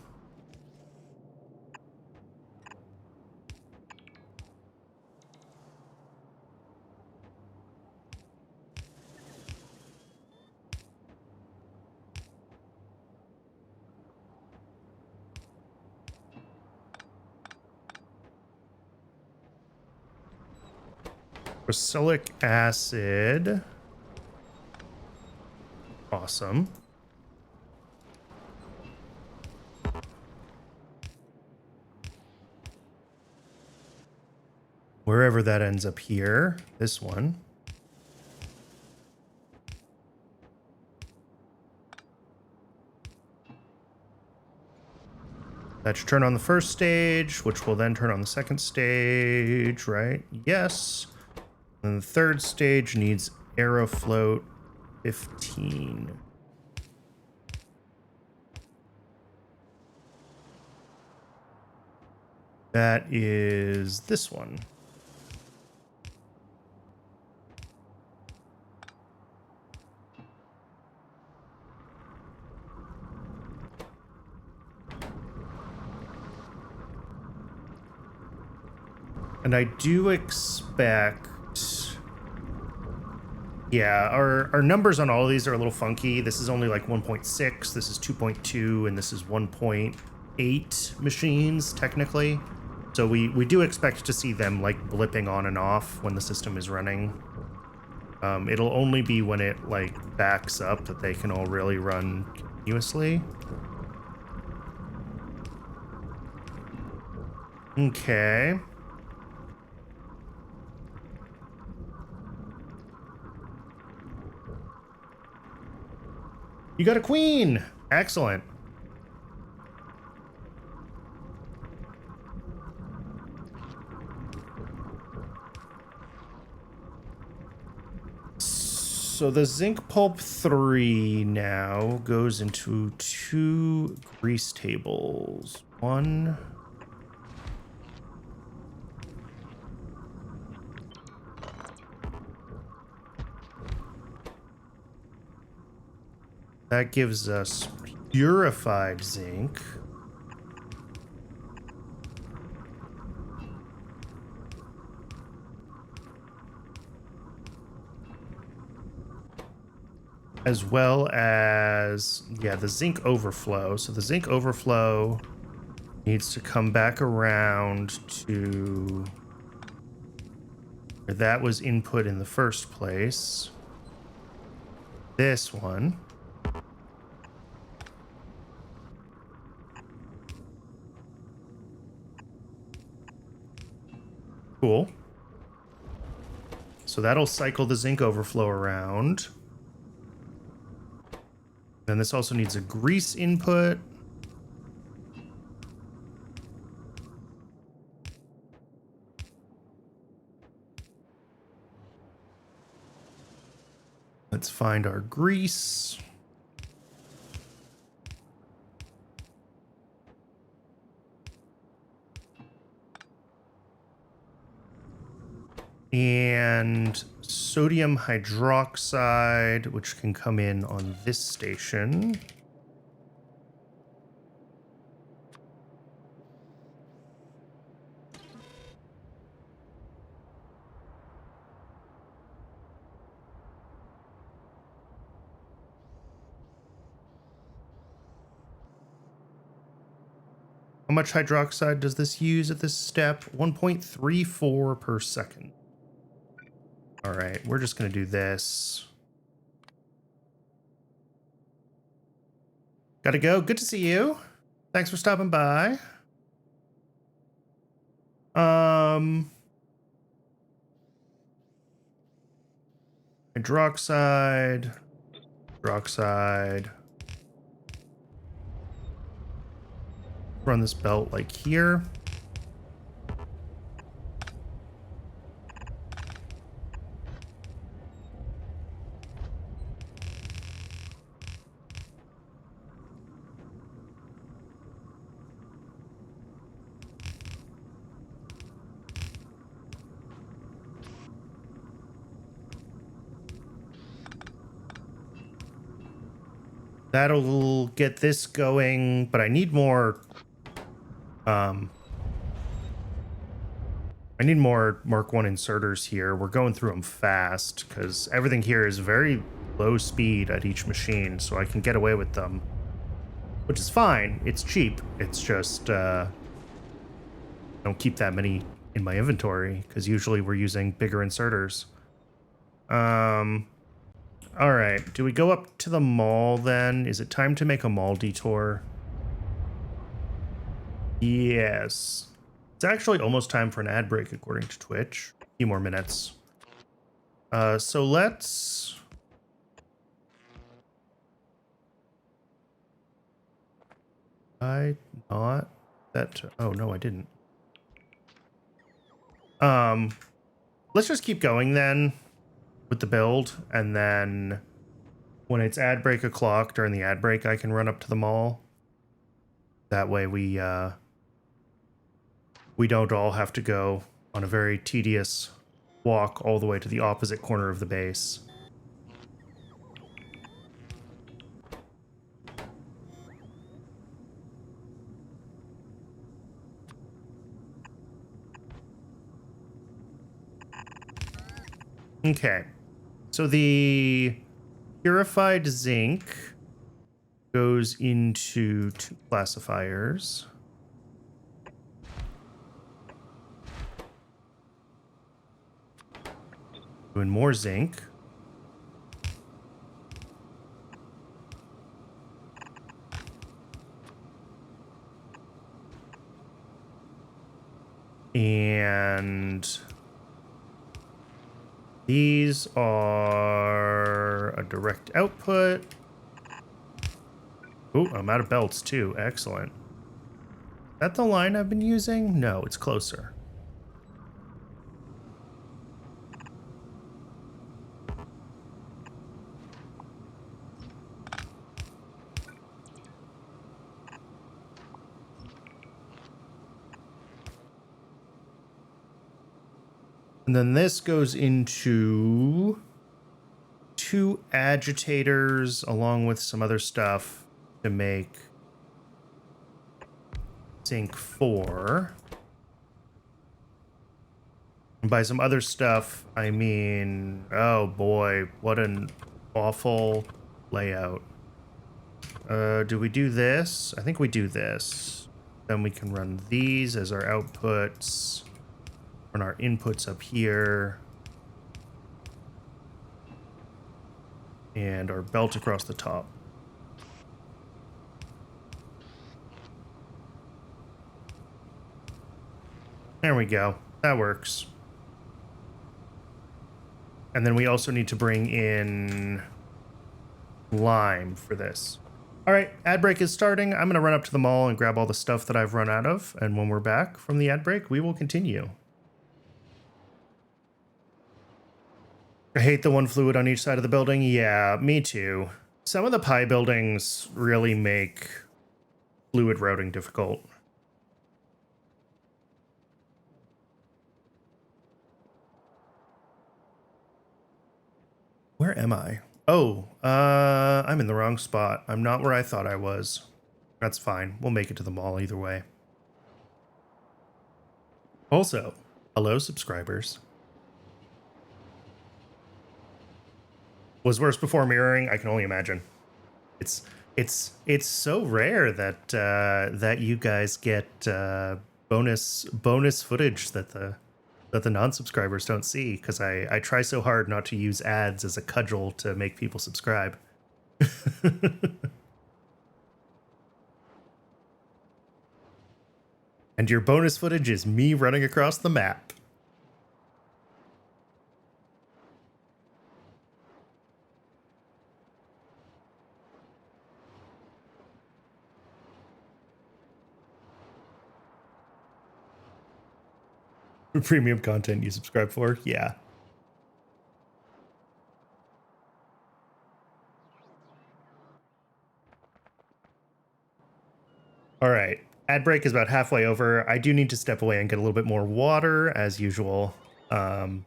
Crucilic acid. Awesome. Wherever that ends up here, this one. That should turn on the first stage, which will then turn on the second stage, right? Yes. And the third stage needs Aerofloat 15. That is this one. And I do expect... Yeah, our numbers on all of these are a little funky. This is only like 1.6, this is 2.2, and this is 1.8 machines, technically. So we do expect to see them like blipping on and off when the system is running. It'll only be when it like backs up that they can all really run continuously. Okay. You got a queen! Excellent. So the zinc pulp 3 now goes into 2 grease tables. One. That gives us purified zinc. As well as, yeah, the zinc overflow. So the zinc overflow needs to come back around to where that was input in the first place. This one. Cool. So that'll cycle the zinc overflow around. Then this also needs a grease input. Let's find our grease. And sodium hydroxide, which can come in on this station. How much hydroxide does this use at this step? 1.34 per second. All right, we're just going to do this. Gotta go. Good to see you. Thanks for stopping by. Hydroxide. Hydroxide. Run this belt like here. That'll get this going, but I need more I need more Mark 1 inserters here. We're going through them fast because everything here is very low speed at each machine, so I can get away with them, which is fine. It's cheap. It's just I don't keep that many in my inventory because usually we're using bigger inserters. All right, do we go up to the mall then? Is it time to make a mall detour? Yes. It's actually almost time for an ad break according to Twitch. A few more minutes. So let's... I not That, oh no, I didn't. Let's just keep going then with the build, and then when it's ad break o'clock during the ad break, I can run up to the mall. That way we don't all have to go on a very tedious walk all the way to the opposite corner of the base. Okay, so the purified zinc goes into 2 classifiers. Doing more zinc. And these are a direct output. Oh, I'm out of belts too. Excellent. Is that the line I've been using? No, it's closer. And then this goes into 2 agitators along with some other stuff to make zinc 4. And by some other stuff, I mean, oh boy, what an awful layout. Do we do this? I think we do this. Then we can run these as our outputs. Run our inputs up here. And our belt across the top. There we go. That works. And then we also need to bring in lime for this. All right, ad break is starting. I'm going to run up to the mall and grab all the stuff that I've run out of. And when we're back from the ad break, we will continue. I hate the one fluid on each side of the building. Yeah, me too. Some of the pie buildings really make fluid routing difficult. Where am I? Oh, I'm in the wrong spot. I'm not where I thought I was. That's fine. We'll make it to the mall either way. Also, hello subscribers. Was worse before mirroring? I can only imagine. It's so rare that that you guys get bonus footage that the non-subscribers don't see, because I try so hard not to use ads as a cudgel to make people subscribe. And your bonus footage is me running across the map. Premium content you subscribe for? Yeah. All right. Ad break is about halfway over. I do need to step away and get a little bit more water as usual. I'm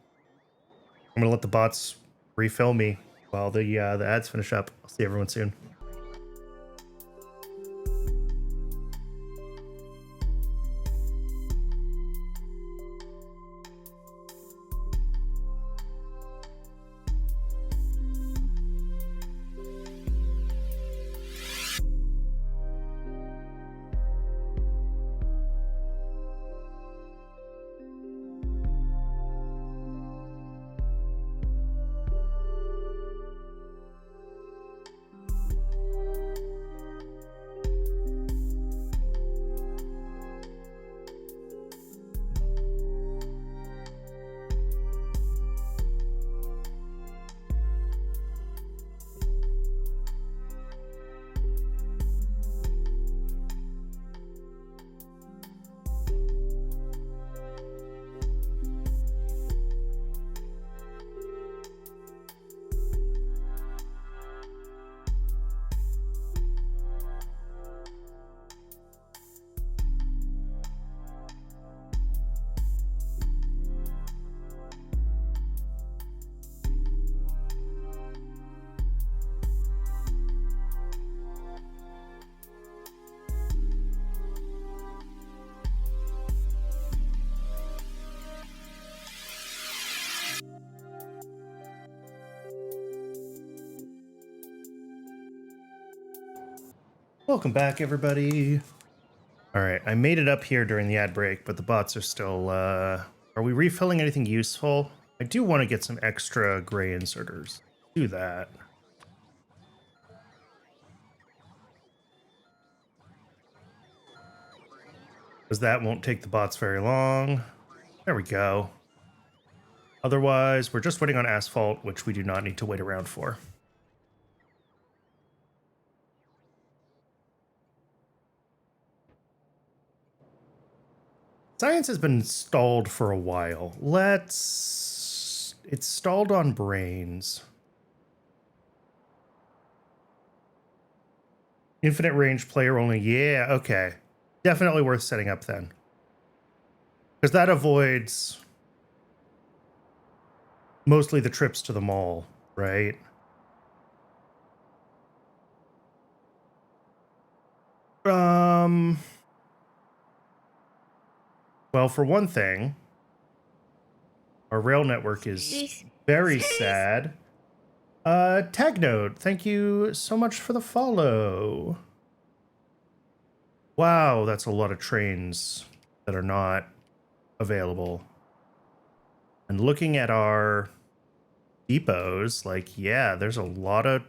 gonna let the bots refill me while the ads finish up. I'll see everyone soon. Welcome back, everybody. All right, I made it up here during the ad break, but the bots are still, are we refilling anything useful? I do want to get some extra gray inserters. Do that. Because that won't take the bots very long. There we go. Otherwise, we're just waiting on asphalt, which we do not need to wait around for. Science has been stalled for a while. It's stalled on brains. Infinite range player only. Yeah, okay. Definitely worth setting up then. Because that avoids mostly the trips to the mall, right? Well, for one thing, our rail network is very sad. Tag Node, thank you so much for the follow. Wow, that's a lot of trains that are not available. And looking at our depots, like, yeah, there's a lot of...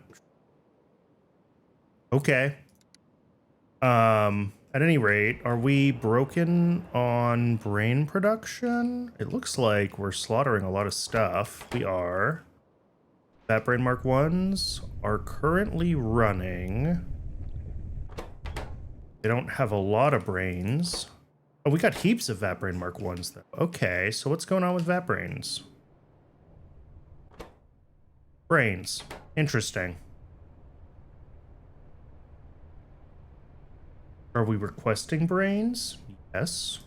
Okay. At any rate, are we broken on brain production? It looks like we're slaughtering a lot of stuff. We are. Fat Brain Mark 1s are currently running. They don't have a lot of brains. Oh, we got heaps of Vat Brain Mark 1s, though. Okay, so what's going on with Vat Brains? Brains. Interesting. Are we requesting brains? Yes.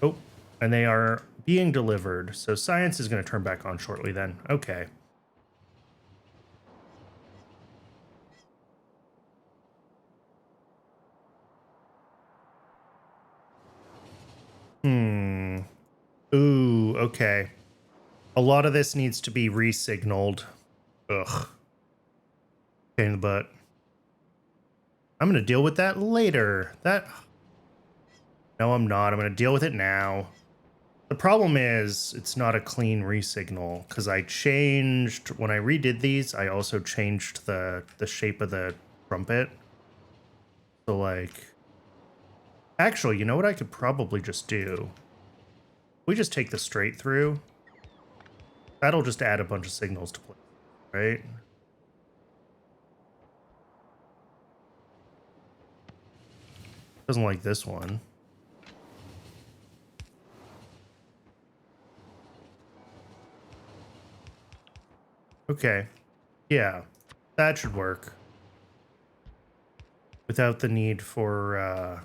Oh, and they are being delivered. So science is going to turn back on shortly then. Okay. Ooh, okay. A lot of this needs to be re-signaled. Ugh. Pain in the butt. I'm going to deal with that later. No, I'm not. I'm going to deal with it now. The problem is it's not a clean re-signal because I changed, when I redid these, I also changed the shape of the trumpet. So like, actually, you know what I could probably just do? We just take the straight through. That'll just add a bunch of signals to play, right? Doesn't like this one. Okay. Yeah, that should work. Without the need for,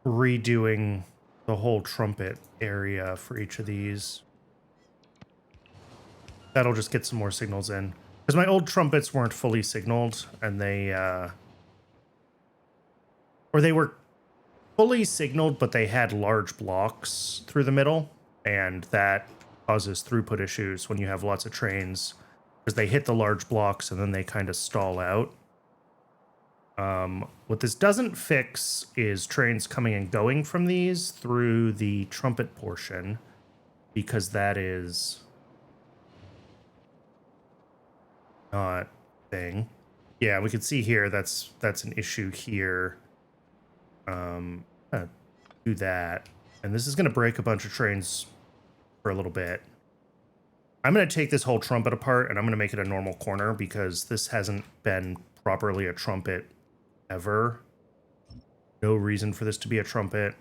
redoing the whole trumpet area for each of these. That'll just get some more signals in. Because my old trumpets weren't fully signaled, and they, or they were fully signaled, but they had large blocks through the middle, and that causes throughput issues when you have lots of trains, because they hit the large blocks and then they kind of stall out. What this doesn't fix is trains coming and going from these through the trumpet portion, because that is not a thing. Yeah, we can see here that's an issue here. Do that, and this is going to break a bunch of trains for a little bit. I'm going to take this whole trumpet apart and I'm going to make it a normal corner because this hasn't been properly a trumpet ever. No reason for this to be a trumpet.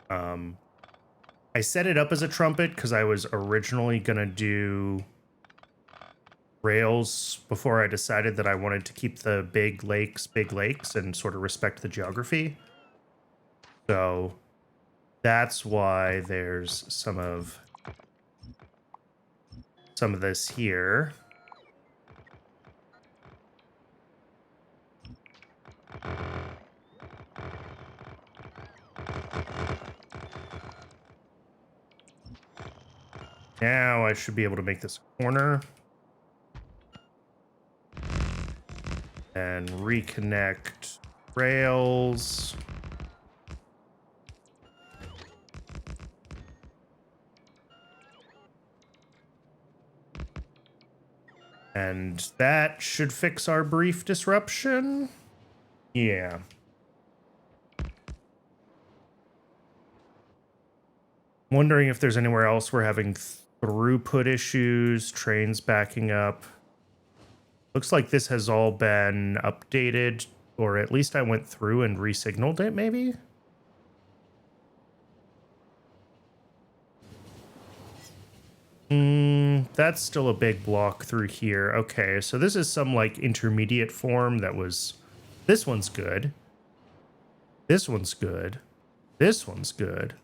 I set it up as a trumpet because I was originally going to do rails before I decided that I wanted to keep the big lakes, and sort of respect the geography. So that's why there's some of this here. Now I should be able to make this a corner. And reconnect rails. And that should fix our brief disruption. Yeah. Wondering if there's anywhere else we're having throughput issues, trains backing up. Looks like this has all been updated, or at least I went through and re-signaled it, maybe? That's still a big block through here. Okay, so this is some like intermediate form that was... This one's good. This one's good. This one's good.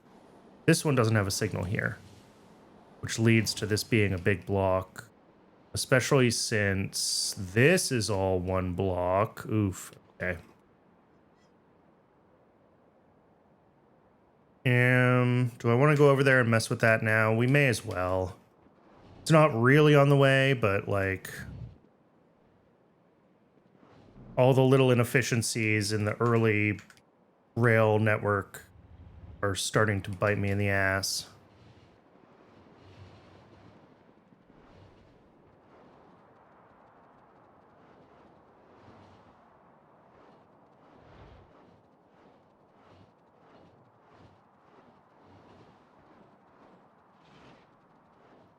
This one doesn't have a signal here, which leads to this being a big block, especially since this is all one block. Oof. Okay. Do I want to go over there and mess with that now? We may as well. It's not really on the way, but like all the little inefficiencies in the early rail network are starting to bite me in the ass.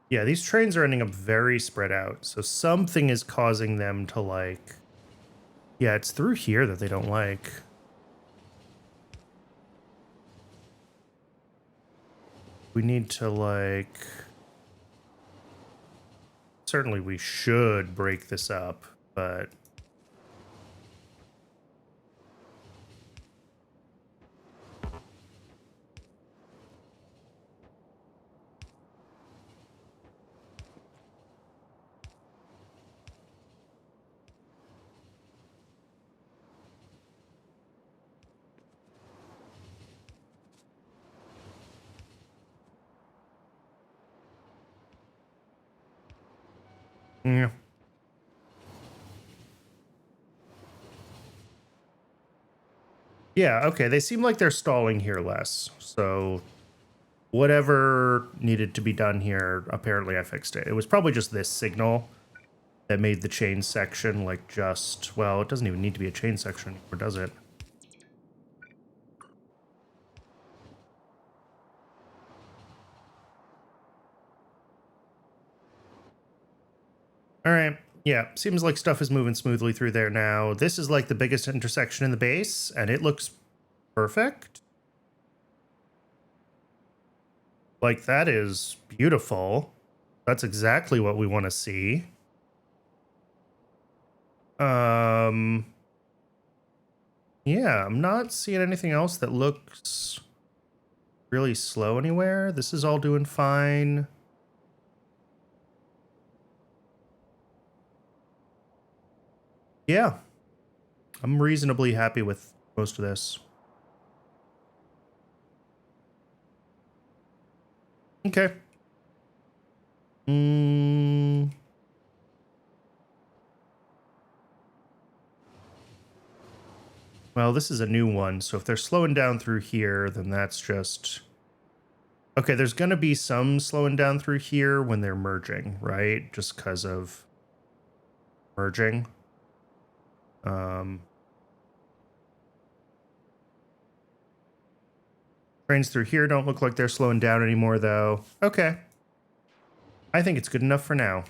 Yeah, these trains are ending up very spread out. So something is causing them to like... Yeah, it's through here that they don't like. We need to like... Certainly we should break this up, but... Yeah. Yeah, okay. They seem like they're stalling here less. So whatever needed to be done here, apparently I fixed it. It was probably just this signal that made the chain section like just... Well, it doesn't even need to be a chain section, or does it? All right. Yeah, seems like stuff is moving smoothly through there now. This is like the biggest intersection in the base, and it looks perfect. Like, that is beautiful. That's exactly what we want to see. Yeah, I'm not seeing anything else that looks really slow anywhere. This is all doing fine. Yeah, I'm reasonably happy with most of this. Okay. Well, this is a new one, so if they're slowing down through here, then that's just... Okay, there's going to be some slowing down through here when they're merging, right? Just because of merging. Trains through here don't look like they're slowing down anymore, though. Okay. I think it's good enough for now.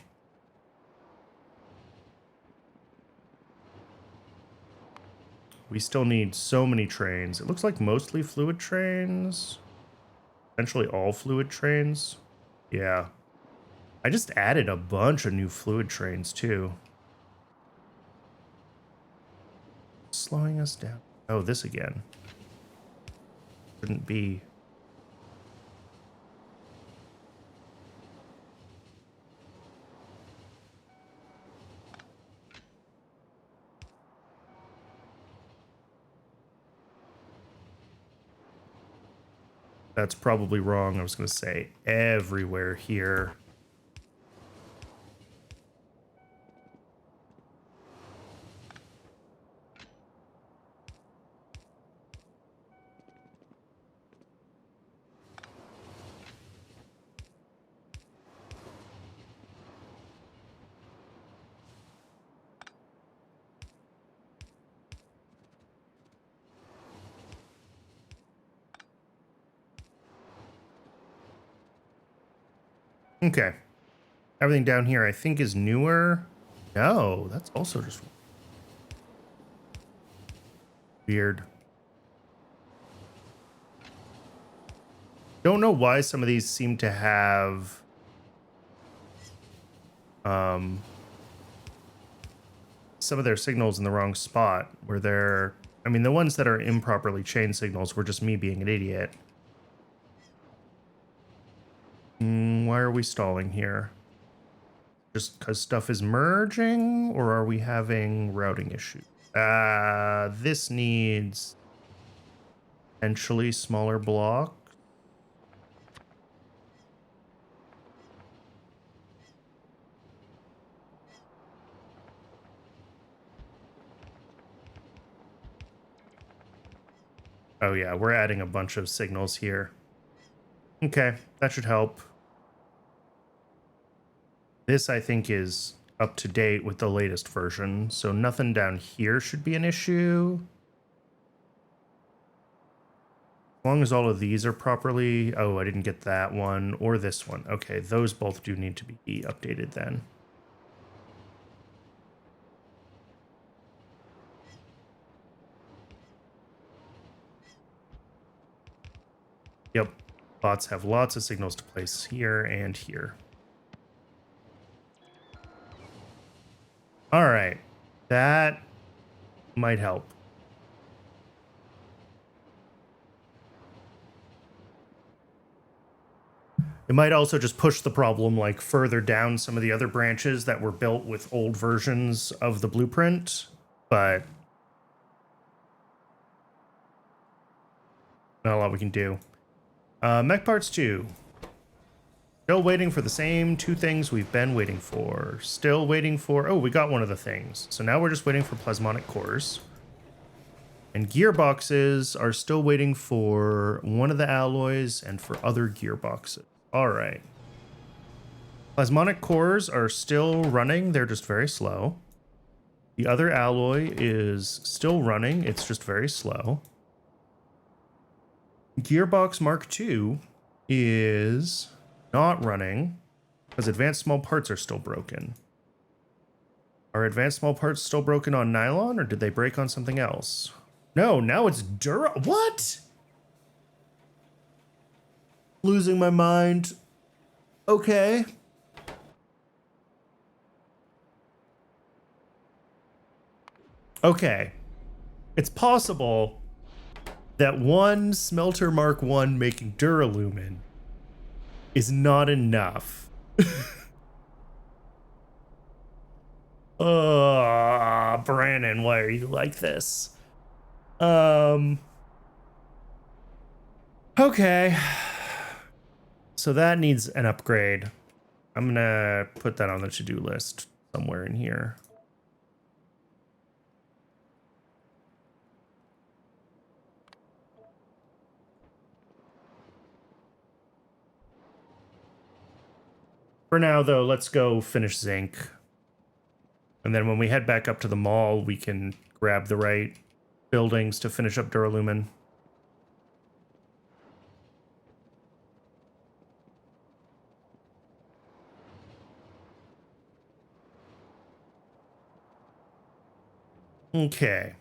We still need so many trains. It looks like mostly fluid trains. Potentially all fluid trains. Yeah. I just added a bunch of new fluid trains, too. Slowing us down. Oh, this again. Shouldn't be. That's probably wrong. I was going to say everywhere here. Okay. Everything down here I think is newer. No, that's also just weird. Don't know why some of these seem to have some of their signals in the wrong spot where they're, I mean, the ones that are improperly chained signals were just me being an idiot. Why are we stalling here? Just because stuff is merging, or are we having routing issues? This needs potentially smaller block. Oh yeah, we're adding a bunch of signals here. Okay, that should help. This, I think, is up to date with the latest version, so nothing down here should be an issue. As long as all of these are properly... Oh, I didn't get that one or this one. Okay, those both do need to be updated then. Yep, bots have lots of signals to place here and here. All right, that might help. It might also just push the problem like further down some of the other branches that were built with old versions of the blueprint, but not a lot we can do. Mech parts 2. Still waiting for the same two things we've been waiting for. Still waiting for... Oh, we got one of the things. So now we're just waiting for plasmonic cores. And gearboxes are still waiting for one of the alloys and for other gearboxes. All right. Plasmonic cores are still running. They're just very slow. The other alloy is still running. It's just very slow. Gearbox Mark II is not running because advanced small parts are still broken. Are advanced small parts still broken on nylon, or did they break on something else? No, now it's What? Losing my mind. Okay. Okay. It's possible that one smelter Mark I making duralumin is not enough. Brandon, why are you like this? Okay. So that needs an upgrade. I'm gonna put that on the to-do list somewhere in here. For now, though, let's go finish zinc. And then when we head back up to the mall, we can grab the right buildings to finish up duralumin. Okay.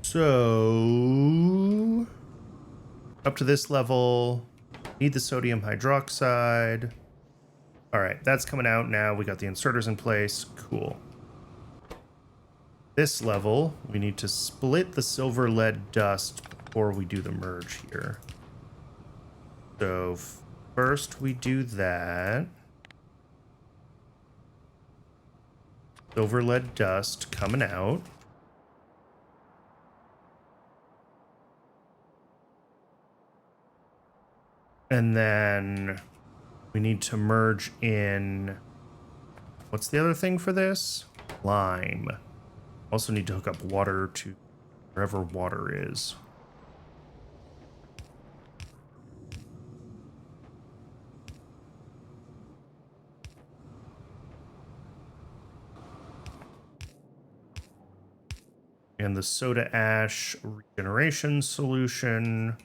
So, up to this level, need the sodium hydroxide. All right, that's coming out now. We got the inserters in place. Cool. This level, we need to split the silver lead dust before we do the merge here. So first we do that. Silver lead dust coming out. And then we need to merge in, what's the other thing for this? Lime. Also need to hook up water to wherever water is. And the soda ash regeneration solution.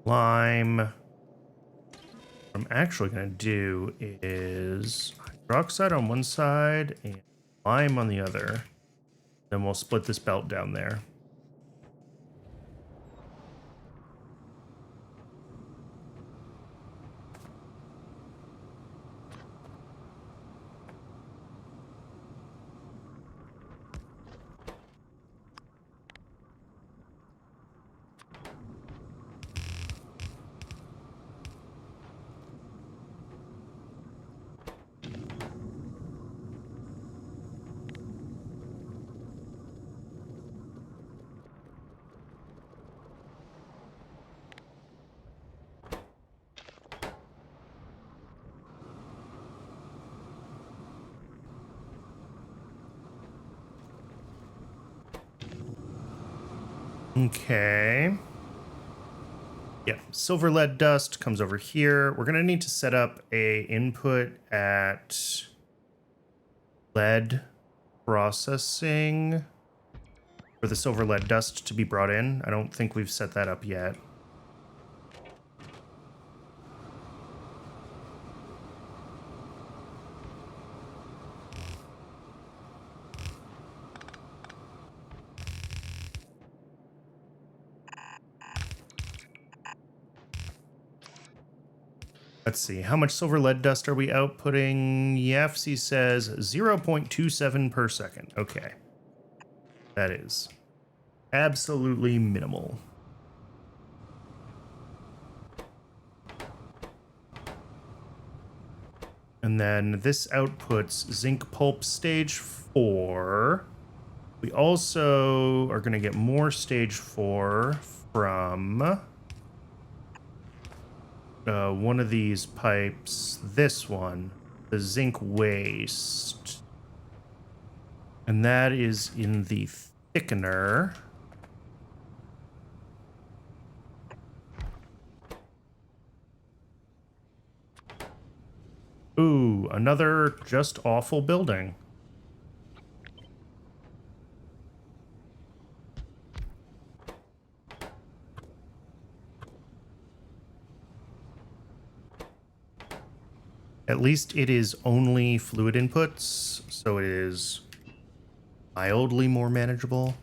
Lime. What I'm actually going to do is hydroxide on one side and lime on the other. Then we'll split this belt down there. Okay. Yeah, silver lead dust comes over here. We're gonna need to set up a input at lead processing for the silver lead dust to be brought in. I don't think we've set that up yet. Let's see, how much silver lead dust are we outputting? EFC says 0.27 per second. Okay. That is absolutely minimal. And then this outputs zinc pulp stage 4. We also are going to get more stage 4 from one of these pipes, this one, the zinc waste. And that is in the thickener. Ooh, another just awful building. At least it is only fluid inputs, so it is mildly more manageable.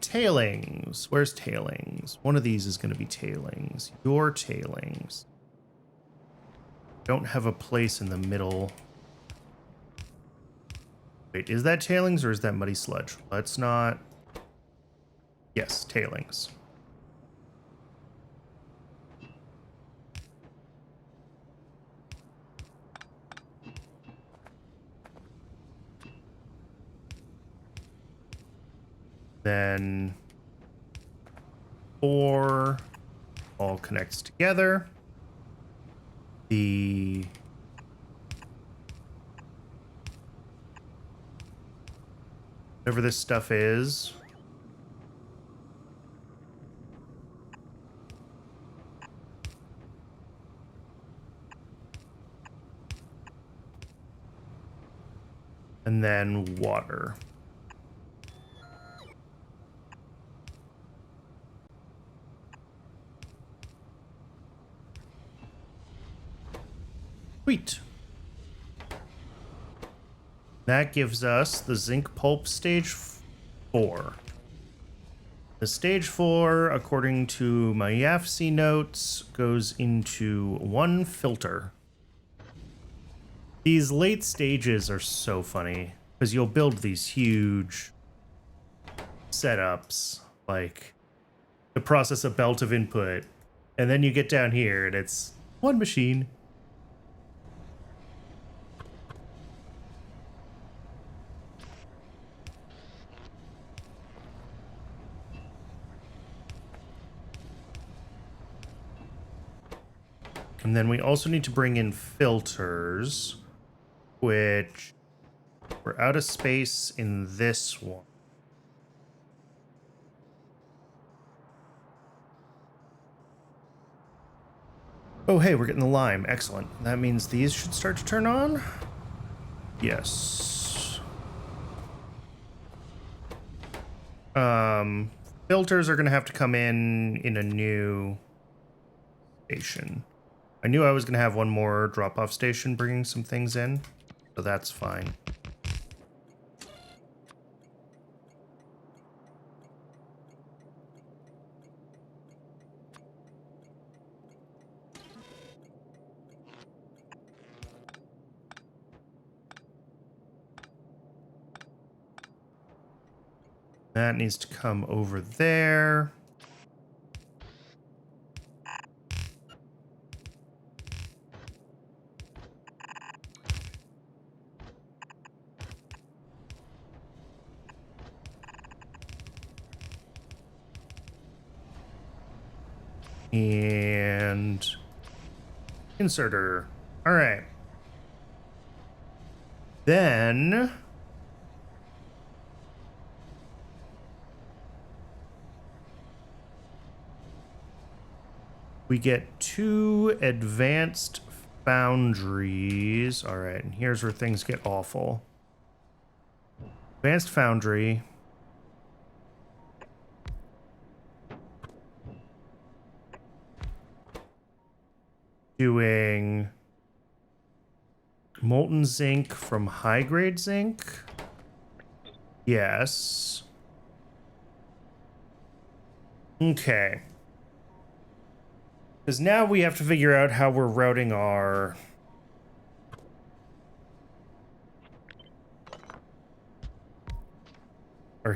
Tailings. Where's tailings? One of these is going to be tailings. Your tailings. Don't have a place in the middle. Wait, is that tailings or is that muddy sludge? Let's not... Yes, tailings. Then 4 all connects together. The whatever this stuff is. And then water. Sweet. That gives us the zinc pulp stage 4. The stage 4, according to my YAFC notes, goes into 1 filter. These late stages are so funny, because you'll build these huge setups, like to process a belt of input, and then you get down here and it's 1 machine. And then we also need to bring in filters, which we're out of space in this one. Oh, hey, we're getting the lime. Excellent. That means these should start to turn on. Yes. Filters are going to have to come in a new station. I knew I was going to have one more drop-off station bringing some things in, so that's fine. That needs to come over there. And inserter. All right. Then we get 2 advanced foundries. All right, and here's where things get awful. Advanced foundry. Doing molten zinc from high-grade zinc. Yes. Okay. Because now we have to figure out how we're routing our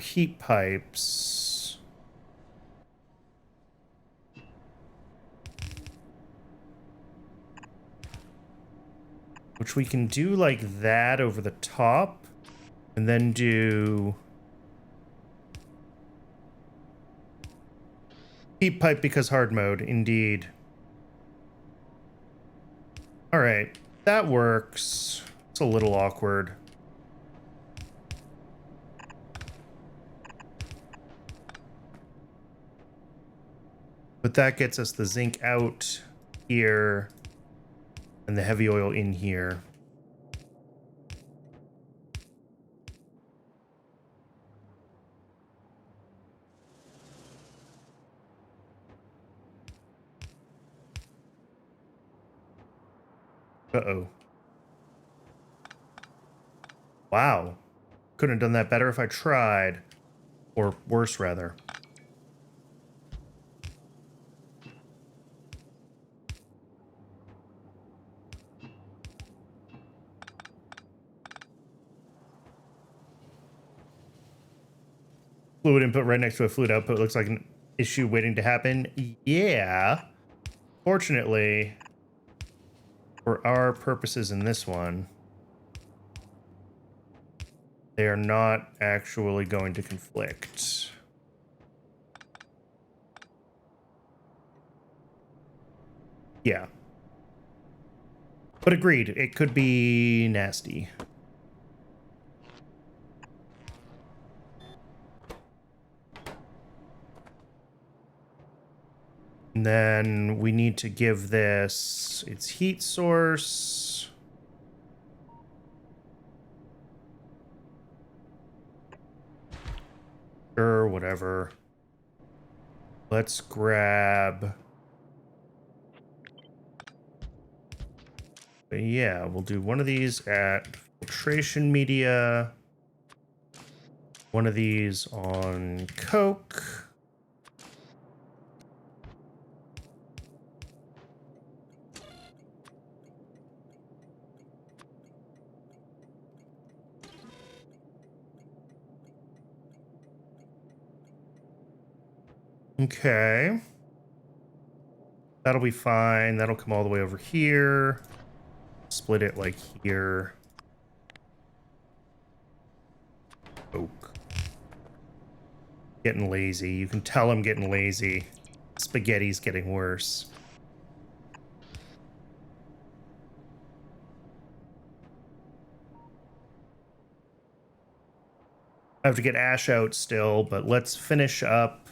heat pipes. Which we can do like that over the top, and then do heat pipe because hard mode, indeed. All right, that works. It's a little awkward. But that gets us the zinc out here and the heavy oil in here. Uh-oh. Wow. Couldn't have done that better if I tried. Or worse, rather. Fluid input right next to a fluid output looks like an issue waiting to happen. Yeah. Fortunately, for our purposes in this one, they are not actually going to conflict. Yeah. But agreed, it could be nasty. And then we need to give this its heat source. Sure, whatever. Let's grab... Yeah, we'll do one of these at filtration media. One of these on Coke. Okay. That'll be fine. That'll come all the way over here. Split it like here. Coke. Getting lazy. You can tell I'm getting lazy. Spaghetti's getting worse. I have to get Ash out still, but let's finish up.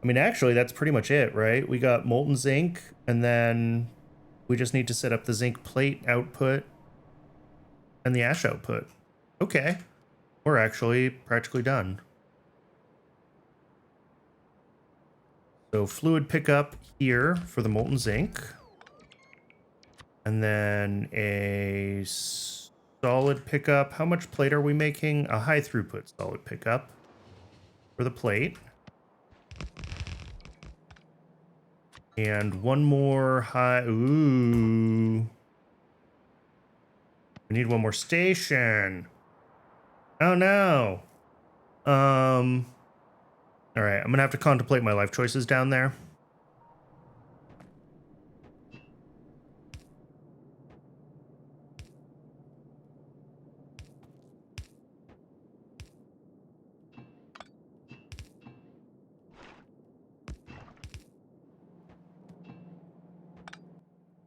I mean, actually, that's pretty much it, right? We got molten zinc, and then we just need to set up the zinc plate output and the ash output. Okay. We're actually practically done. So fluid pickup here for the molten zinc. And then a solid pickup. How much plate are we making? A high throughput solid pickup for the plate. And one more high. Ooh. We need one more station. Oh no. All right, I'm gonna have to contemplate my life choices down there.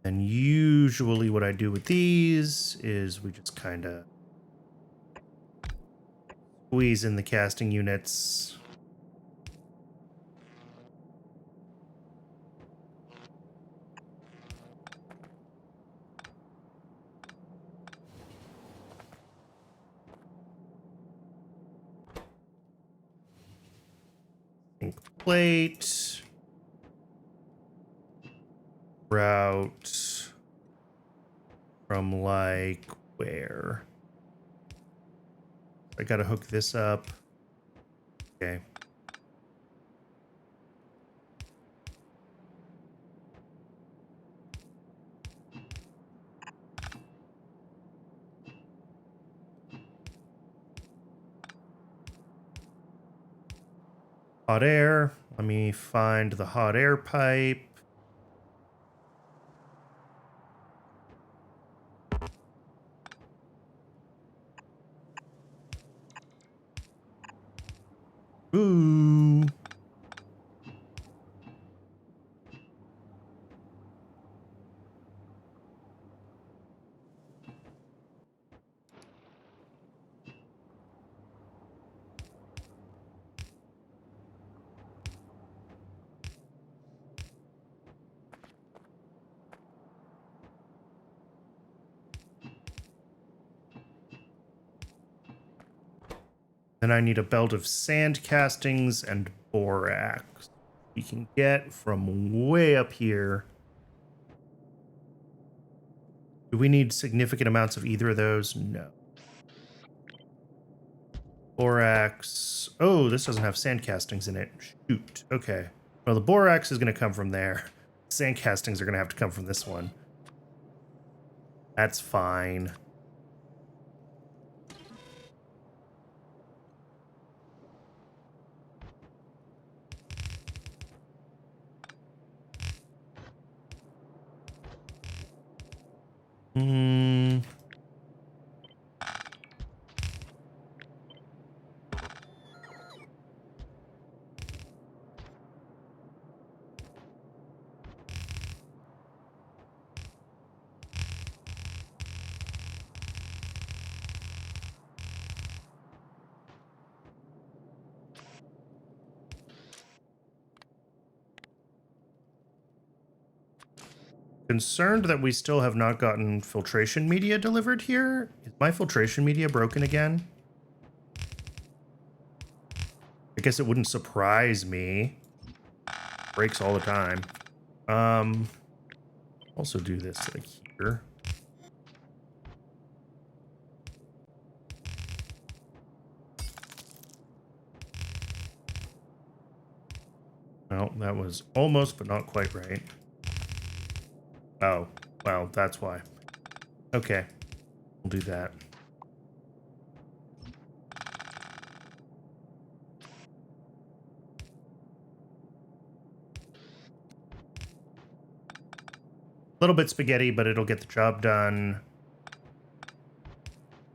And usually what I do with these is we just kind of squeeze in the casting units. Ink plate. Route from like where? I gotta hook this up. Okay. Hot air. Let me find the hot air pipe. Ooh. Then I need a belt of sand castings and borax. We can get from way up here. Do we need significant amounts of either of those? No. Borax. Oh, this doesn't have sand castings in it. Shoot. Okay. Well, the borax is going to come from there. Sand castings are going to have to come from this one. That's fine. Hmm. Concerned that we still have not gotten filtration media delivered here. Is my filtration media broken again? I guess it wouldn't surprise me. Breaks all the time. Also do this like here. Well, that was almost, but not quite right. Oh, well, that's why. Okay, we'll do that. A little bit spaghetti, but it'll get the job done.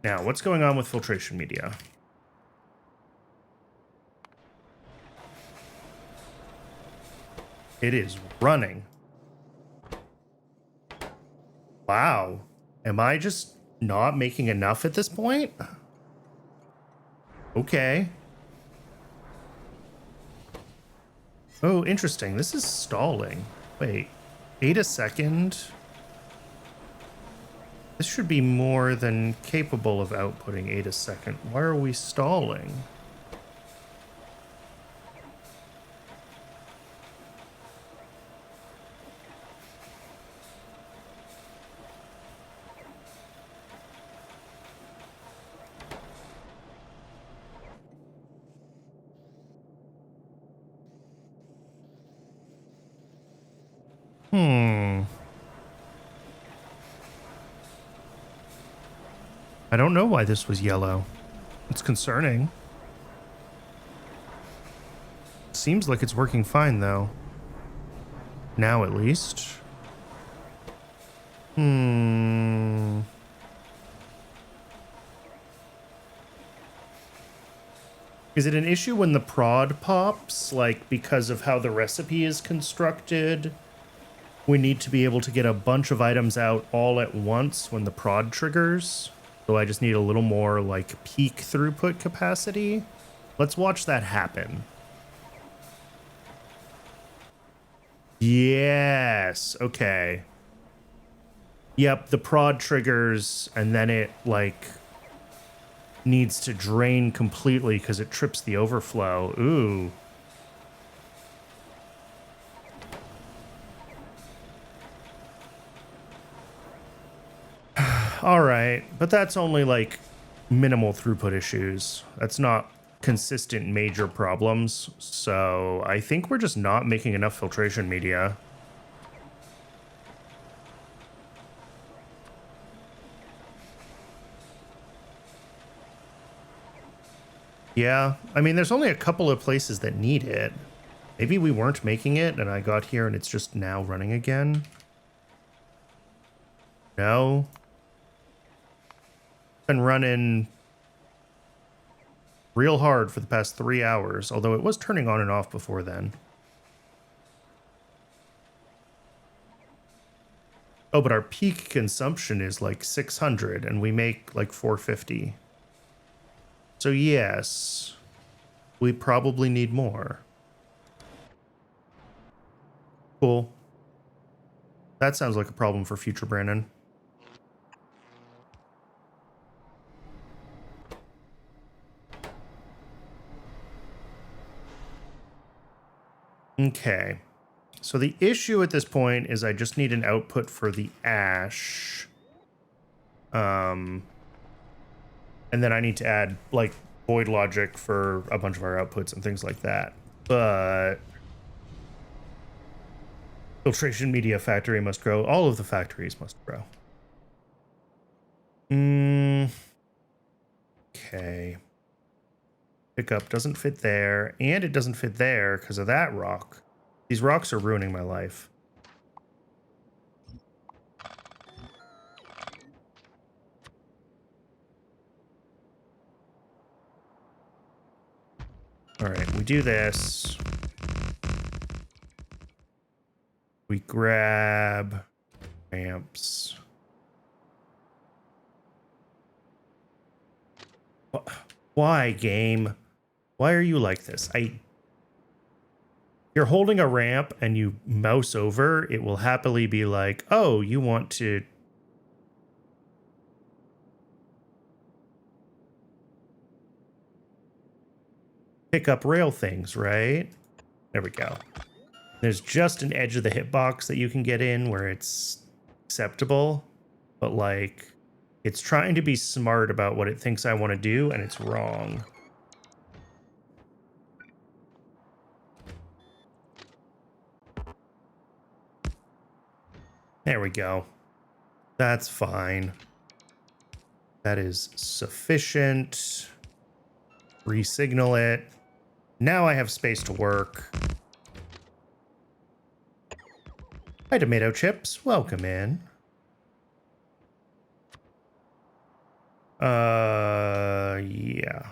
Now, what's going on with filtration media? It is running. Wow. Am I just not making enough at this point? Okay. Oh, interesting. This is stalling. Wait, 8 a second? This should be more than capable of outputting 8 a second. Why are we stalling? I don't know why this was yellow. It's concerning. Seems like it's working fine, though. Now, at least. Is it an issue when the prod pops? Like, because of how the recipe is constructed? We need to be able to get a bunch of items out all at once when the prod triggers. So I just need a little more, like, peak throughput capacity. Let's watch that happen. Yes. Okay. Yep, the prod triggers, and then it, like, needs to drain completely because it trips the overflow. Ooh. All right, but that's only like minimal throughput issues. That's not consistent major problems. So I think we're just not making enough filtration media. Yeah, I mean, there's only a couple of places that need it. Maybe we weren't making it and I got here and it's just now running again. No. Been running real hard for the past 3 hours, although it was turning on and off before then. Oh, but our peak consumption is like 600 and we make like 450. So yes, we probably need more. Cool. That sounds like a problem for future Brandon. Okay. So the issue at this point is I just need an output for the ash. And then I need to add like void logic for a bunch of our outputs and things like that. But filtration media factory must grow. All of the factories must grow. Okay. Pickup doesn't fit there, and it doesn't fit there because of that rock. These rocks are ruining my life. All right, we do this. We grab ramps. Why, game? Why are you like this? You're holding a ramp and you mouse over, it will happily be like, oh, you want to pick up rail things, right? There we go. There's just an edge of the hitbox that you can get in where it's acceptable, but like it's trying to be smart about what it thinks I want to do, and it's wrong. There we go. That's fine. That is sufficient. Re-signal it. Now I have space to work. Hi, tomato chips. Welcome in. Yeah.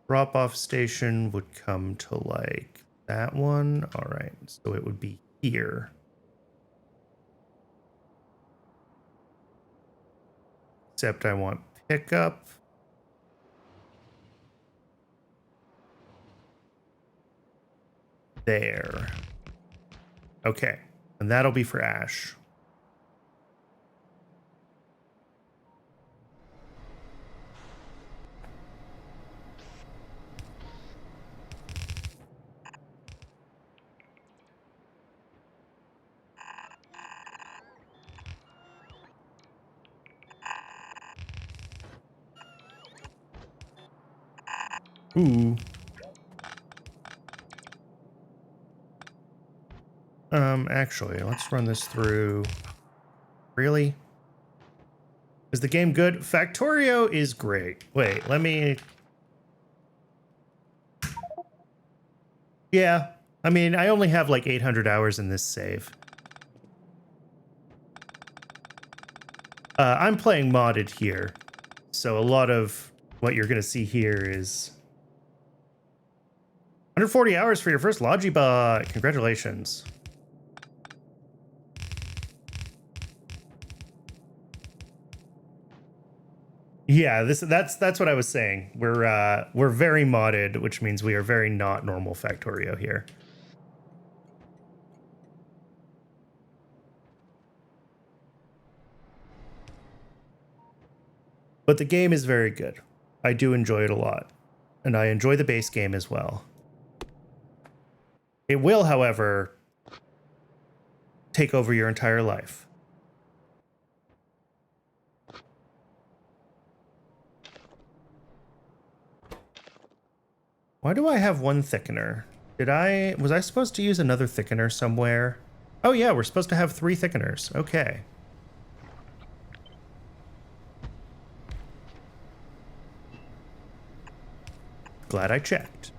Drop-off station would come to like that one. All right, so it would be here. Except I want pickup. There. Okay, and that'll be for Ash. Ooh. Actually, let's run this through. Really? Is the game good? Factorio is great. Wait, let me... Yeah. I mean, I only have like 800 hours in this save. I'm playing modded here. So a lot of what you're going to see here is 140 hours for your first Logibot. Congratulations. Yeah, that's what I was saying. We're very modded, which means we are very not normal Factorio here. But the game is very good. I do enjoy it a lot. And I enjoy the base game as well. It will, however, take over your entire life. Why do I have one thickener? Was I supposed to use another thickener somewhere? Oh yeah, we're supposed to have 3 thickeners. Okay. Glad I checked.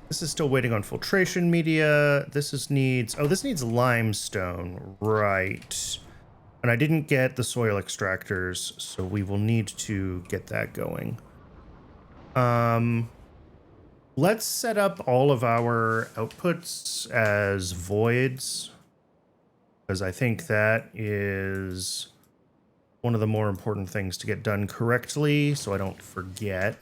This is still waiting on filtration media. This needs limestone, right? And I didn't get the soil extractors, so we will need to get that going. Let's set up all of our outputs as voids, because I think that is one of the more important things to get done correctly, so I don't forget.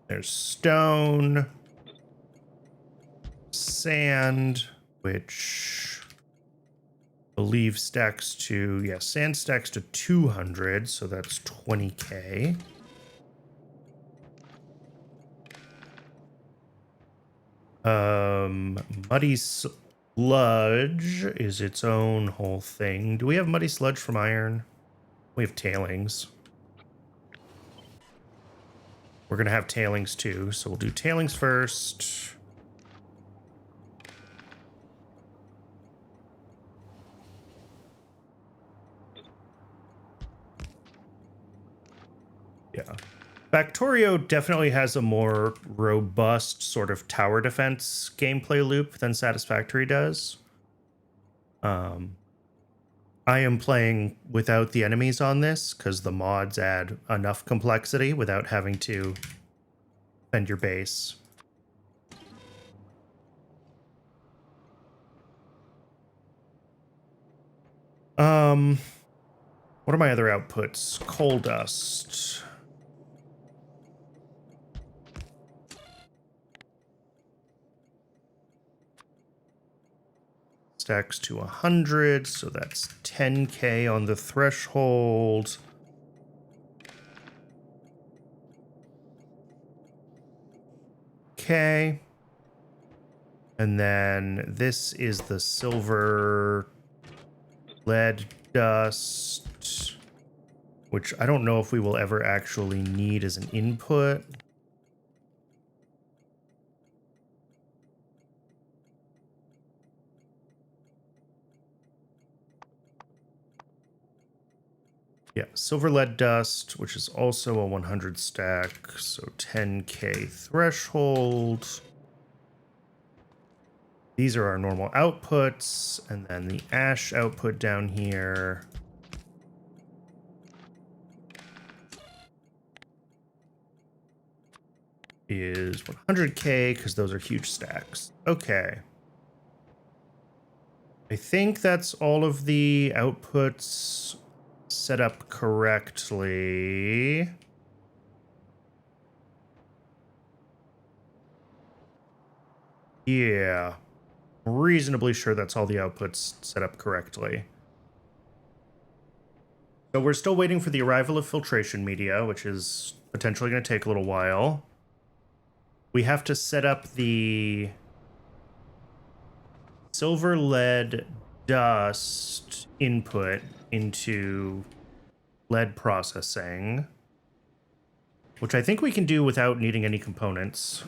There's stone, sand, which I believe stacks to, yeah, sand stacks to 200, so that's 20k. Muddy sludge is its own whole thing. Do we have muddy sludge from iron? We have tailings. We're gonna have tailings too, so we'll do tailings first. Yeah. Factorio definitely has a more robust sort of tower defense gameplay loop than Satisfactory does. I am playing without the enemies on this because the mods add enough complexity without having to defend your base. What are my other outputs? Coal dust. Stacks to 100, so that's 10k on the threshold. Okay. And then this is the silver lead dust, which I don't know if we will ever actually need as an input. Yeah, silver lead dust, which is also a 100 stack, so 10k threshold. These are our normal outputs, and then the ash output down here is 100k because those are huge stacks. Okay. I think that's all of the outputs set up correctly. Yeah. Reasonably sure that's all the outputs set up correctly. So we're still waiting for the arrival of filtration media, which is potentially going to take a little while. We have to set up the silver lead dust input into lead processing, which I think we can do without needing any components.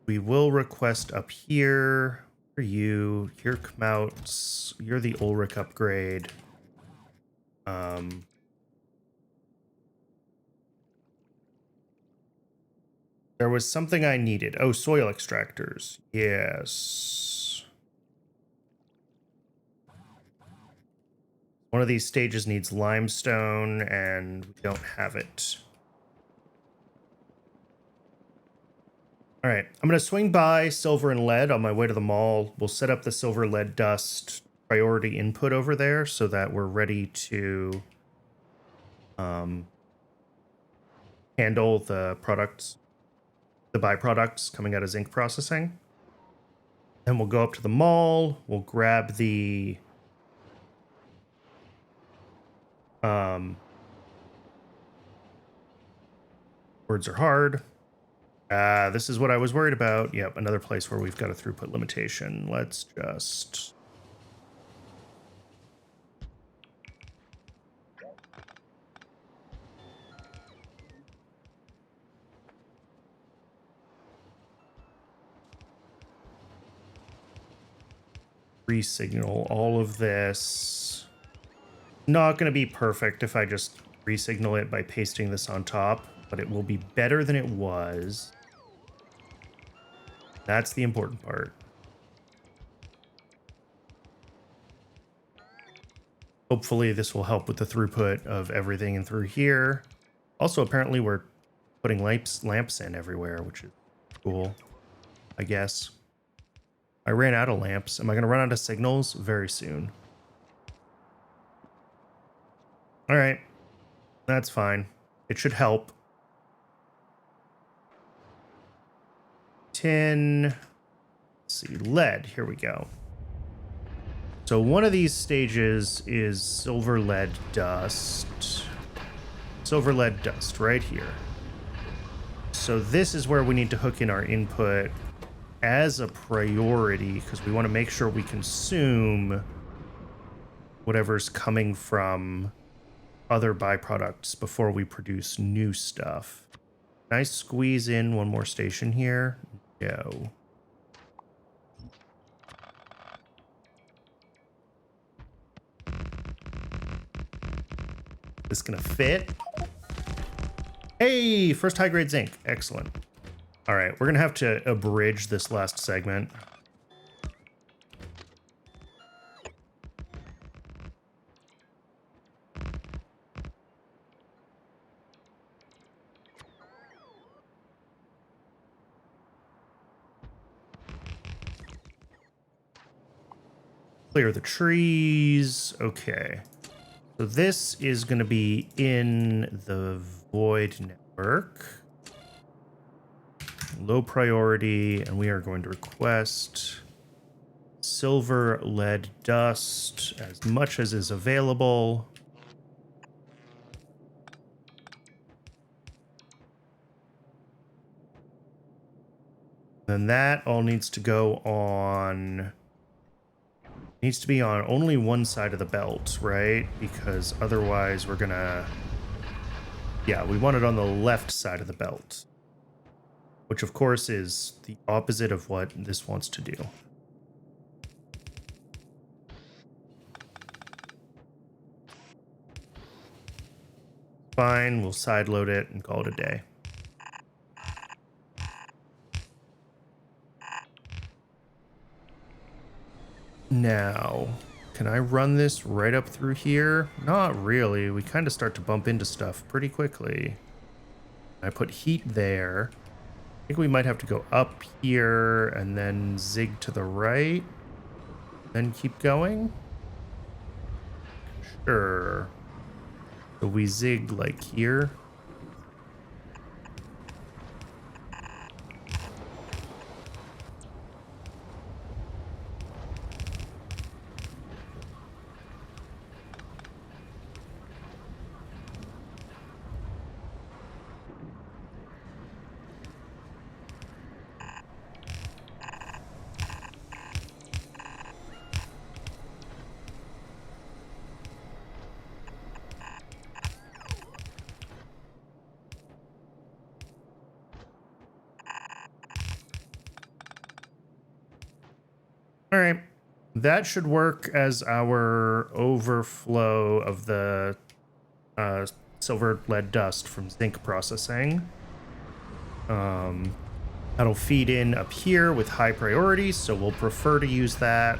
We will request up here for you. Here come out. You're the Ulrich upgrade. There was something I needed. Oh, soil extractors. Yes. One of these stages needs limestone, and we don't have it. All right, I'm going to swing by silver and lead on my way to the mall. We'll set up the silver lead dust priority input over there so that we're ready to handle the products, the byproducts coming out of zinc processing. Then we'll go up to the mall. We'll grab the words are hard. This is what I was worried about. Yep, another place where we've got a throughput limitation. Let's just... resignal all of this. Not going to be perfect if I just resignal it by pasting this on top, but it will be better than it was. That's the important part. Hopefully this will help with the throughput of everything in through here. Also, apparently we're putting lamps in everywhere, which is cool, I guess. I ran out of lamps. Am I going to run out of signals very soon? All right. That's fine. It should help. Tin. Let's see. Lead. Here we go. So one of these stages is silver lead dust. Silver lead dust right here. So this is where we need to hook in our input as a priority because we want to make sure we consume whatever's coming from other byproducts before we produce new stuff. Can I squeeze in one more station here? No. This gonna fit? Hey, first high grade zinc. Excellent. All right, we're gonna have to abridge this last segment. Clear the trees. Okay. So this is going to be in the void network. Low priority, and we are going to request silver lead dust as much as is available. Then that all needs to go on... Needs to be on only one side of the belt, right? Because otherwise we're gonna... Yeah, we want it on the left side of the belt. Which, of course, is the opposite of what this wants to do. Fine, we'll side load it and call it a day. Now, can I run this right up through here? Not really. We kind of start to bump into stuff pretty quickly. I put heat there. I think we might have to go up here and then zig to the right. Then keep going. Sure. So we zig like here. All right, that should work as our overflow of the silver lead dust from zinc processing. That'll feed in up here with high priority, so we'll prefer to use that.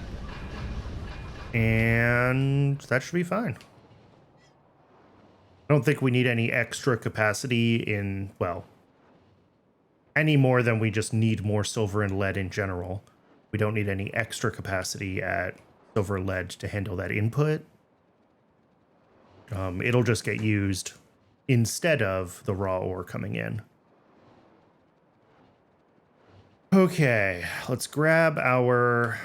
And that should be fine. I don't think we need any extra capacity in, well, any more than we just need more silver and lead in general. We don't need any extra capacity at silver lead to handle that input. It'll just get used instead of the raw ore coming in. Okay, let's grab our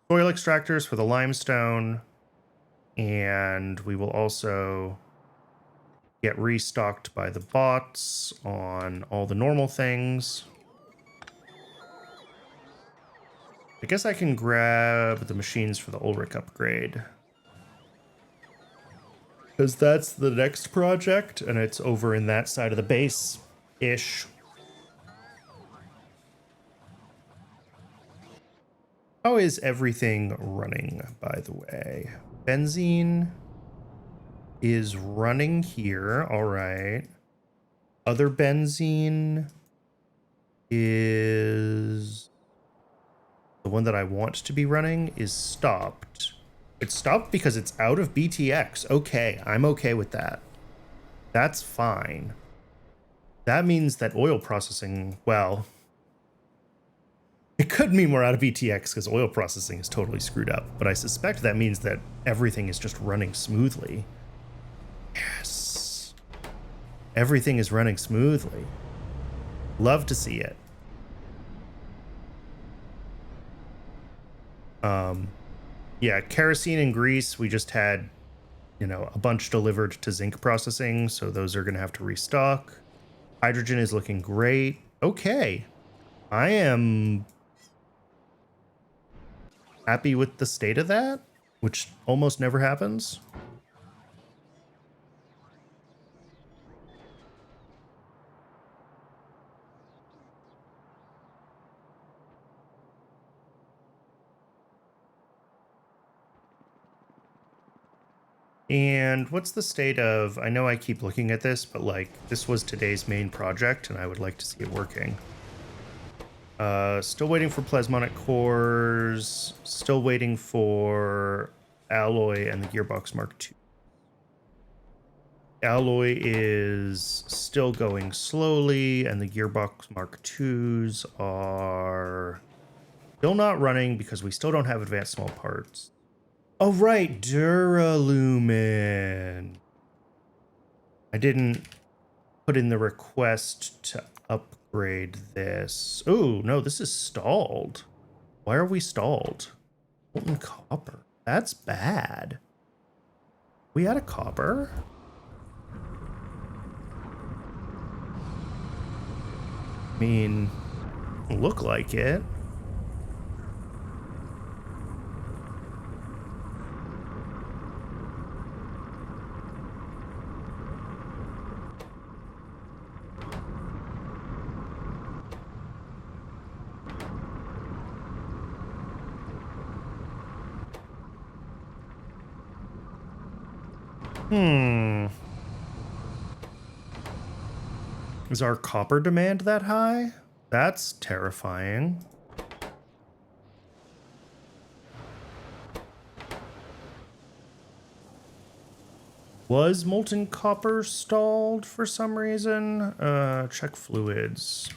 soil extractors for the limestone, and we will also get restocked by the bots on all the normal things. I guess I can grab the machines for the Ulrich upgrade, because that's the next project, and it's over in that side of the base-ish. How is everything running, by the way? Benzene is running here, all right. Other benzene is... The one that I want to be running is stopped. It's stopped because it's out of BTX. Okay, I'm okay with that. That's fine. That means that oil processing, well, it could mean we're out of BTX because oil processing is totally screwed up, but I suspect that means that everything is just running smoothly. Yes. Everything is running smoothly. Love to see it. Yeah, kerosene and grease, we just had, you know, a bunch delivered to zinc processing, so those are going to have to restock. Hydrogen is looking great. Okay. I am happy with the state of that, which almost never happens. And what's the state of, I know I keep looking at this, but like this was today's main project and I would like to see it working. Still waiting for plasmonic cores, still waiting for alloy and the gearbox Mark II. Alloy is still going slowly and the gearbox Mark IIs are still not running because we still don't have advanced small parts. Oh, right, Duralumin. I didn't put in the request to upgrade this. Oh, no, this is stalled. Why are we stalled? Molten copper. That's bad. We out of copper? I mean, look like it. Is our copper demand that high? That's terrifying. Was molten copper stalled for some reason? Check fluids.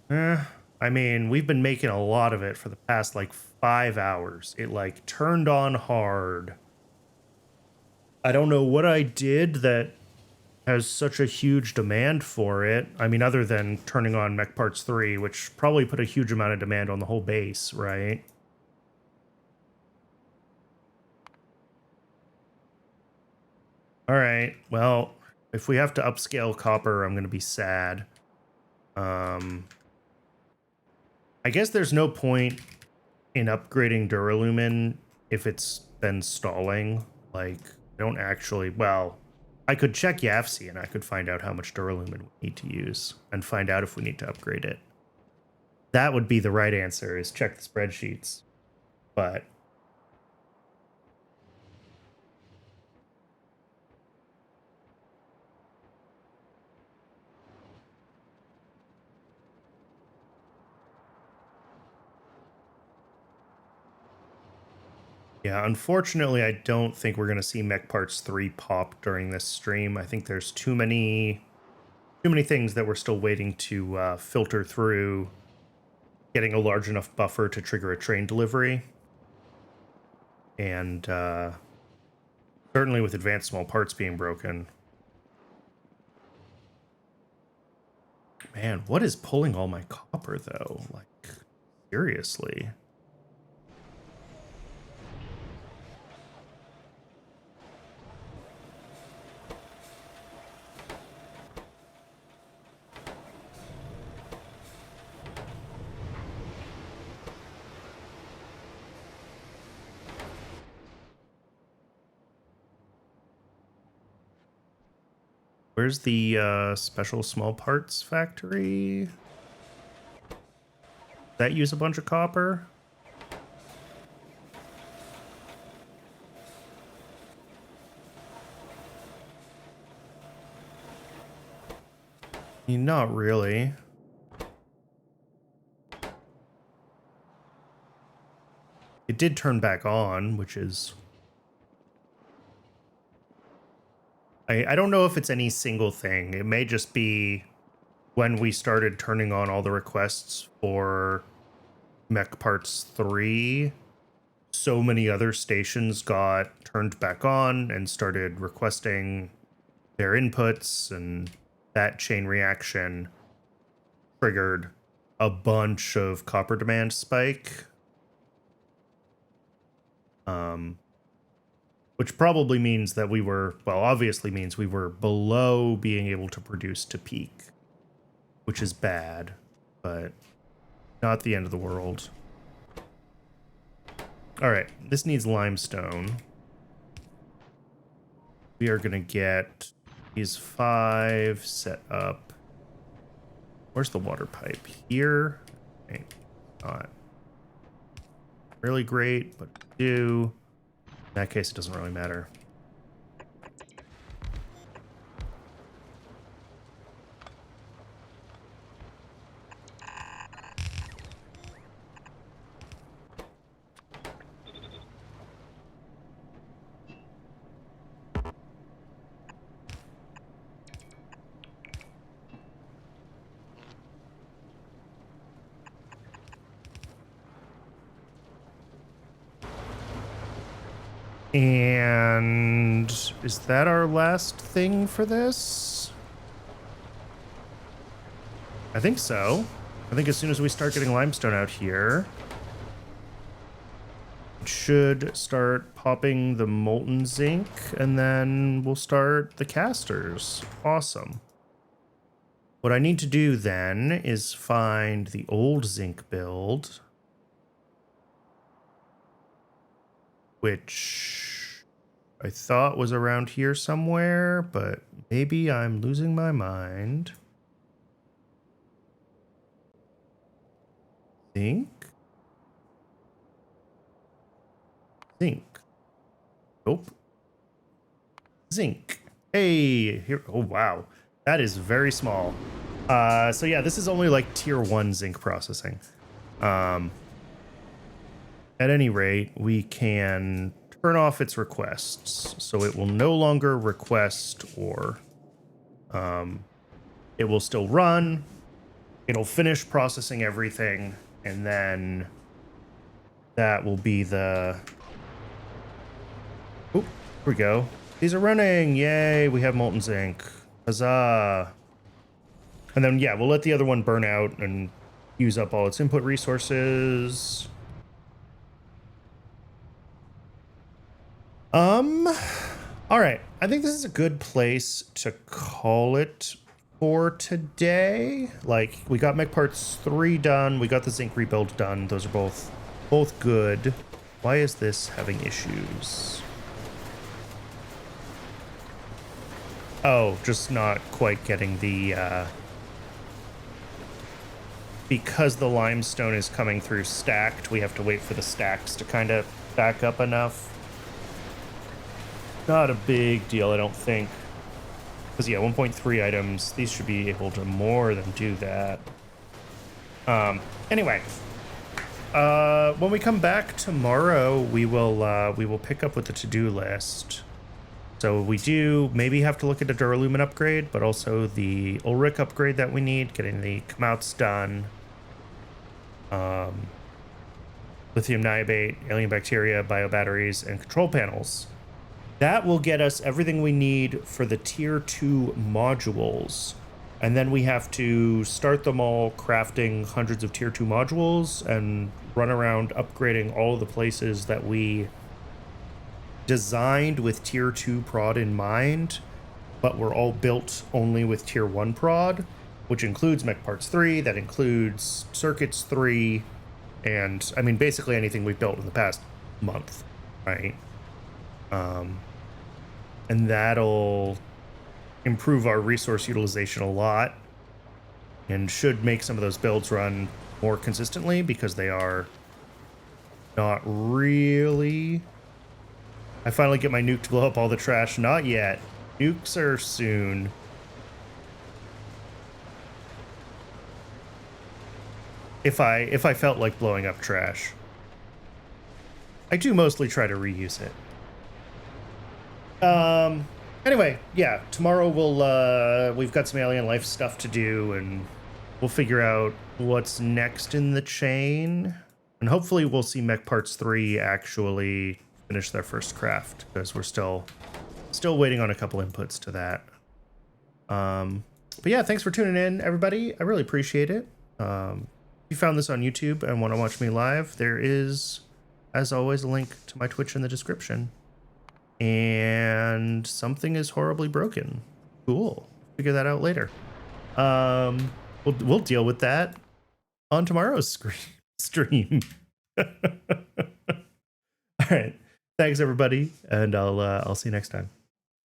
I mean, we've been making a lot of it for the past like 5 hours. It like turned on hard. I don't know what I did that has such a huge demand for it. I mean, other than turning on Mech Parts 3, which probably put a huge amount of demand on the whole base, right? All right. Well, if we have to upscale copper, I'm going to be sad. I guess there's no point in upgrading Duralumin if it's been stalling. Like, I don't actually, well, I could check YAFC and I could find out how much Duralumin we need to use and find out if we need to upgrade it. That would be the right answer, is check the spreadsheets. But yeah, unfortunately, I don't think we're going to see Mech Parts 3 pop during this stream. I think there's too many things that we're still waiting to filter through, getting a large enough buffer to trigger a train delivery. And certainly with advanced small parts being broken. Man, what is pulling all my copper, though? Like, seriously. Where's the special small parts factory? That use a bunch of copper? Not really. It did turn back on, which is... I don't know if it's any single thing. It may just be when we started turning on all the requests for Mech Parts 3, so many other stations got turned back on and started requesting their inputs, and that chain reaction triggered a bunch of copper demand spike. Which probably means that we were, well, obviously means we were below being able to produce to peak, which is bad, but not the end of the world. All right, this needs limestone. We are going to get these 5 set up. Where's the water pipe? Here. Okay. Not really great, but do. In that case, it doesn't really matter. And is that our last thing for this? I think so. I think as soon as we start getting limestone out here, it should start popping the molten zinc, and then we'll start the casters. Awesome. What I need to do then is find the old zinc build, which I thought was around here somewhere, but maybe I'm losing my mind. Zinc? Zinc. Nope. Zinc. Hey, here. Oh, wow. That is very small. So yeah, this is only like tier 1 zinc processing. At any rate, we can turn off its requests. So it will no longer request ore. It will still run. It'll finish processing everything. And then that will be the... Oh, here we go. These are running. Yay, we have molten zinc. Huzzah. And then, yeah, we'll let the other one burn out and use up all its input resources. All right. I think this is a good place to call it for today. Like, we got mech parts 3 done. We got the zinc rebuild done. Those are both good. Why is this having issues? Oh, just not quite getting the, because the limestone is coming through stacked, we have to wait for the stacks to kind of back up enough. Not a big deal, I don't think. Because, yeah, 1.3 items, these should be able to more than do that. Anyway. When we come back tomorrow, we will pick up with the to-do list. So we do maybe have to look at a Duralumin upgrade, but also the Ulrich upgrade that we need, getting the Kamauts done. Lithium niobate, alien bacteria, biobatteries, and control panels. That will get us everything we need for the tier 2 modules. And then we have to start them all crafting hundreds of tier 2 modules and run around upgrading all of the places that we designed with tier 2 prod in mind, but were all built only with tier 1 prod, which includes mech parts 3, that includes circuits 3, and I mean basically anything we've built in the past month, right? And that'll improve our resource utilization a lot and should make some of those builds run more consistently, because they are not really... I finally get my nuke to blow up all the trash. Not yet. Nukes are soon. If I felt like blowing up trash. I do mostly try to reuse it. Anyway, yeah, tomorrow we've got some alien life stuff to do, and we'll figure out what's next in the chain. And hopefully we'll see mech parts 3 actually finish their first craft, because we're still waiting on a couple inputs to that. But yeah, thanks for tuning in, everybody. I really appreciate it. If you found this on YouTube and want to watch me live, there is, as always, a link to my Twitch in the description. And something is horribly broken. Cool. Figure that out later. We'll deal with that on tomorrow's stream. All right. Thanks, everybody, and I'll see you next time.